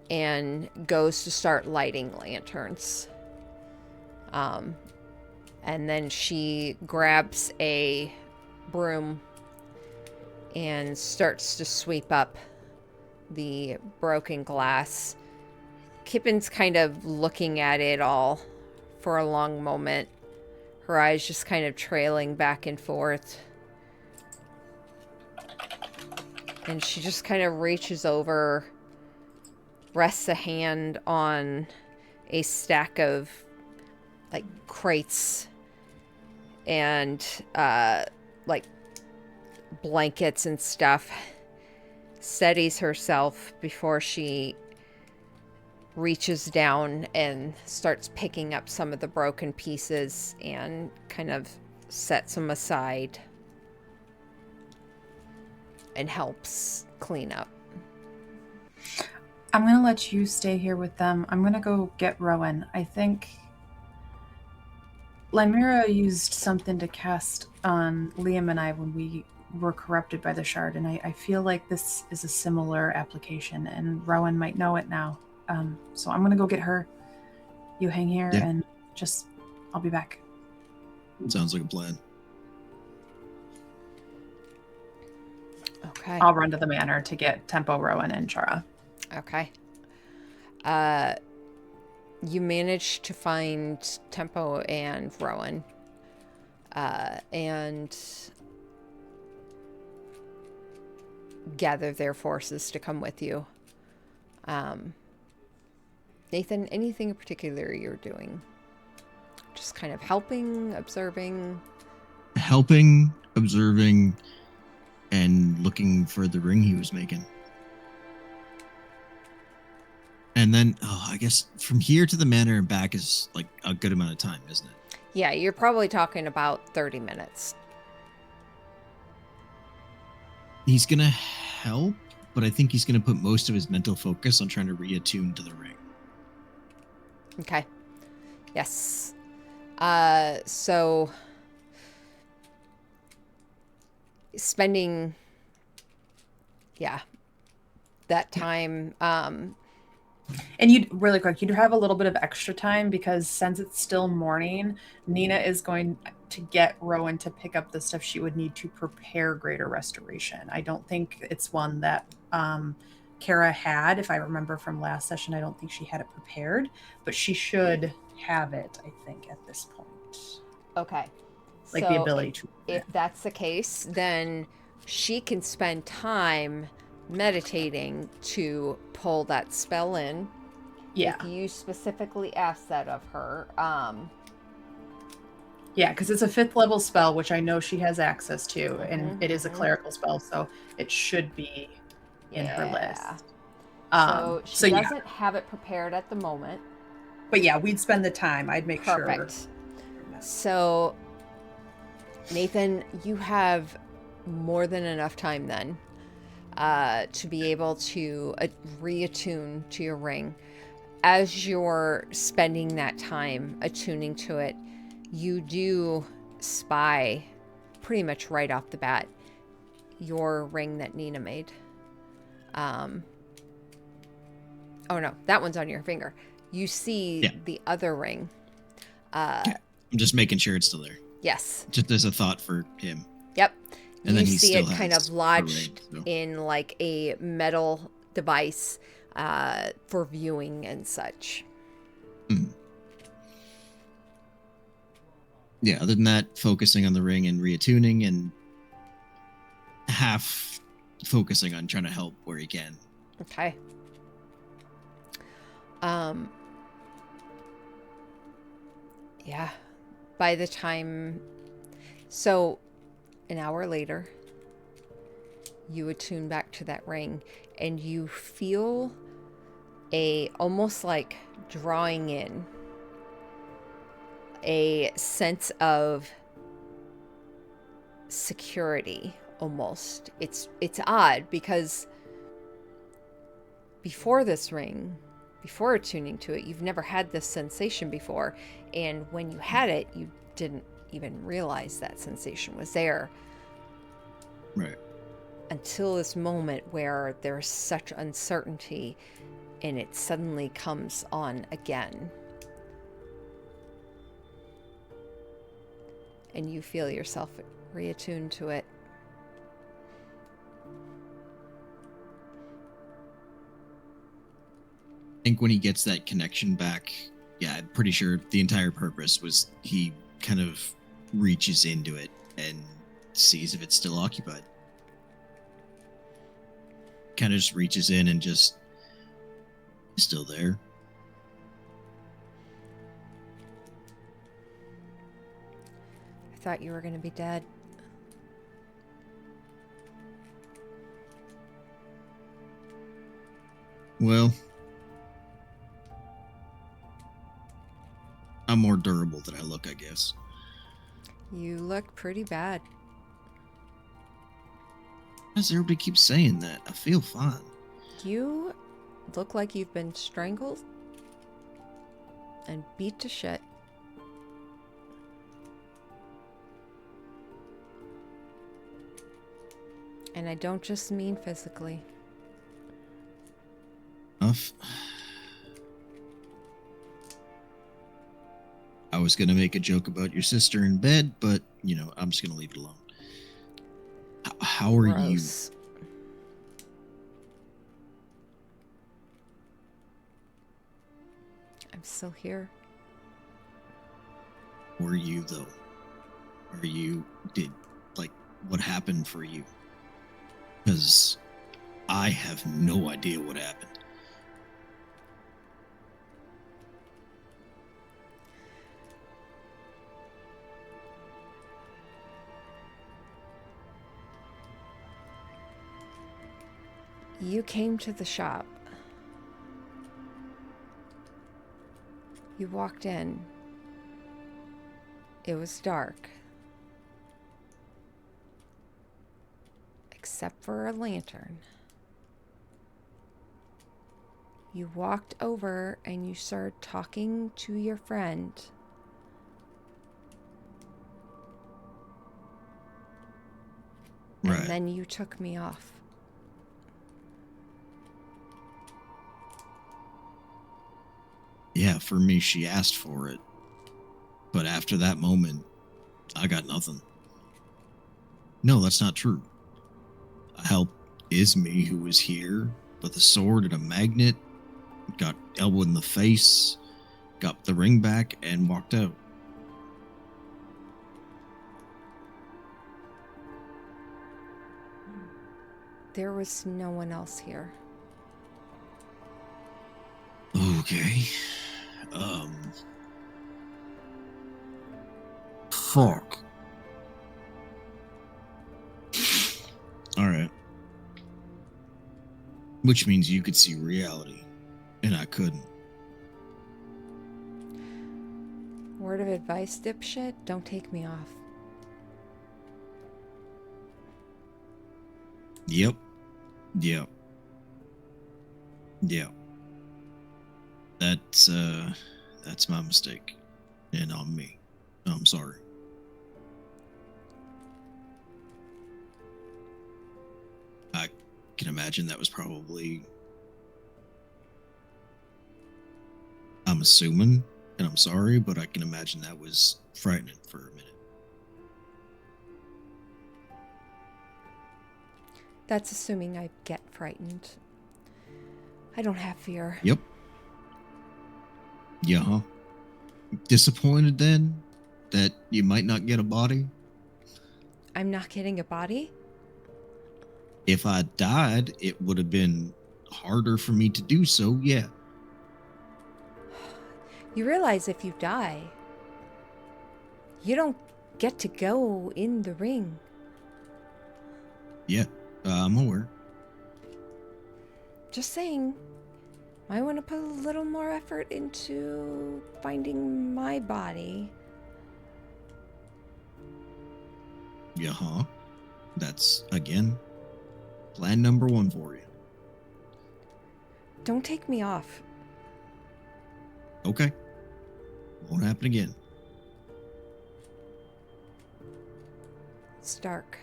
and goes to start lighting lanterns. And then she grabs a broom and starts to sweep up the broken glass. Kippen's kind of looking at it all for a long moment, her eyes just kind of trailing back and forth. And she just kind of reaches over, rests a hand on a stack of like crates and like blankets and stuff, steadies herself before she reaches down and starts picking up some of the broken pieces and kind of sets them aside and helps clean up. I'm going to let you stay here with them. I'm going to go get Rowan. I think Lymira used something to cast on Liam and I when we were corrupted by the shard, and I feel like this is a similar application, and Rowan might know it now. So I'm going to go get her. You hang here, and I'll be back. Sounds like a plan. Okay. I'll run to the manor to get Tempo, Rowan, and Chara. Okay. You manage to find Tempo and Rowan. And gather their forces to come with you. Nathan, anything in particular you're doing? Just kind of helping, observing? Helping, observing, and looking for the ring he was making. And then, I guess from here to the manor and back is like a good amount of time, isn't it? Yeah, you're probably talking about 30 minutes. He's going to help, but I think he's going to put most of his mental focus on trying to reattune to the ring. Okay. Yes. So spending, that time, and you'd really quick, you'd have a little bit of extra time because since it's still morning, Nina is going to get Rowan to pick up the stuff she would need to prepare Greater Restoration. I don't think it's one that Kara had. If I remember from last session, I don't think she had it prepared, but she should have it, I think, at this point. Okay. Like so the ability to. If that's the case, then she can spend time meditating to pull that spell in. Yeah. If you specifically ask that of her. Yeah, because it's a 5th level spell, which I know she has access to, and it is a clerical spell, so it should be in her list. So she doesn't have it prepared at the moment. But yeah, we'd spend the time. I'd make sure. Perfect. So, Nathan, you have more than enough time then to be able to reattune to your ring. As you're spending that time attuning to it, you do spy pretty much right off the bat your ring that Nina made. Oh no, that one's on your finger. You see the other ring. I'm just making sure it's still there. Yes. Just as a thought for him. Yep. And you then he see still it kind has of lodged ring, so. in like a metal device for viewing and such. Mm. Yeah, other than that, focusing on the ring and reattuning, and half focusing on trying to help where he can. Okay. Yeah. By the time... So, an hour later, you attune back to that ring, and you feel almost like drawing in a sense of security, almost. It's odd because before this ring, before attuning to it, you've never had this sensation before, and when you had it, you didn't even realize that sensation was there. Right. Until this moment where there's such uncertainty and it suddenly comes on again. And you feel yourself reattuned to it. I think when he gets that connection back, yeah, I'm pretty sure the entire purpose was he kind of reaches into it and sees if it's still occupied. Kind of just reaches in and just it's still there. I thought you were going to be dead. Well, I'm more durable than I look, I guess. You look pretty bad. Why does everybody keep saying that? I feel fine. You look like you've been strangled and beat to shit. And I don't just mean physically. Enough. I was going to make a joke about your sister in bed, but, I'm just going to leave it alone. How are Gross. you? I'm still here. Were you, though? What happened for you? Because I have no idea what happened. You came to the shop. You walked in. It was dark. Except for a lantern. You walked over and you started talking to your friend. Right. And then you took me off. Yeah, for me, she asked for it. But after that moment, I got nothing. No, that's not true. I helped Ismay, who was here, with a sword and a magnet, got elbowed in the face, got the ring back, and walked out. There was no one else here. Okay. Fuck. Alright. Which means you could see reality, and I couldn't. Word of advice, dipshit, don't take me off. Yep. Yep. Yep. That's my mistake. And on me. I'm sorry. I can imagine that was probably, I'm assuming, and I'm sorry, but I can imagine that was frightening for a minute. That's assuming I get frightened. I don't have fear. Yep. Yeah, huh? Disappointed then that you might not get a body? I'm not getting a body? If I died, it would have been harder for me to do so, yeah. You realize if you die, you don't get to go in the ring. Yeah, I'm aware. Just saying. I want to put a little more effort into finding my body. Yeah, huh? That's, again, plan number 1 for you. Don't take me off. Okay. Won't happen again. It's dark,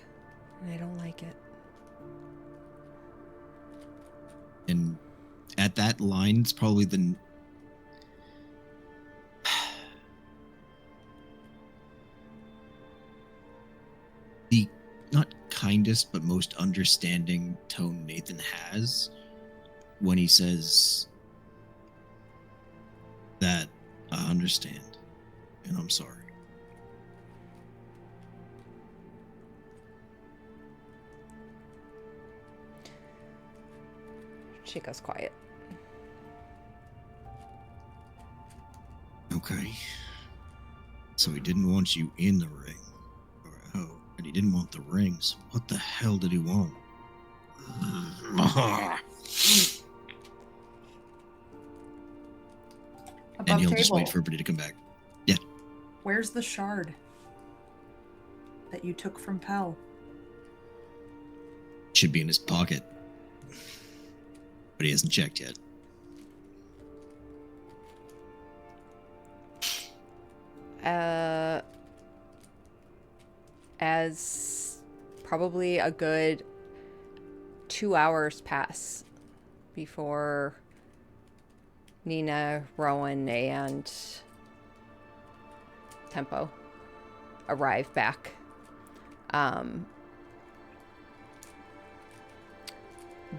and I don't like it. And at that line, it's probably the not kindest but most understanding tone Nathan has when he says that I understand and I'm sorry. She goes quiet. Okay. So he didn't want you in the ring. Oh, and he didn't want the rings. What the hell did he want? Above And he'll table. just wait for everybody to come back. Yeah. Where's the shard that you took from Pell? Should be in his pocket. But he hasn't checked yet. As probably a good 2 hours pass before Nina, Rowan, and Tempo arrive back.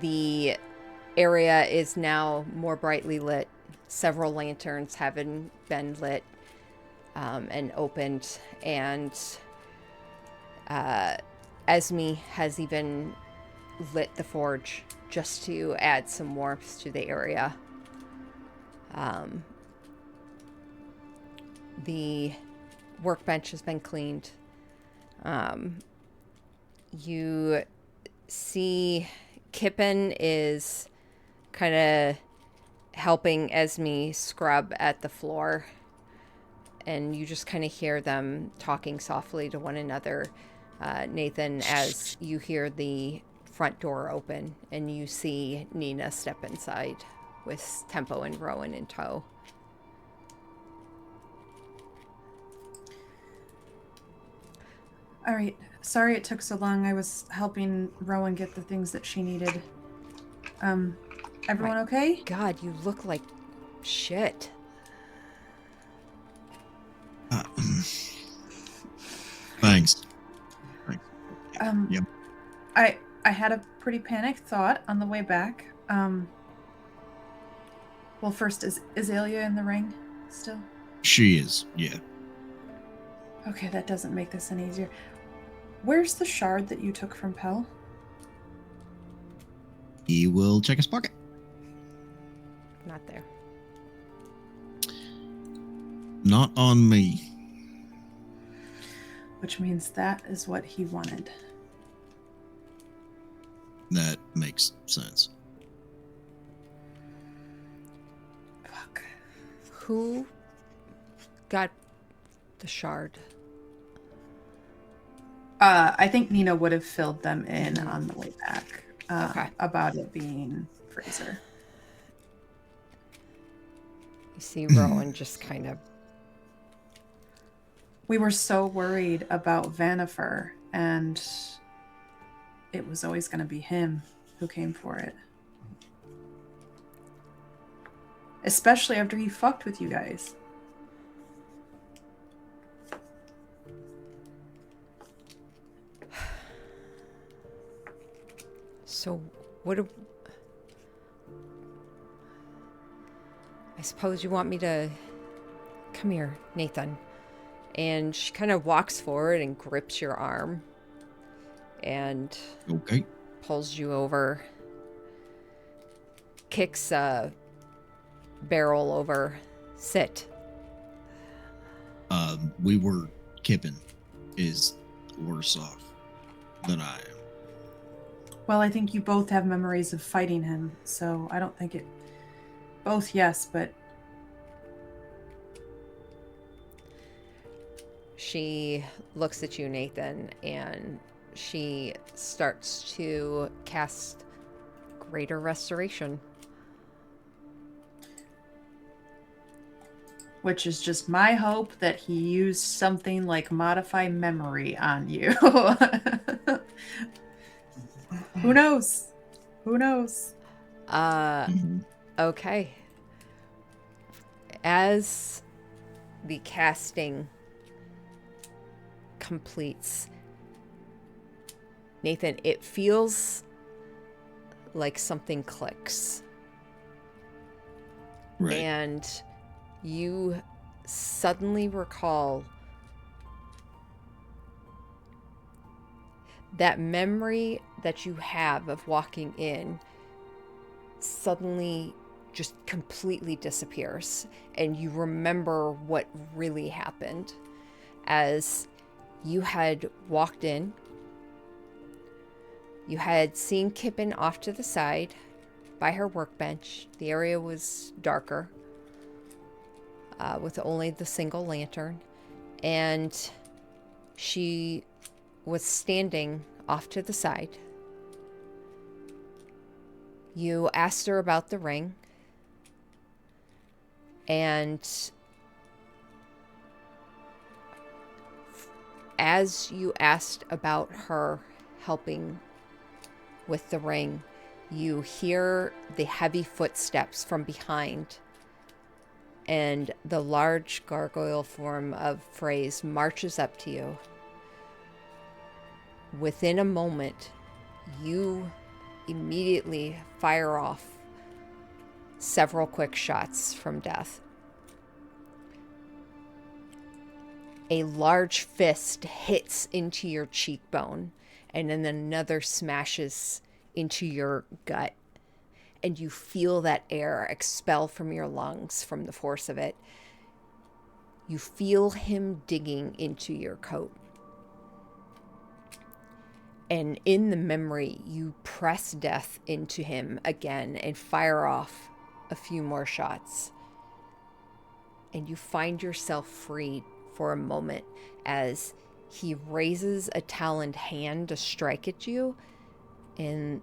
The area is now more brightly lit. Several lanterns having been lit and opened, and Esme has even lit the forge just to add some warmth to the area. The workbench has been cleaned. You see Kippen is kind of helping Esme scrub at the floor, and you just kind of hear them talking softly to one another, Nathan, as you hear the front door open and you see Nina step inside with Tempo and Rowan in tow. All right. Sorry it took so long. I was helping Rowan get the things that she needed. Everyone okay? God, you look like shit. Thanks. Yep. I had a pretty panicked thought on the way back. Well, first, is Azalea in the ring still? She is, yeah. Okay, that doesn't make this any easier. Where's the shard that you took from Pell? He will check his pocket. Not there. Not on me. Which means that is what he wanted. That makes sense. Fuck. Who got the shard? I think Nina would have filled them in on the way back Okay. about it being Fraser. You see Rowan just kind of... We were so worried about Vanifer, and it was always going to be him who came for it. Especially after he fucked with you guys. So, what do... I suppose you want me to... Come here, Nathan. And she kind of walks forward and grips your arm. And Okay. pulls you over. Kicks a barrel over. Sit. We were... Kippen is worse off than I am. Well, I think you both have memories of fighting him, so I don't think it... Both, yes, but... She looks at you, Nathan, and she starts to cast Greater Restoration. Which is just my hope that he used something like Modify Memory on you. Who knows? Who knows? Okay. As the casting completes, Nathan, it feels like something clicks. Right. And you suddenly recall that memory that you have of walking in suddenly just completely disappears, and you remember what really happened as you had walked in. You had seen Kippen off to the side by her workbench. The area was darker, with only the single lantern, and she was standing off to the side. You asked her about the ring, and as you asked about her helping with the ring, you hear the heavy footsteps from behind, and the large gargoyle form of Phrase marches up to you. Within a moment, you immediately fire off several quick shots from Death. A large fist hits into your cheekbone, and then another smashes into your gut. And you feel that air expel from your lungs from the force of it. You feel him digging into your coat. And in the memory, you press Death into him again and fire off a few more shots. And you find yourself freed for a moment as he raises a taloned hand to strike at you, and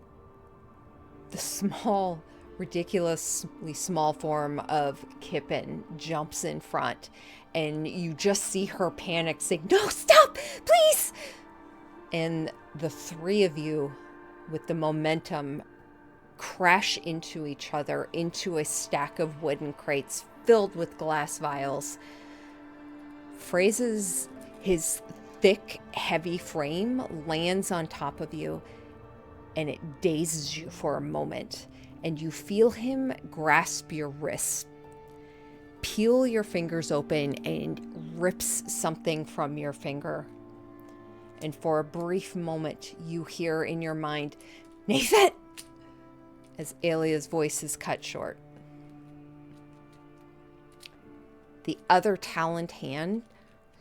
the small, ridiculously small form of Kippen jumps in front, and you just see her panic, saying, "No, stop, please!" And the three of you, with the momentum, crash into each other, into a stack of wooden crates filled with glass vials. Phrases, his thick, heavy frame lands on top of you, and it dazes you for a moment, and you feel him grasp your wrists, peel your fingers open, and rips something from your finger. And for a brief moment, you hear in your mind, "Nathan!" as Alia's voice is cut short. The other taloned hand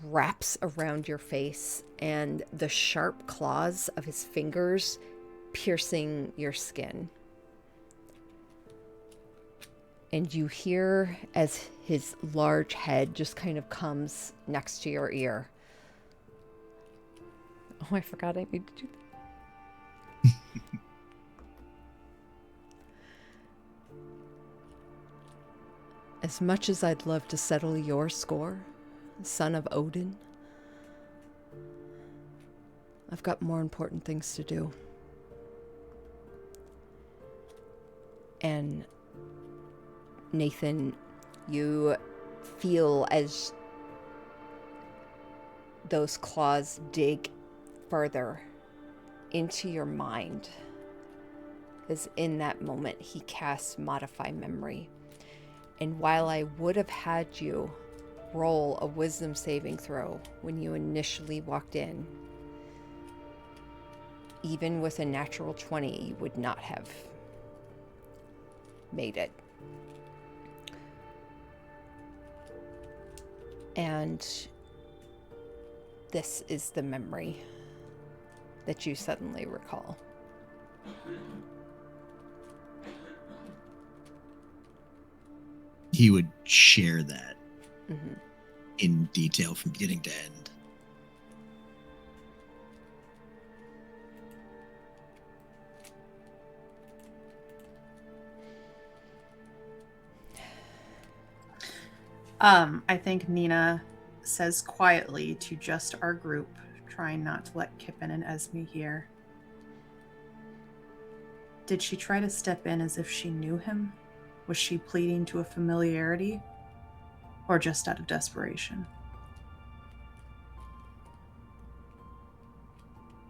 wraps around your face, and the sharp claws of his fingers piercing your skin. And you hear as his large head just kind of comes next to your ear, "Oh I forgot I need to do that. As much as I'd love to settle your score, son of Odin, I've got more important things to do. And Nathan, you feel as those claws dig further into your mind, as in that moment he casts Modify Memory. And while I would have had you roll a wisdom saving throw when you initially walked in, even with a natural 20, you would not have made it. And this is the memory that you suddenly recall. He would share that Mm-hmm. in detail from beginning to end. I think Nina says quietly to just our group, trying not to let Kippen and Esme hear. Did she try to step in as if she knew him? Was she pleading to a familiarity? Or just out of desperation?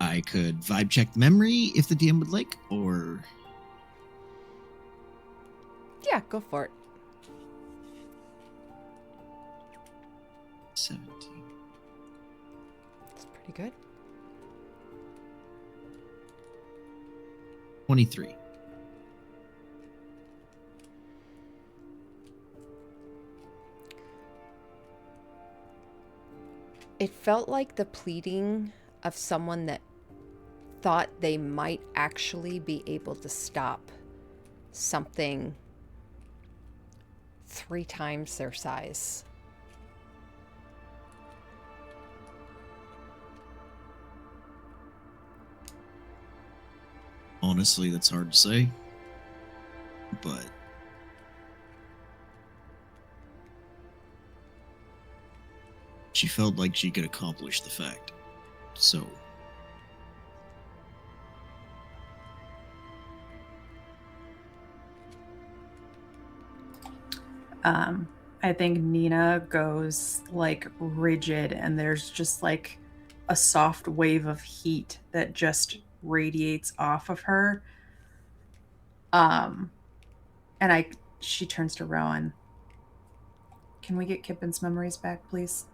I could vibe check the memory if the DM would like, or Yeah, go for it. 17. That's pretty good. 23. It felt like the pleading of someone that thought they might actually be able to stop something 3 times their size. Honestly, that's hard to say. But she felt like she could accomplish the fact. So I think Nina goes like rigid, and there's just like a soft wave of heat that just radiates off of her. And she turns to Rowan. Can we get Kippen's memories back, please?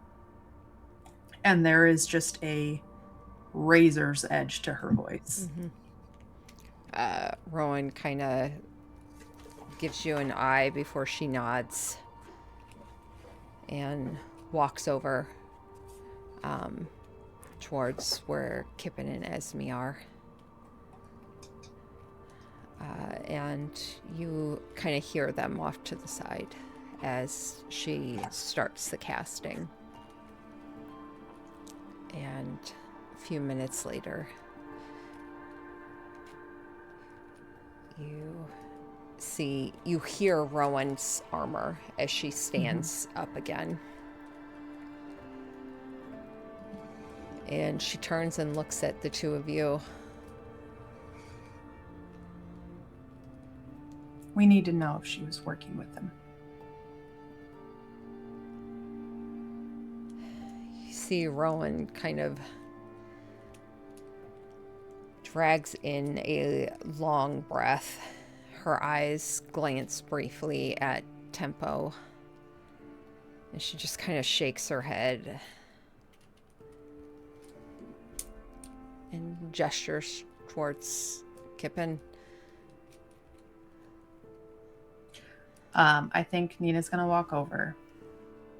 And there is just a razor's edge to her voice. Rowan kind of gives you an eye before she nods and walks over towards where Kippen and Esme are. And you kind of hear them off to the side as she starts the casting. And a few minutes later, you hear Rowan's armor as she stands up again. And she turns and looks at the two of you. We need to know if she was working with them. You see Rowan kind of drags in a long breath. Her eyes glance briefly at Tempo, and she just kind of shakes her head and gestures towards Kippen. I think Nina's going to walk over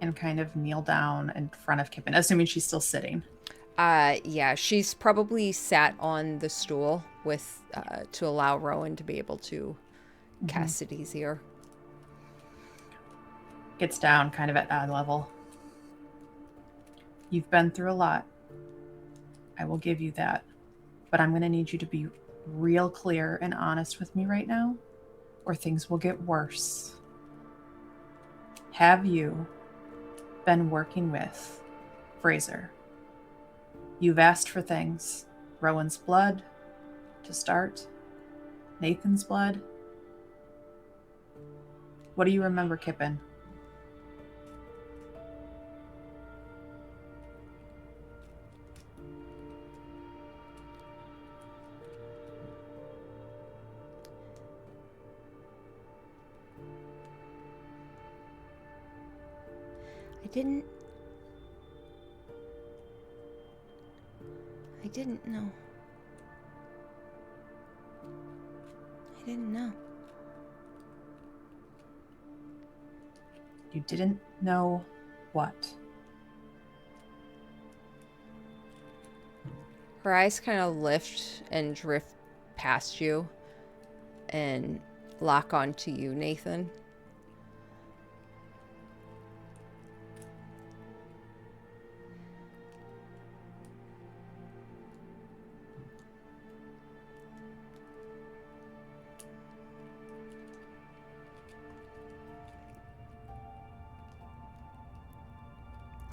and kind of kneel down in front of Kippen, assuming she's still sitting. Yeah, she's probably sat on the stool with to allow Rowan to be able to cast it easier. Gets down kind of at eye level. You've been through a lot. I will give you that. But I'm going to need you to be real clear and honest with me right now, or things will get worse. Have you been working with Fraser? You've asked for things. Rowan's blood to start. Nathan's blood. What do you remember, Kippen? I didn't know. I didn't know. You didn't know what? Her eyes kind of lift and drift past you and lock onto you, Nathan.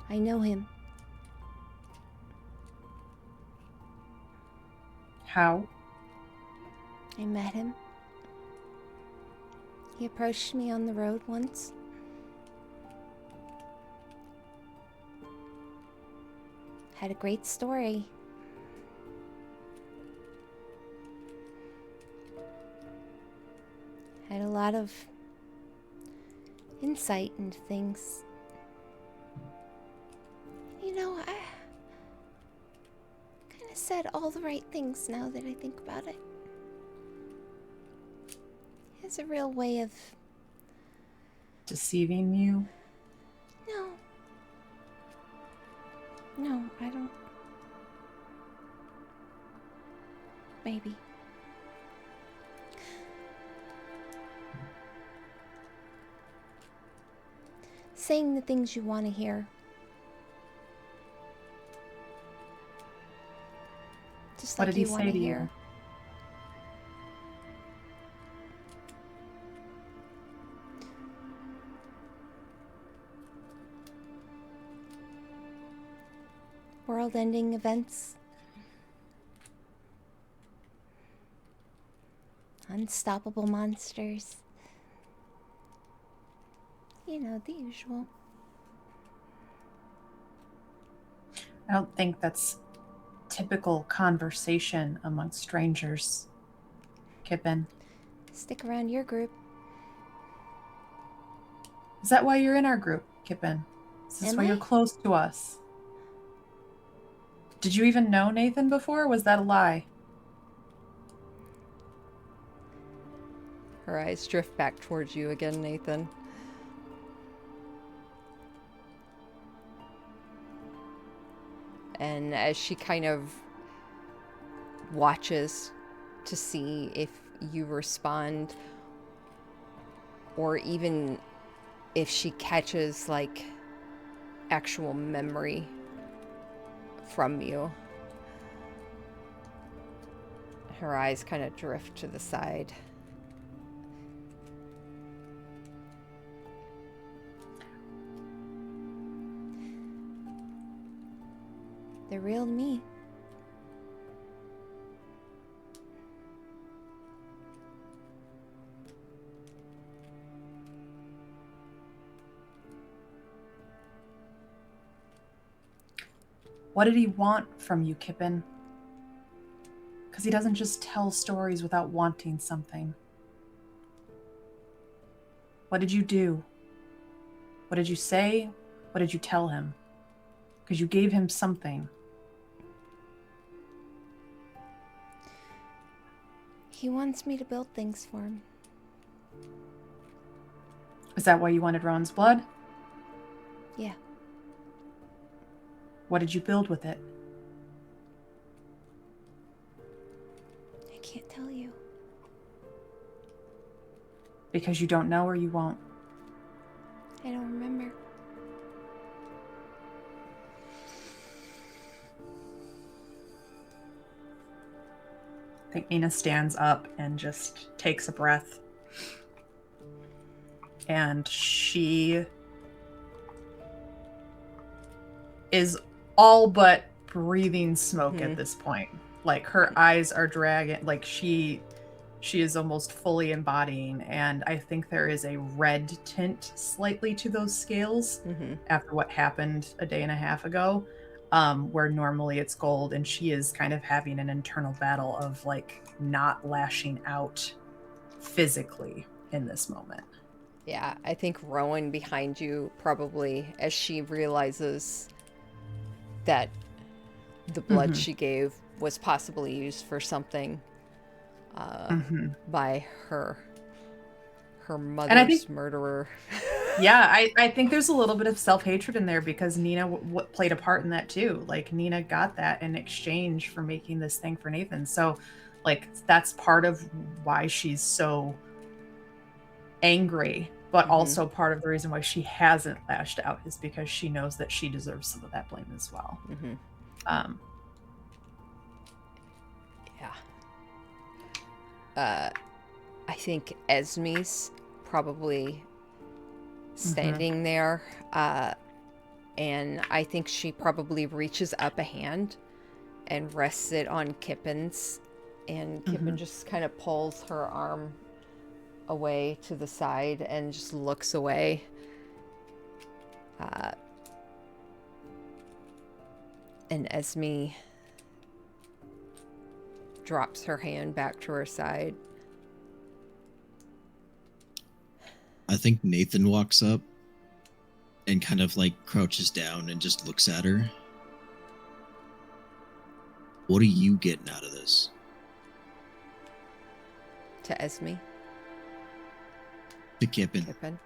I know him. How? I met him. He approached me on the road once. Had a great story. Had a lot of insight into things. You know, I kind of said all the right things now that I think about it. He has a real way of... Deceiving you? No. No, I don't... Maybe. Saying the things you want to hear. Just What like did he you want say to to hear. you? World-ending events. Unstoppable monsters. You know, the usual. I don't think that's typical conversation amongst strangers, Kippen. Stick around your group. Is that why you're in our group, Kippen? Is this Am why you're I? close to us? Did you even know Nathan before? Or was that a lie? Her eyes drift back towards you again, Nathan. And as she kind of watches to see if you respond, or even if she catches like actual memory from you, her eyes kind of drift to the side. They're real to me. What did he want from you, Kippen? Because he doesn't just tell stories without wanting something. What did you do? What did you say? What did you tell him? Because you gave him something. He wants me to build things for him. Is that why you wanted Rowan's blood? Yeah. What did you build with it? I can't tell you. Because you don't know or you won't? I don't remember. think Nina stands up and just takes a breath. And she is all but breathing smoke at this point. Like her eyes are dragging, like she is almost fully embodying, and I think there is a red tint slightly to those scales after what happened a day and a half ago, where normally it's gold, and she is kind of having an internal battle of like not lashing out physically in this moment. Yeah, I think Rowan behind you probably, as she realizes that the blood she gave was possibly used for something by her mother's murderer. Yeah, I think there's a little bit of self-hatred in there because Nina played a part in that too. Like Nina got that in exchange for making this thing for Nathan. So like that's part of why she's so angry, but also part of the reason why she hasn't lashed out is because she knows that she deserves some of that blame as well. I think Esme's probably standing there, and I think she probably reaches up a hand and rests it on Kippen's, and Kippen just kind of pulls her arm away to the side and just looks away. And Esme drops her hand back to her side. I think Nathan walks up and kind of like crouches down and just looks at her. What are you getting out of this? To Esme. To Kippen. Kippen.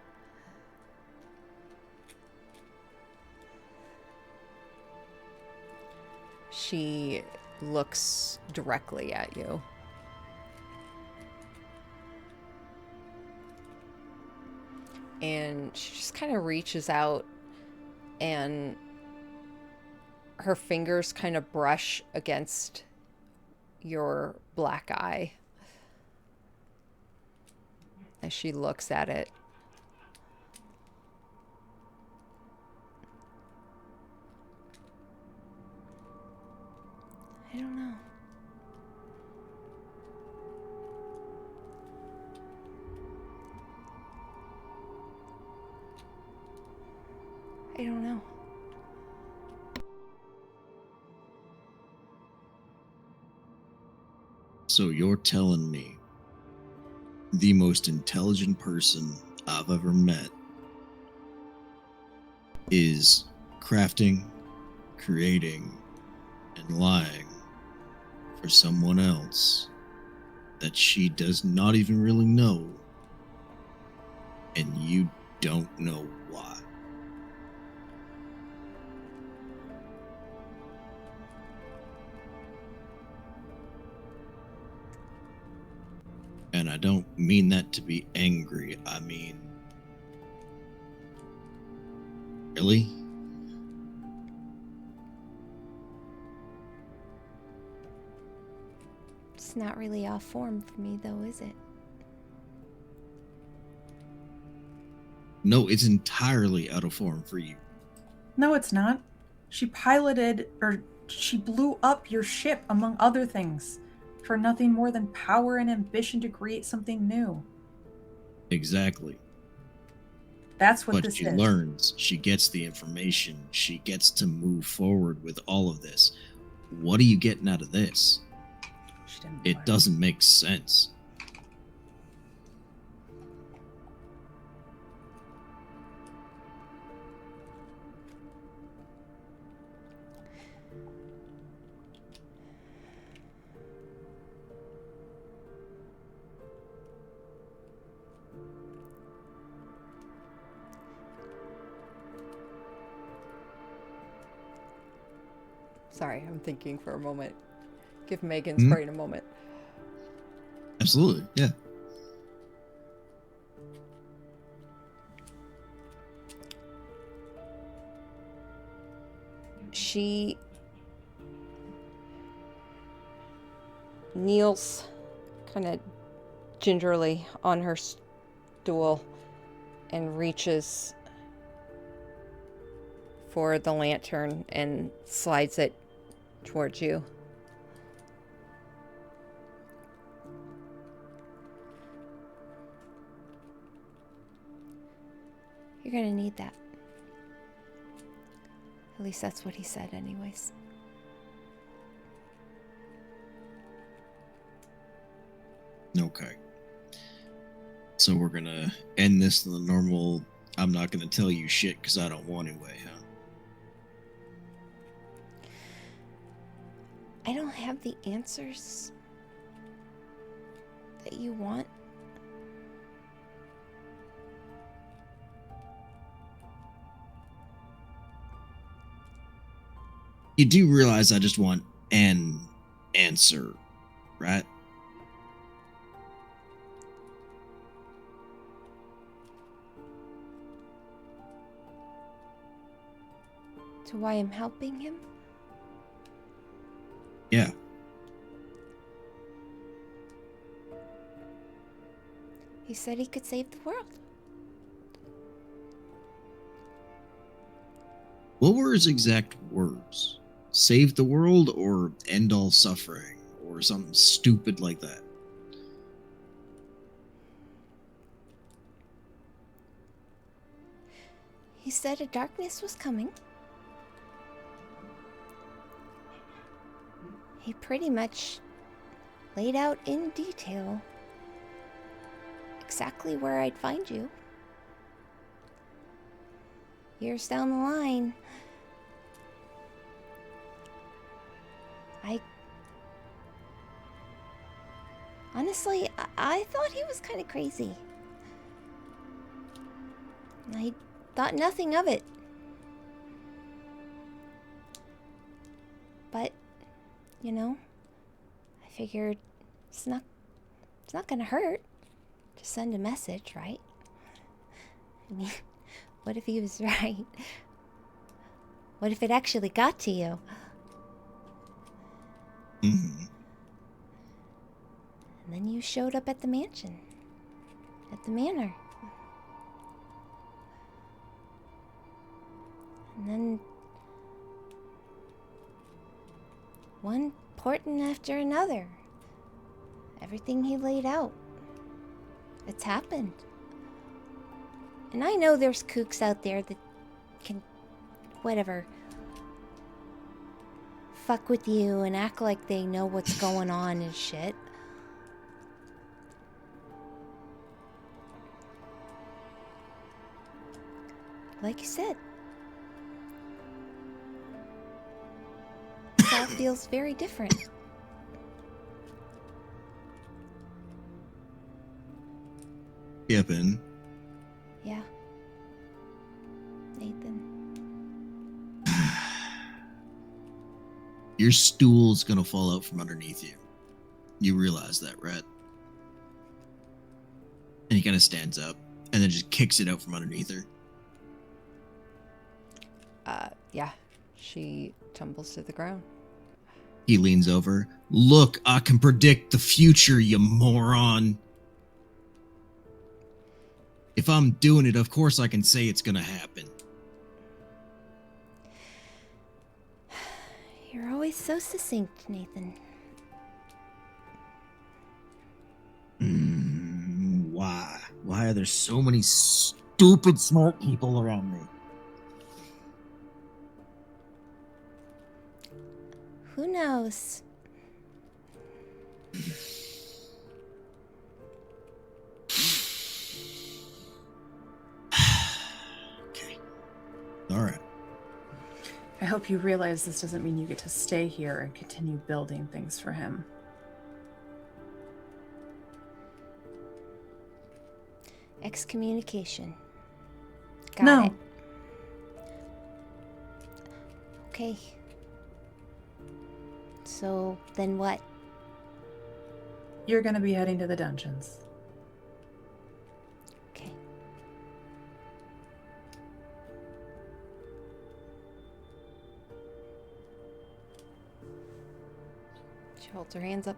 She looks directly at you. And she just kind of reaches out and her fingers kind of brush against your black eye as she looks at it. I don't know. I don't know. So you're telling me the most intelligent person I've ever met is crafting, creating, and lying for someone else that she does not even really know, and you don't know why. And I don't mean that to be angry. I mean, really? It's not really off form for me, though, is it? No, it's entirely out of form for you. No, it's not. She she blew up your ship, among other things, for nothing more than power and ambition to create something new. Exactly. That's what but this she is. learns, she gets the information, she gets to move forward with all of this. What are you getting out of this? It doesn't make sense. Sorry, I'm thinking for a moment. Give Megan's brain a moment. Absolutely, yeah. kneels kind of gingerly on her stool and reaches for the lantern and slides it towards you. You're gonna need that. At least that's what he said anyways. Okay. So we're gonna end this in the normal, I'm not gonna tell you shit because I don't want to way, huh? I don't have the answers that you want. You do realize I just want an answer, right? To why I'm helping him? Yeah. He said he could save the world. What were his exact words? Save the world or end all suffering or something stupid like that? He said a darkness was coming. He pretty much laid out in detail exactly where I'd find you. Years down the line, honestly, I thought he was kind of crazy. I thought nothing of it. But, you know, I figured it's not gonna hurt to send a message, right? I mean, what if he was right? What if it actually got to you? Mm-hmm. And then you showed up at the mansion, at the manor. And then one portent after another. Everything he laid out. It's happened. And I know there's kooks out there that can, whatever, fuck with you and act like they know what's going on and shit. Like you said, this all feels very different. Pippin. Yeah. Nathan. Your stool's gonna fall out from underneath you. You realize that, right? And he kind of stands up and then just kicks it out from underneath her. Yeah. She tumbles to the ground. He leans over. Look, I can predict the future, you moron. If I'm doing it, of course I can say it's gonna happen. You're always so succinct, Nathan. Why? Why are there so many stupid smart people around me? Who knows? Okay. All right. I hope you realize this doesn't mean you get to stay here and continue building things for him. Excommunication. Got No. it. Okay. So, then what? You're going to be heading to the dungeons. Okay. She holds her hands up.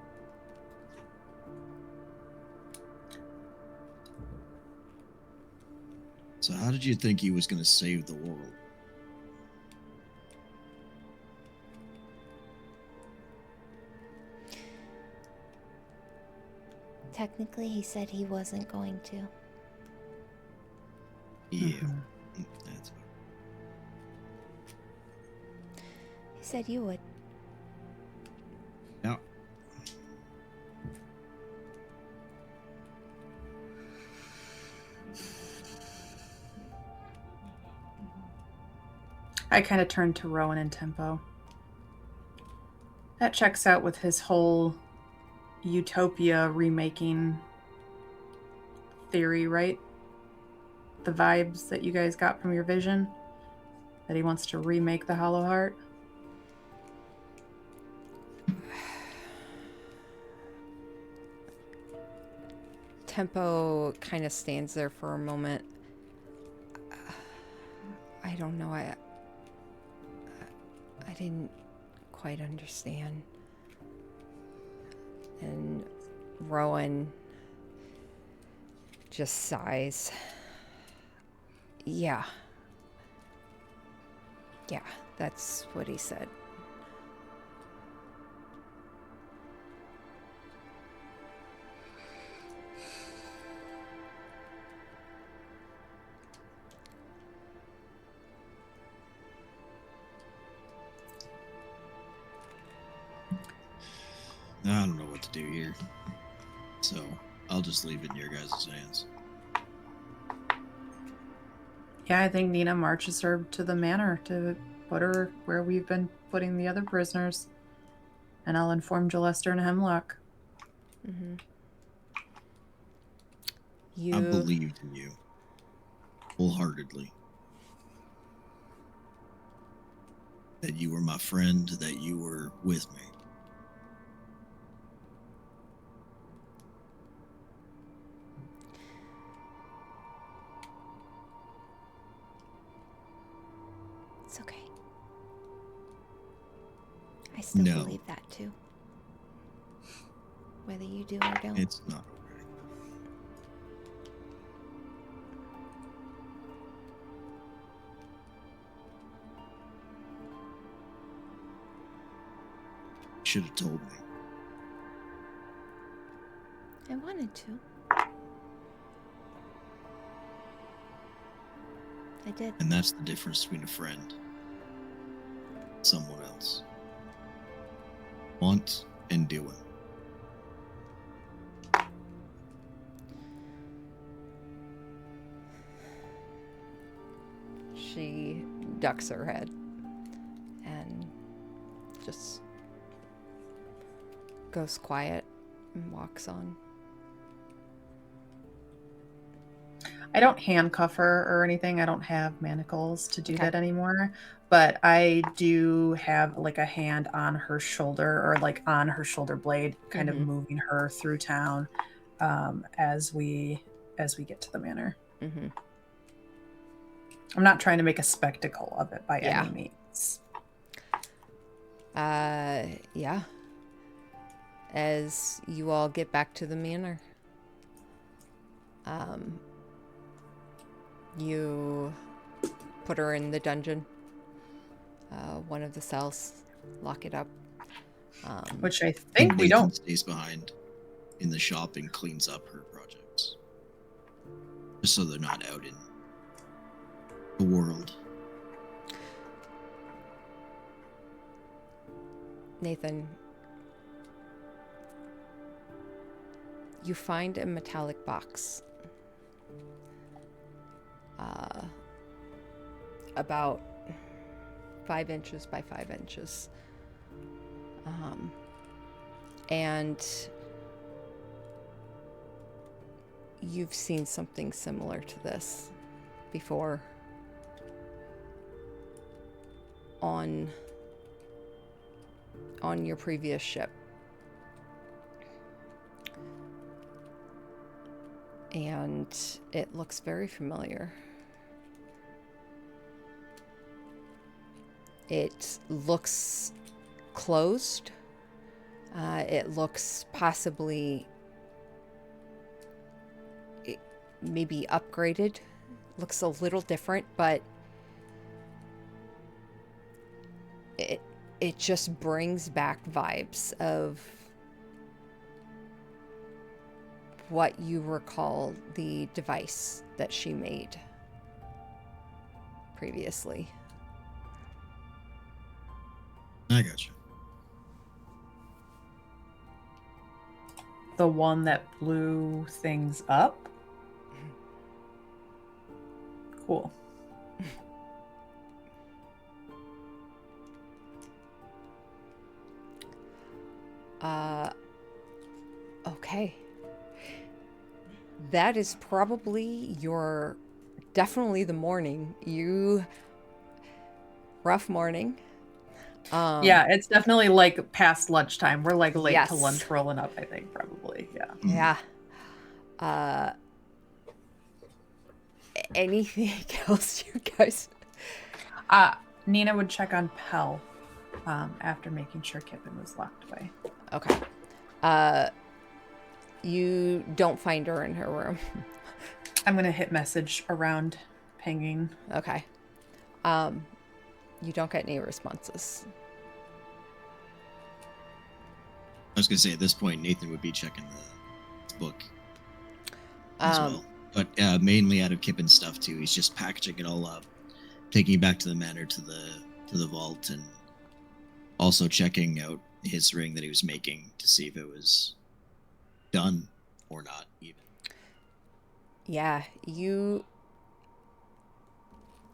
So how did you think he was going to save the world? Technically, he said he wasn't going to. Yeah. Mhm. That's He said you would. yeah. I kind of turned to Rowan and Tempo. That checks out with his whole utopia remaking theory, right? The vibes that you guys got from your vision? That he wants to remake the Hollow Heart? Tempo kind of stands there for a moment. I don't know. I didn't quite understand. And Rowan just sighs. Yeah. Yeah, that's what he said. I don't know what to do here. So I'll just leave it in your guys' hands. Yeah, I think Nina marches her to the manor to put her where we've been putting the other prisoners. And I'll inform Gillester and Hemlock. Mm-hmm. I believed in you wholeheartedly. That you were my friend, that you were with me. It's okay. I still No. believe that too. Whether you do or don't. It's not okay. Should have told me. I wanted to. I did. And that's the difference between a friend and someone else. Want and doing. She ducks her head and just goes quiet and walks on. I don't handcuff her or anything. I don't have manacles to do Okay. that anymore. But I do have like a hand on her shoulder or like on her shoulder blade, kind of Mhm. moving her through town as we get to the manor. Mm-hmm. I'm not trying to make a spectacle of it by Yeah. any means. Yeah. As you all get back to the manor, you put her in the dungeon, one of the cells, lock it up. Which I think we Nathan don't. stays behind in the shop and cleans up her projects. Just so they're not out in the world. Nathan, you find a metallic box. About 5 inches by 5 inches. And you've seen something similar to this before on your previous ship. And it looks very familiar. It looks closed. It looks possibly maybe upgraded looks a little different, but it just brings back vibes of what you recall the device that she made previously. I gotcha. The one that blew things up? Cool. Okay. That is probably definitely the morning. Rough morning. Yeah, it's definitely like past lunchtime. We're like late to Yes. lunch rolling up, I think, probably. Yeah. Yeah. Anything else you guys? Nina would check on Pell after making sure Kippen was locked away. Okay. You don't find her in her room. I'm gonna hit message around pinging. Okay. You don't get any responses. I was gonna say at this point Nathan would be checking the book as well, but mainly out of Kippen's stuff too. He's just packaging it all up, taking it back to the manor, to the vault, and also checking out his ring that he was making to see if it was done or not even. Yeah, you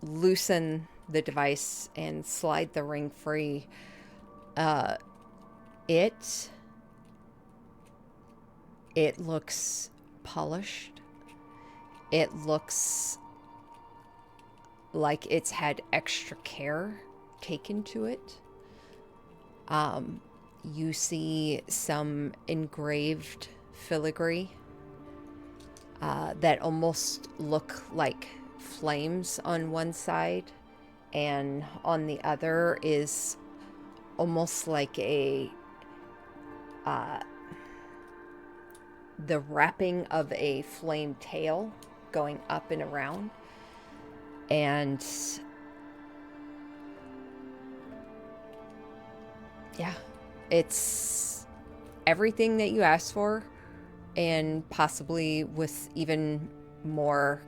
loosen the device and slide the ring free. It looks polished. It looks like it's had extra care taken to it. You see some engraved filigree that almost look like flames on one side, and on the other is almost like the wrapping of a flame tail going up and around. And yeah, it's everything that you asked for, and possibly with even more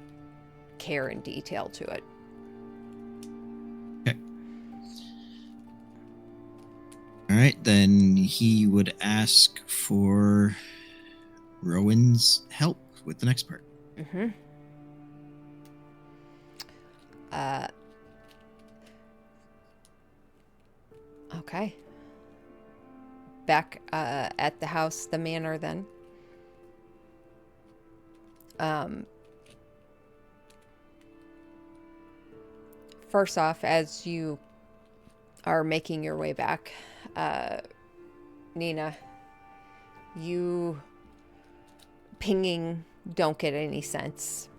care and detail to it. Okay. All right, then he would ask for Rowan's help with the next part. Mm-hmm. Okay. Back at the house, the manor then. First off, as you are making your way back, Nina, you pinging don't get any sense.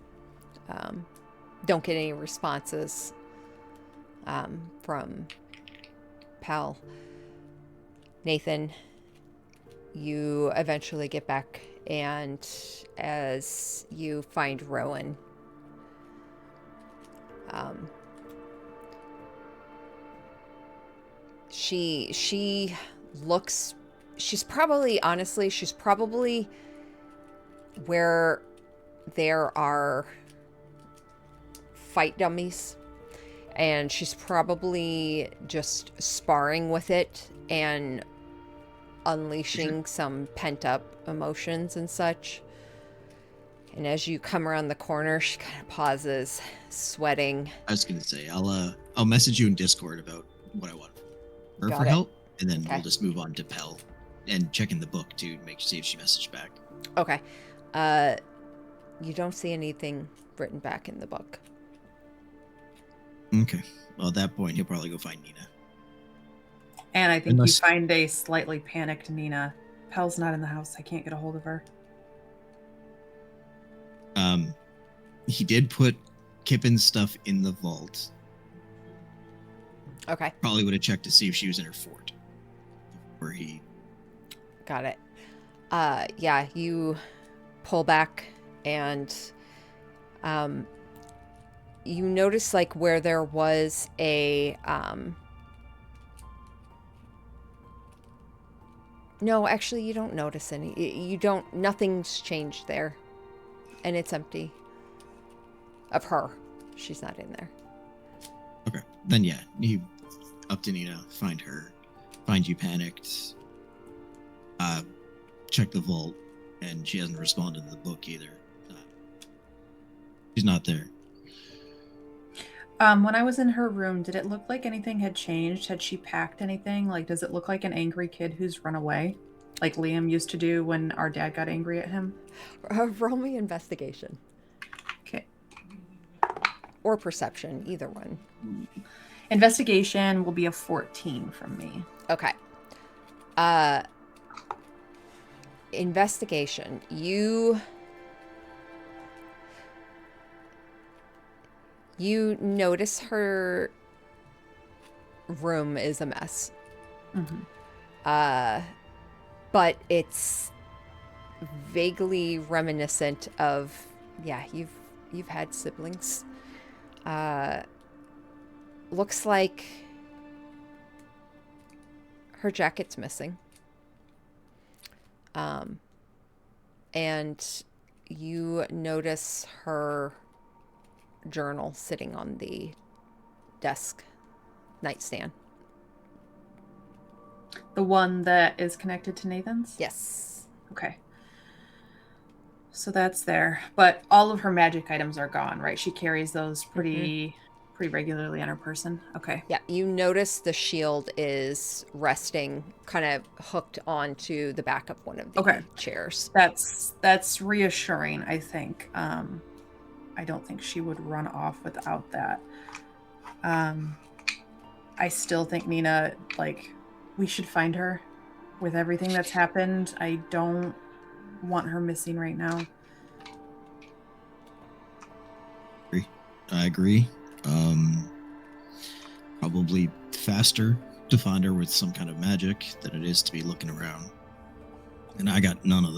Don't get any responses from Pal. Nathan, you eventually get back, and as you find Rowan, she looks, she's probably where there are fight dummies, and she's probably just sparring with it and unleashing some pent-up emotions and such. And as you come around the corner, she kind of pauses, sweating. I was gonna say I'll message you in Discord about what I want her Got for it. help, and then Okay. we'll just move on to Pell and check in the book to see if she messaged back. Okay. You don't see anything written back in the book. Okay. Well, at that point, he'll probably go find Nina. And I think Unless- you find a slightly panicked Nina. Pell's not in the house. I can't get a hold of her. He did put Kippen's stuff in the vault. Okay. Probably would have checked to see if she was in her fort. Where he... Got it. Yeah, you pull back, and you notice like where there was a no, actually you don't notice any. You don't, nothing's changed there. And it's empty. Of her. She's not in there. Okay. Then yeah, you up to Nina, find her, find you panicked. Check the vault, and she hasn't responded to the book either. She's not there. When I was in her room, did it look like anything had changed? Had she packed anything? Like, does it look like an angry kid who's run away? Like Liam used to do when our dad got angry at him? Roll me investigation. Okay. Or perception, either one. Investigation will be a 14 from me. Okay. Investigation. You notice her room is a mess. Mm-hmm. But it's vaguely reminiscent of, yeah, you've had siblings. Looks like her jacket's missing. And you notice her journal sitting on the desk nightstand. The one that is connected to Nathan's? Yes. Okay. So that's there. But all of her magic items are gone, right? She carries those pretty regularly on her person. Okay. Yeah, you notice the shield is resting, kind of hooked onto the back of one of the chairs. That's reassuring, I think. I don't think she would run off without that. I still think Nina, like, we should find her with everything that's happened. I don't want her missing right now. I agree. Probably faster to find her with some kind of magic than it is to be looking around. And I got none of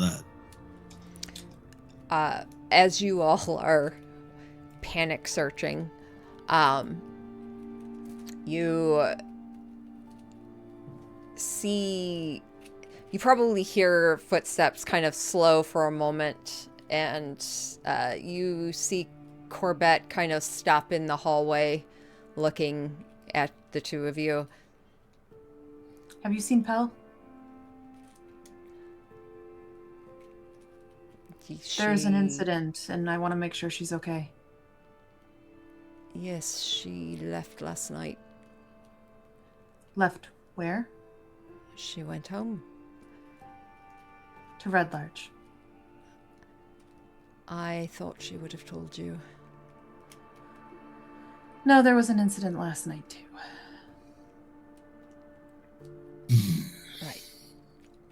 that. As you all are panic searching, you probably hear footsteps kind of slow for a moment, and you see Corbett kind of stop in the hallway looking at the two of you. Have you seen Pell? There's an incident, and I want to make sure she's okay. Yes, she left last night. Left where? She went home. To Red Larch. I thought she would have told you. No, there was an incident last night, too. Right.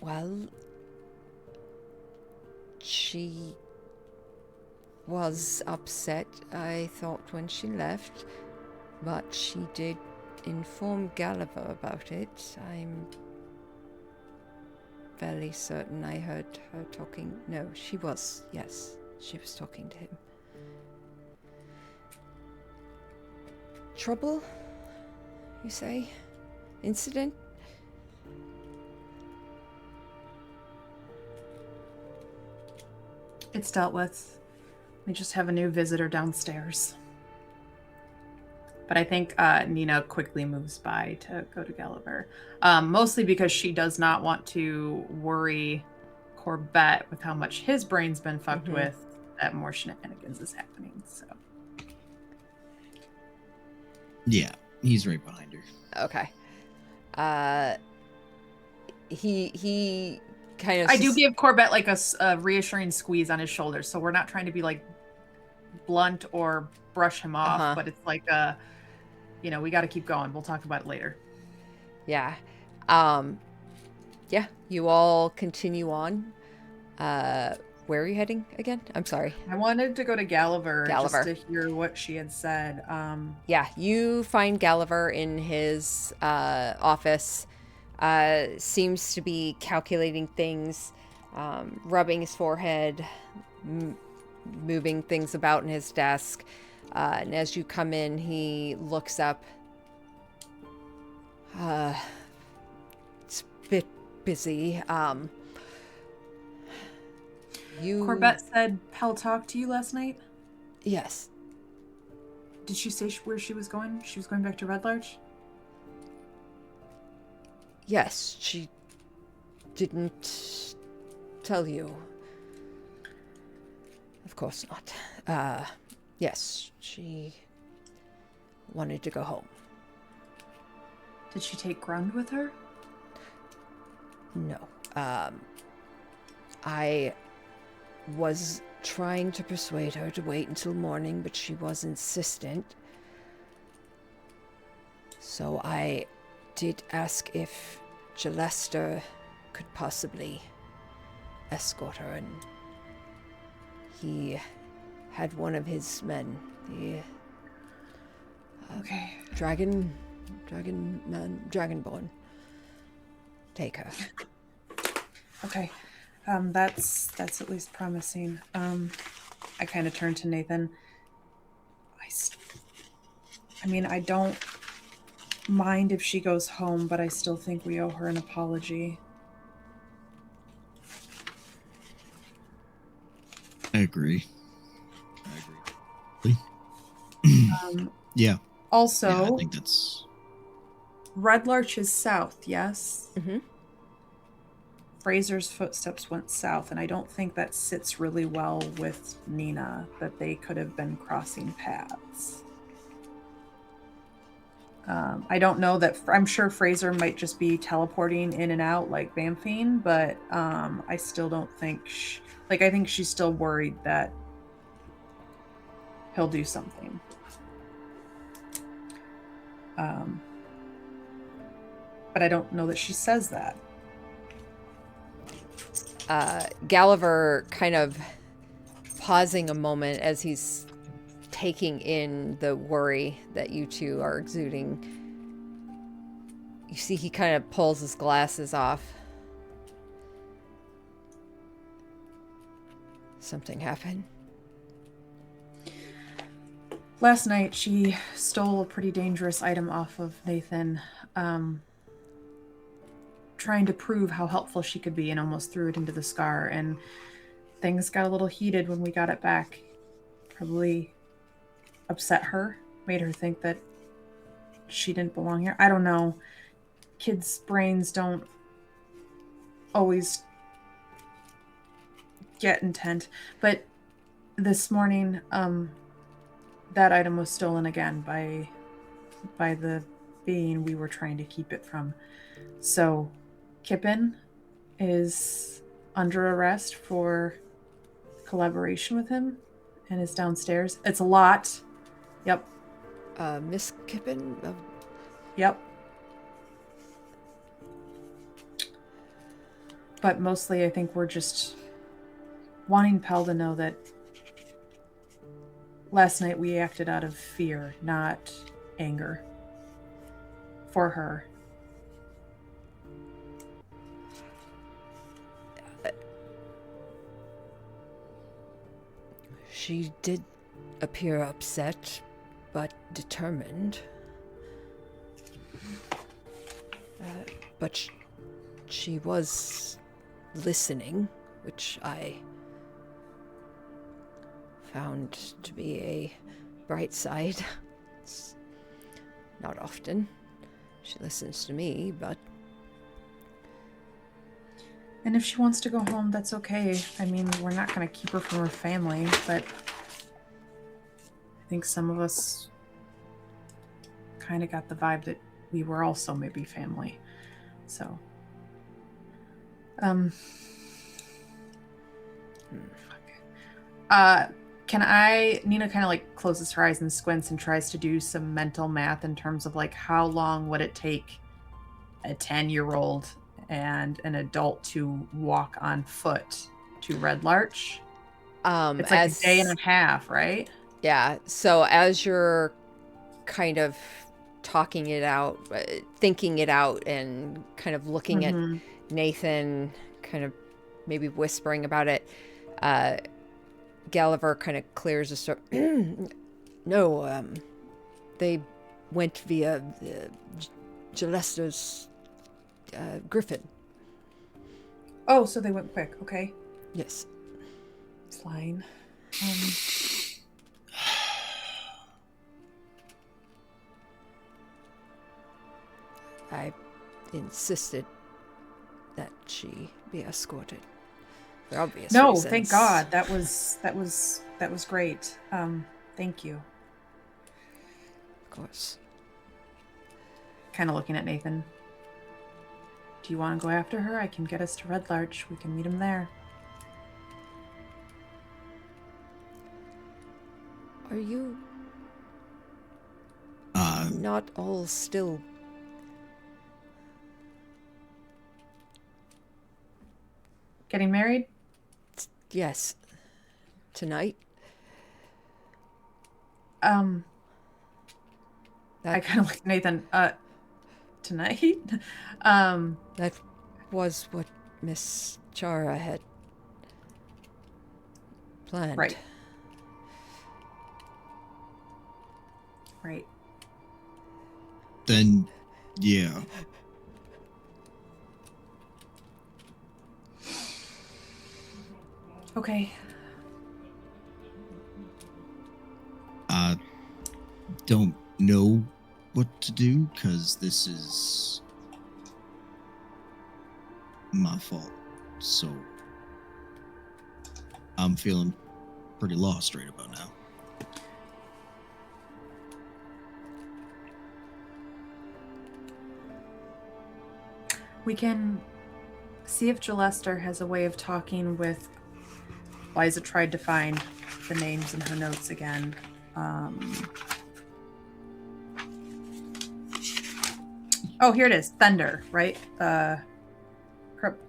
Well, she was upset, I thought, when she left, but she did inform Gulliver about it. I'm fairly certain I heard her talking. No, she was. Yes, she was talking to him. Trouble, you say? Incident? It's dealt with. We just have a new visitor downstairs. But I think Nina quickly moves by to go to Gulliver. Mostly because she does not want to worry Corbett with how much his brain's been fucked with, that more shenanigans is happening, so. Yeah, he's right behind her. Okay. He kind of... I do give Corbett like a reassuring squeeze on his shoulder, so we're not trying to be like blunt or brush him off, but it's like we got to keep going. We'll talk about it later. Yeah. Yeah, you all continue on. Where are you heading again? I'm sorry. I wanted to go to Gulliver just to hear what she had said. Yeah, you find Gulliver in his office. Seems to be calculating things, rubbing his forehead, moving things about in his desk. And as you come in, he looks up. It's a bit busy. You... Corbett said Pell talked to you last night. Yes. Did she say where she was going? She was going back to Red Larch? Yes, she didn't tell you. Of course not. Yes, she wanted to go home. Did she take Grund with her? No. I was trying to persuade her to wait until morning, but she was insistent. So I did ask if Gelester could possibly escort her, and he had one of his men, the Okay. Dragonborn, take her. Okay. That's at least promising. I kind of turned to Nathan. I mean, I don't mind if she goes home, but I still think we owe her an apology. I agree. Yeah. Also, Yeah, I think that's... Red Larch is south, yes? Mm-hmm. Fraser's footsteps went south, and I don't think that sits really well with Nina, that they could have been crossing paths. I don't know that... I'm sure Fraser might just be teleporting in and out like Bamfine, but I still don't think... I think she's still worried that he'll do something. But I don't know that she says that. Gulliver kind of pausing a moment as he's taking in the worry that you two are exuding. You see he kind of pulls his glasses off. Something happened? Last night, she stole a pretty dangerous item off of Nathan, trying to prove how helpful she could be, and almost threw it into the scar, and things got a little heated when we got it back. Probably upset her, made her think that she didn't belong here. I don't know. Kids' brains don't always get intent, but this morning, that item was stolen again by the being we were trying to keep it from. So Kippen is under arrest for collaboration with him and is downstairs. It's a lot. Yep. Miss Kippen? Yep. But mostly I think we're just wanting Pell to know that last night we acted out of fear, not anger. For her. She did appear upset, but determined. But she was listening, which I found to be a bright side. It's not often she listens to me, but... And if she wants to go home, that's okay. I mean, we're not going to keep her from her family, but I think some of us kind of got the vibe that we were also maybe family. So, can Nina kind of like closes her eyes and squints and tries to do some mental math in terms of like how long would it take a 10-year-old and an adult to walk on foot to Red Larch? It's like a day and a half, right? Yeah. So as you're kind of talking it out, thinking it out, and kind of looking at Nathan, kind of maybe whispering about it, Gulliver kind of clears his throat. No, they went via Gillester's Griffin. Oh, so they went quick. Okay. Yes. Fine. I insisted that she be escorted for obvious No, reasons. thank God. That was great. Thank you. Of course. Kind of looking at Nathan. Do you want to go after her? I can get us to Red Larch. We can meet him there. Are you Uh, not all still... Getting married? Yes. Tonight? I That, kind of looked at Nathan. Tonight? that was what Miss Chara had planned. Right. Right. then, yeah. Okay. I don't know what to do because this is my fault. So I'm feeling pretty lost right about now. We can see if Gillester has a way of talking with... Liza tried to find the names in her notes again. Oh, here it is. Thunder, right?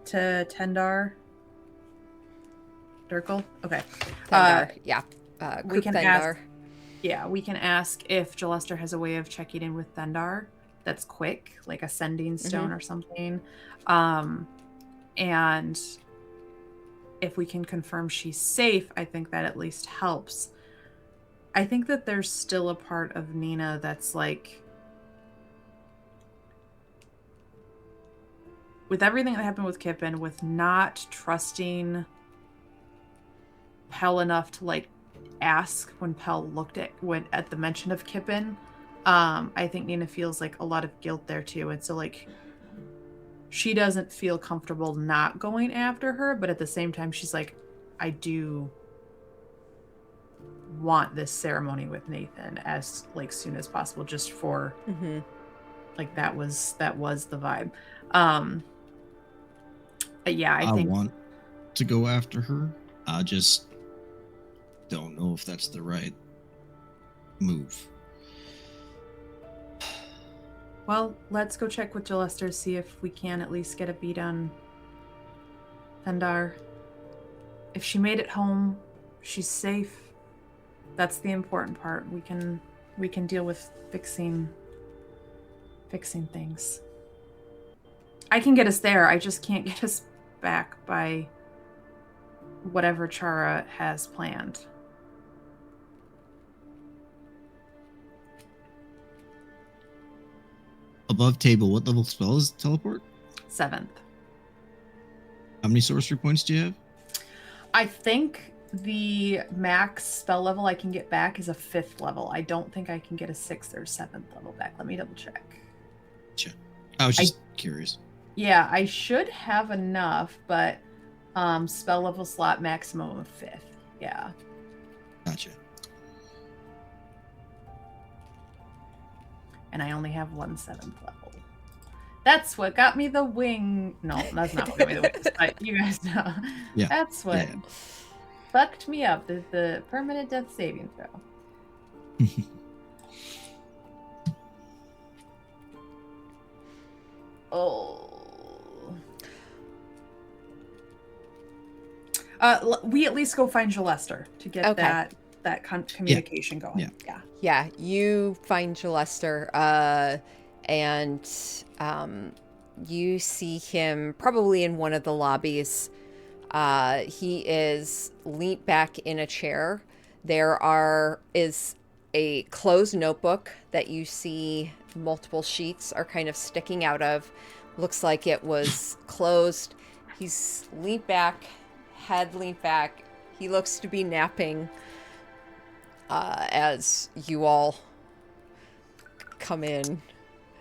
Tendar. Durkle? Okay. Thendar, yeah. we can Thendar. ask... Yeah, we can ask if Gillester has a way of checking in with Thendar that's quick, like a sending stone or something. And if we can confirm she's safe, I think that at least helps. I think that there's still a part of Nina that's like, with everything that happened with Kippen, with not trusting Pell enough to like ask when Pell looked at the mention of Kippen, I think Nina feels like a lot of guilt there too. And so like she doesn't feel comfortable not going after her, but at the same time she's like, I do want this ceremony with Nathan as like soon as possible, just for like that was the vibe. Yeah, I think want to go after her. I just don't know if that's the right move. Well, let's go check with Gillester, see if we can at least get a beat on Thendar. If she made it home, she's safe. That's the important part. We can deal with fixing things. I can get us there. I just can't get us back by whatever Chara has planned. Above table, what level spell is teleport? 7th. How many sorcery points do you have? I think the max spell level I can get back is a 5th level. I don't think I can get a 6th or 7th level back. Let me double check. Gotcha. I was just curious. Yeah, I should have enough, but spell level slot maximum of 5th. Yeah. Gotcha. And I only have 1 7th level. That's what got me the wing. No, that's not what got me the wings, but you guys know. Yeah. That's what Yeah. fucked me up, the permanent death saving throw. Oh. We at least go find Gillester to get Okay. that communication going. Yeah. Yeah, you find Gillester, and you see him probably in one of the lobbies. He is leaned back in a chair. There is a closed notebook that you see multiple sheets are kind of sticking out of. Looks like it was closed. He's leaned back, head leaned back. He looks to be napping as you all come in.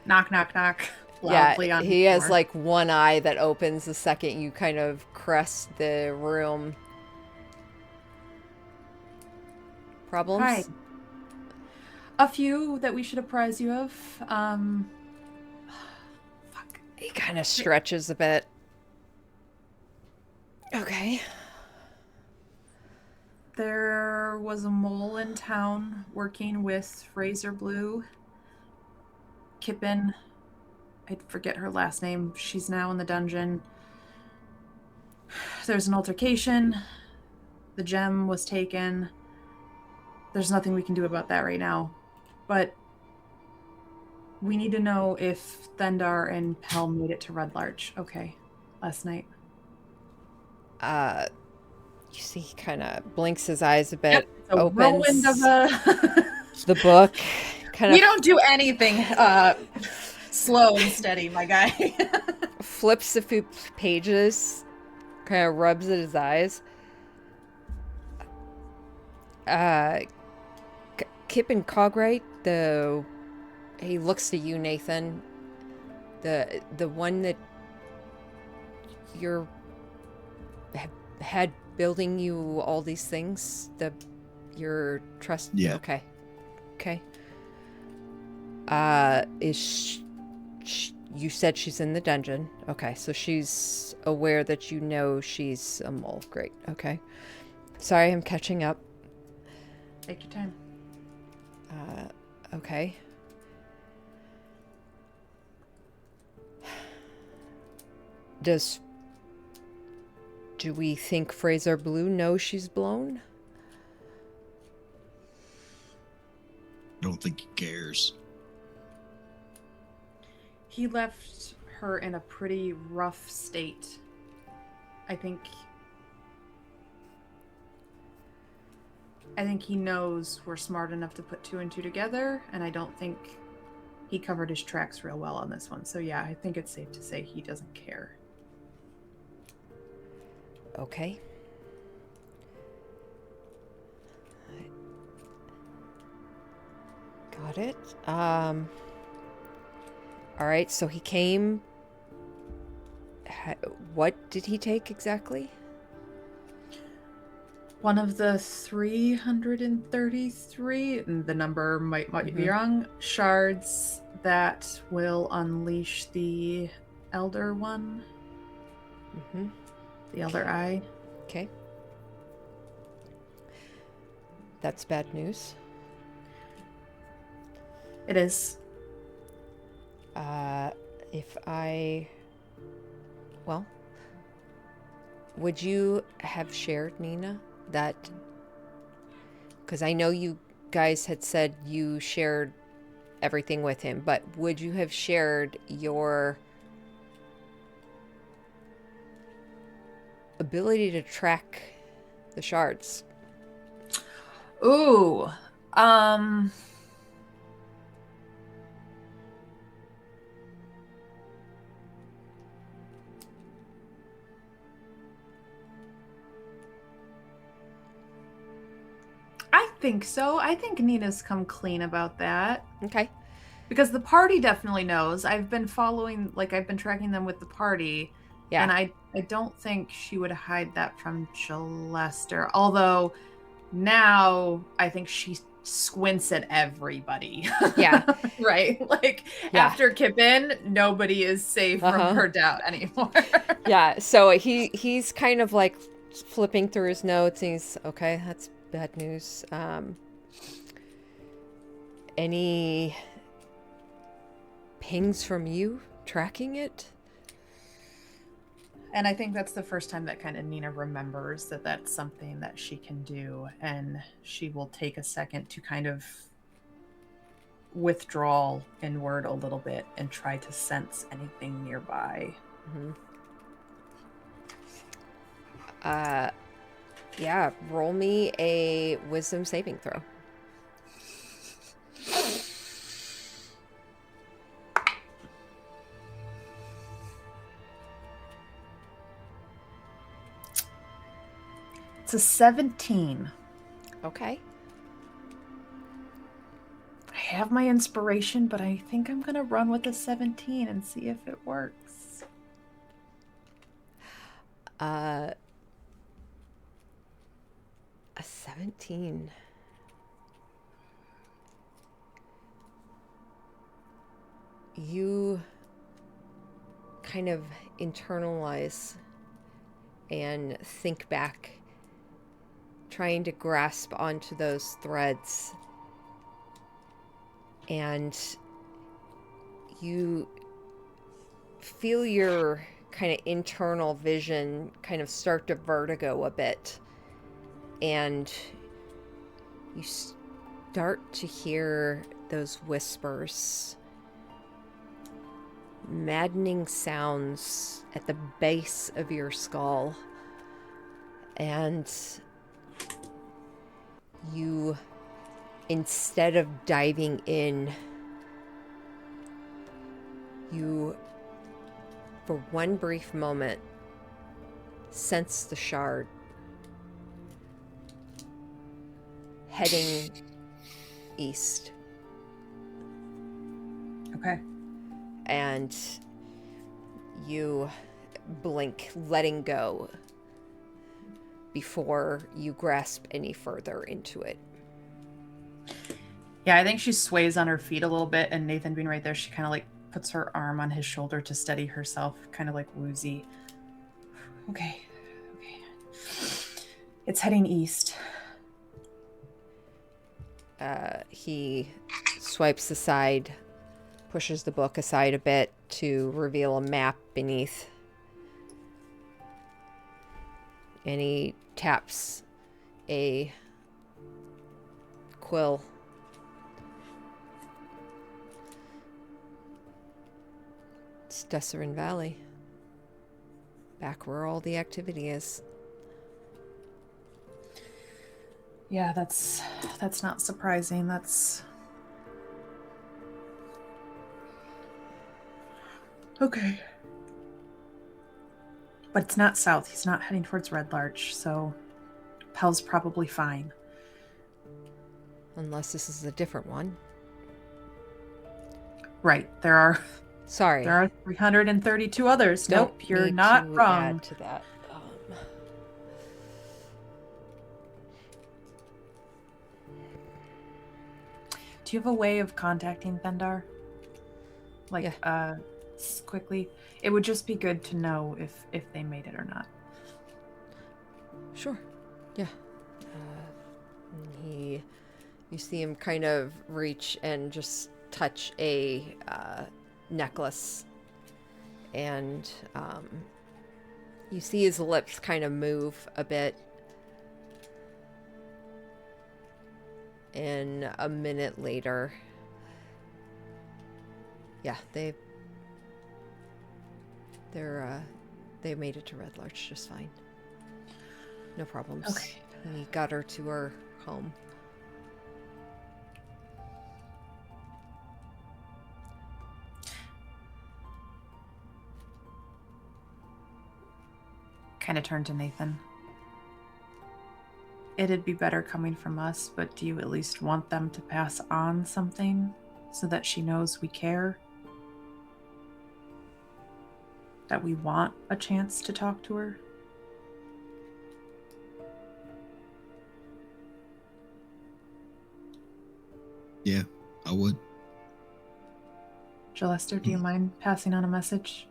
Knock, knock, knock. Loudly on he the has door. like one eye that opens the second you kind of crest the room. Problems? Hi. A few that we should apprise you of. Fuck. He kind of stretches a bit. Okay. There was a mole in town working with Fraser Blue. Kippen. I forget her last name. She's now in the dungeon. There's an altercation. The gem was taken. There's nothing we can do about that right now. But we need to know if Thendar and Pell made it to Red Larch. Okay. Last night. You see he kind of blinks his eyes a bit, Yep, it's a opens whirlwind of a... the book, kind We of don't do anything slow and steady, my guy. flips a few pages, kind of rubs at his eyes. Kip and Cogright, he looks to you, Nathan. The one that you're had building you all these things. Your trust. Yeah. Okay. You said she's in the dungeon. Okay, so she's aware that you know she's a mole. Great. Okay. Sorry, I'm catching up. Take your time. Okay. Do we think Fraser Blue knows she's blown? I don't think he cares. He left her in a pretty rough state. I think he knows we're smart enough to put two and two together, and I don't think he covered his tracks real well on this one. So yeah, I think it's safe to say he doesn't care. Okay. Got it. All right, so he came. What did he take exactly? One of the 333, and the number might be wrong, shards that will unleash the Elder One. Mm-hmm. The Elder Eye. Okay. That's bad news. It is. Would you have shared, Nina, that? Because I know you guys had said you shared everything with him, but would you have shared your ability to track the shards? Ooh. I think so. I think Nina's come clean about that. Okay. Because the party definitely knows. I've been tracking them with the party. Yeah. And I don't think she would hide that from Jalester. Although now I think she squints at everybody. Yeah. Right? Like after Kippen, nobody is safe from her doubt anymore. Yeah. So he's kind of like flipping through his notes and he's okay, that's bad news. Any pings from you tracking it? And I think that's the first time that kind of Nina remembers that that's something that she can do. And she will take a second to kind of withdraw inward a little bit and try to sense anything nearby. Mm-hmm. Yeah, roll me a wisdom saving throw. It's a 17. Okay. I have my inspiration, but I think I'm going to run with a 17 and see if it works. A 17. You kind of internalize and think back, trying to grasp onto those threads. And you feel your kind of internal vision kind of start to vertigo a bit. And you start to hear those whispers, maddening sounds at the base of your skull. And you, instead of diving in, you, for one brief moment, sense the shard heading east. Okay. And you blink, letting go before you grasp any further into it. Yeah, I think she sways on her feet a little bit, and Nathan being right there, she kind of like puts her arm on his shoulder to steady herself, kind of like woozy. Okay. It's heading east. He swipes aside, pushes the book aside a bit to reveal a map beneath. And he taps a quill. It's Desserin Valley. Back where all the activity is. Yeah, that's not surprising. That's okay. But it's not south. He's not heading towards Red Larch, so Pel's probably fine. Unless this is a different one. Right. There are Sorry. There are 332 others. Don't Nope, you're need not to wrong. add to that. Do you have a way of contacting Thendar? Like, quickly? It would just be good to know if they made it or not. Sure. Yeah. You see him kind of reach and just touch a necklace, and you see his lips kind of move a bit. And a minute later, yeah, they made it to Red Larch just fine. No problems. Okay. And he got her to her home. Kind of turned to Nathan. It'd be better coming from us, but do you at least want them to pass on something so that she knows we care? That we want a chance to talk to her? Yeah, I would. Jalester, do you mind passing on a message?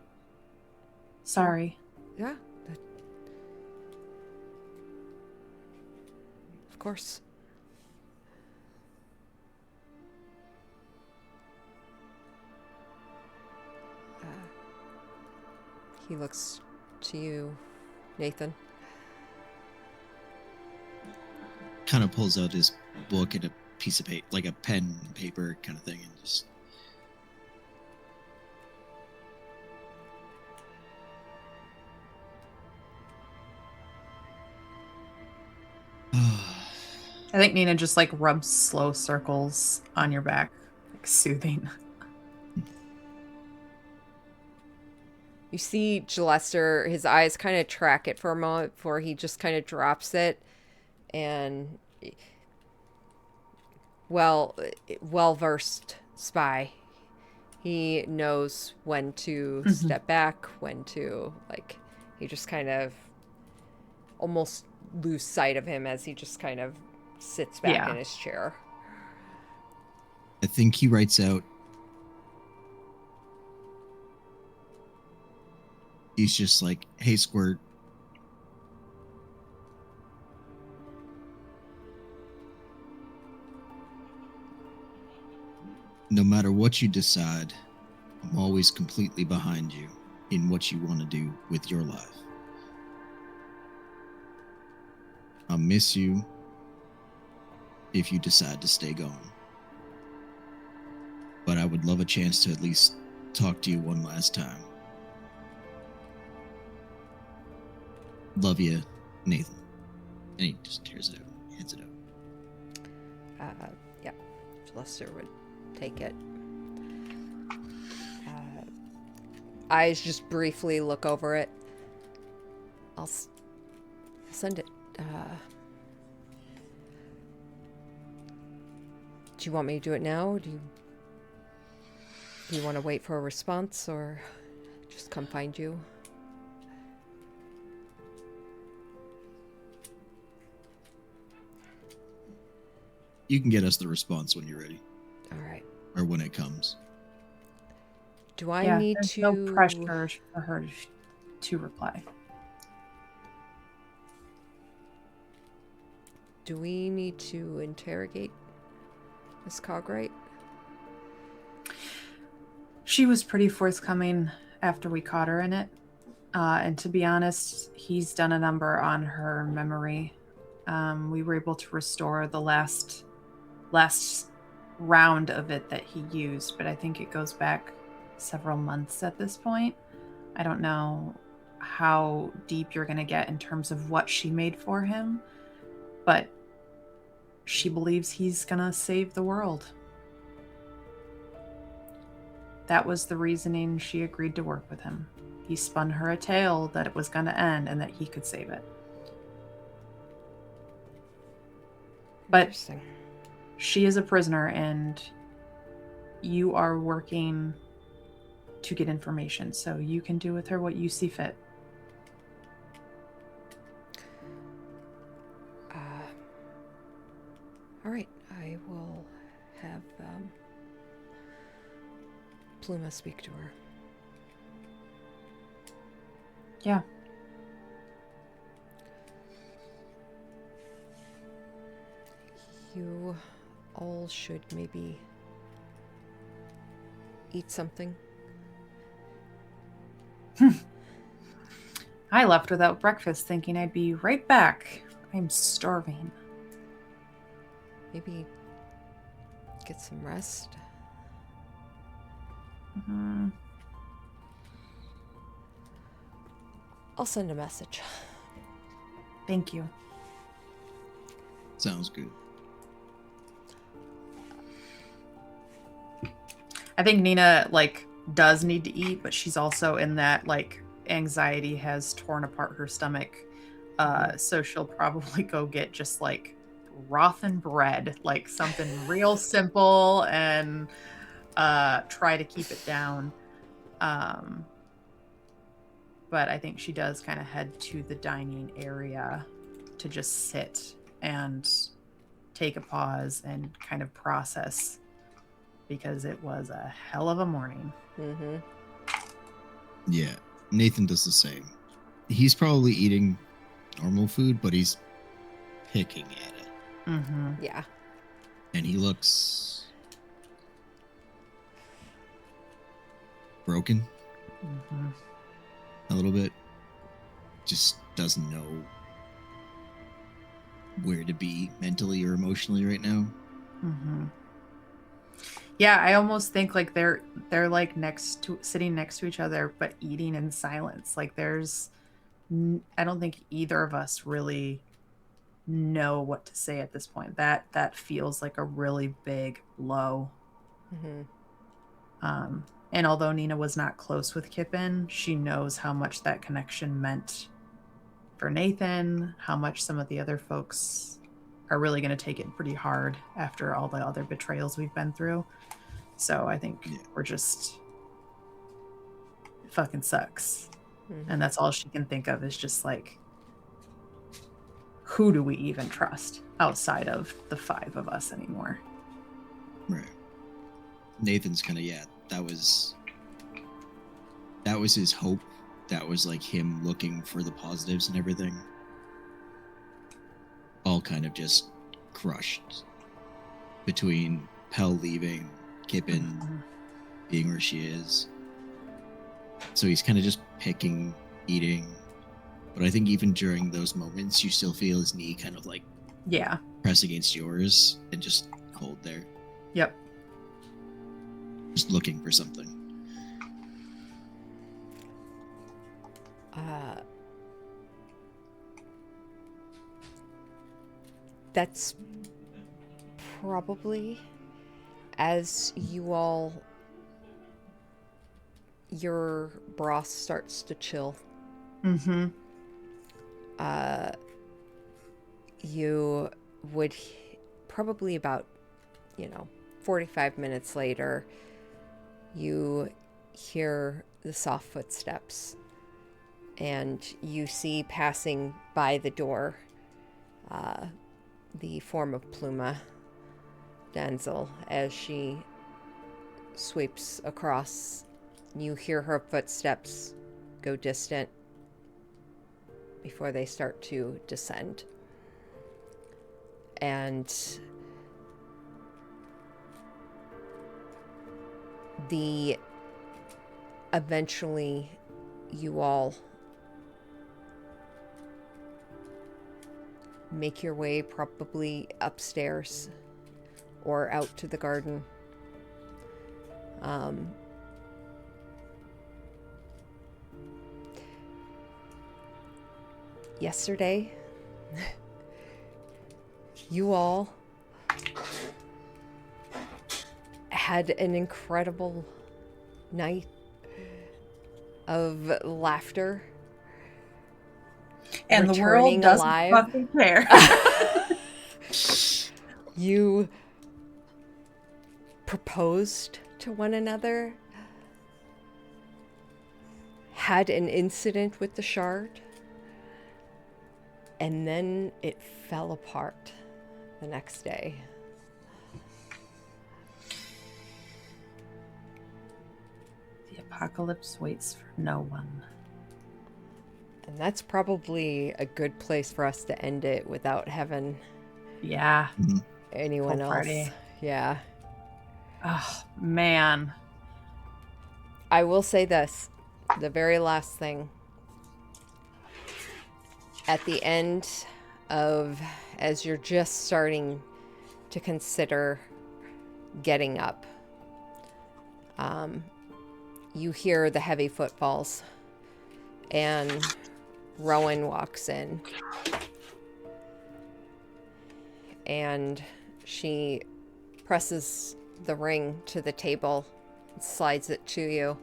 Sorry. Yeah. Of course. He looks to you, Nathan. Kind of pulls out his book and a piece of paper, like a pen and paper kind of thing, and just. I think Nina just like rubs slow circles on your back, like soothing. You see Gillester, his eyes kind of track it for a moment before he just kind of drops it. And, well, well-versed spy. He knows when to step back, when to, like, he just kind of almost lose sight of him as he just kind of sits back in his chair. I think he writes out, he's just like, hey, Squirt. No matter what you decide, I'm always completely behind you in what you want to do with your life. I'll miss you if you decide to stay gone. But I would love a chance to at least talk to you one last time. Love you, Nathan. And he just tears it out, hands it out. Yeah, Lester would take it. Eyes just briefly look over it. I'll send it. Do you want me to do it now? Do you want to wait for a response, or just come find you? You can get us the response when you're ready. All right. Or when it comes. Do I need there's to... no pressure for her to reply. Do we need to interrogate Miss Cogwright? She was pretty forthcoming after we caught her in it. And to be honest, he's done a number on her memory. We were able to restore the last round of it that he used, but I think it goes back several months at this point. I don't know how deep you're going to get in terms of what she made for him, but she believes he's going to save the world. That was the reasoning she agreed to work with him. He spun her a tale that it was going to end and that he could save it. But she is a prisoner, and you are working to get information, so you can do with her what you see fit. All right, I will have Pluma speak to her. Yeah. You all should maybe eat something. I left without breakfast thinking I'd be right back. I'm starving. Maybe get some rest. Mm-hmm. I'll send a message. Thank you. Sounds good. I think Nina, does need to eat, but she's also in that, anxiety has torn apart her stomach. So she'll probably go get just, Rothen bread, something real simple, and try to keep it down. But I think she does kind of head to the dining area to just sit and take a pause and kind of process, because it was a hell of a morning. Mm-hmm. Yeah, Nathan does the same. He's probably eating normal food, but he's picking at it. Mm-hmm. Yeah. And he looks broken Mm-hmm. a little bit. Just doesn't know where to be mentally or emotionally right now. Mm-hmm. Yeah, I almost think they're sitting next to each other, but eating in silence. I don't think either of us really know what to say at this point. That feels like a really big low. Mm-hmm. And although Nina was not close with Kippen, she knows how much that connection meant for Nathan, how much some of the other folks are really going to take it pretty hard after all the other betrayals we've been through. So I think we're just... It fucking sucks. Mm-hmm. And that's all she can think of is just like, who do we even trust outside of the 5 of us anymore? Right. Nathan's kind of, that was his hope. That was like him looking for the positives and everything. All kind of just crushed between Pell leaving, Kippen being where she is. So he's kind of just picking, eating. But I think even during those moments, you still feel his knee kind of like press against yours and just hold there. Yep. Just looking for something. That's probably, as you all, your broth starts to chill. Mm-hmm. You would probably about, 45 minutes later, you hear the soft footsteps, and you see passing by the door the form of Pluma Denzel as she sweeps across. You hear her footsteps go distant before they start to descend. And eventually you all make your way probably upstairs or out to the garden. Yesterday, you all had an incredible night of laughter. And the world doesn't fucking care. You proposed to one another, had an incident with the shard, and then it fell apart the next day. The apocalypse waits for no one. And that's probably a good place for us to end it without having anyone else. Party. Yeah. Oh, man. I will say this, the very last thing. At the end of, as you're just starting to consider getting up, you hear the heavy footfalls, and Rowan walks in, and she presses the ring to the table and slides it to you.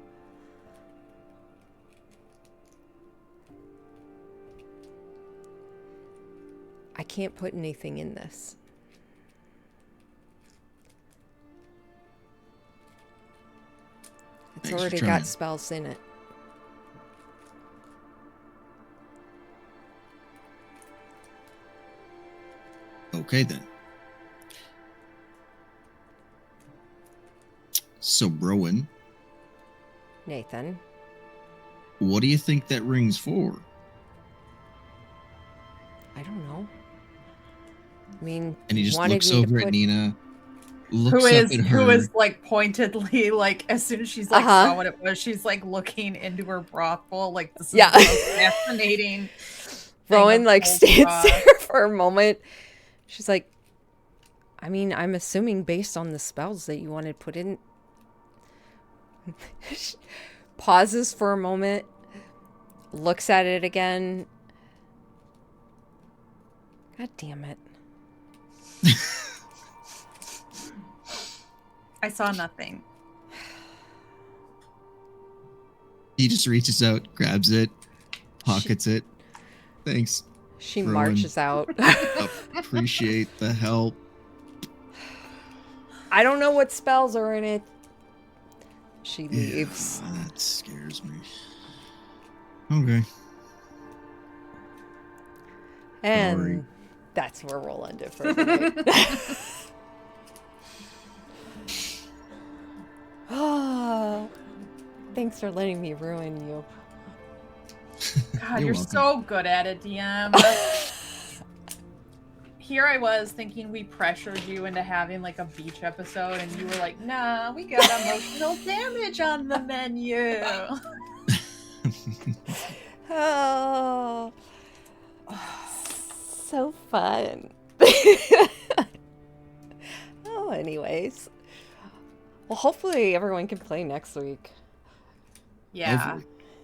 I can't put anything in this. It's already got spells in it. Okay, then. So, Rowan. Nathan. What do you think that ring's for? I don't know. I mean, and he just looks over at Nina, looks who up at her. Who is like pointedly, like as soon as she's like saw what it was, she's like looking into her brothel, like this is the most fascinating. Rowan like stands there for a moment. She's like, I mean, I'm assuming based on the spells that you wanted put in. Pauses for a moment, looks at it again. God damn it. I saw nothing. He just reaches out, grabs it, pockets it. Thanks. She Rowan. marches out. Appreciate the help. I don't know what spells are in it. She leaves. Yeah, that scares me. Okay. And Sorry. that's where we'll end it for tonight. Thanks for letting me ruin you. God, You're you're welcome. so good at it, DM. Here I was thinking we pressured you into having like a beach episode, and you were like, nah, we got emotional damage on the menu. Oh, so fun. Oh, anyways. Well, hopefully everyone can play next week. Yeah. Hopefully.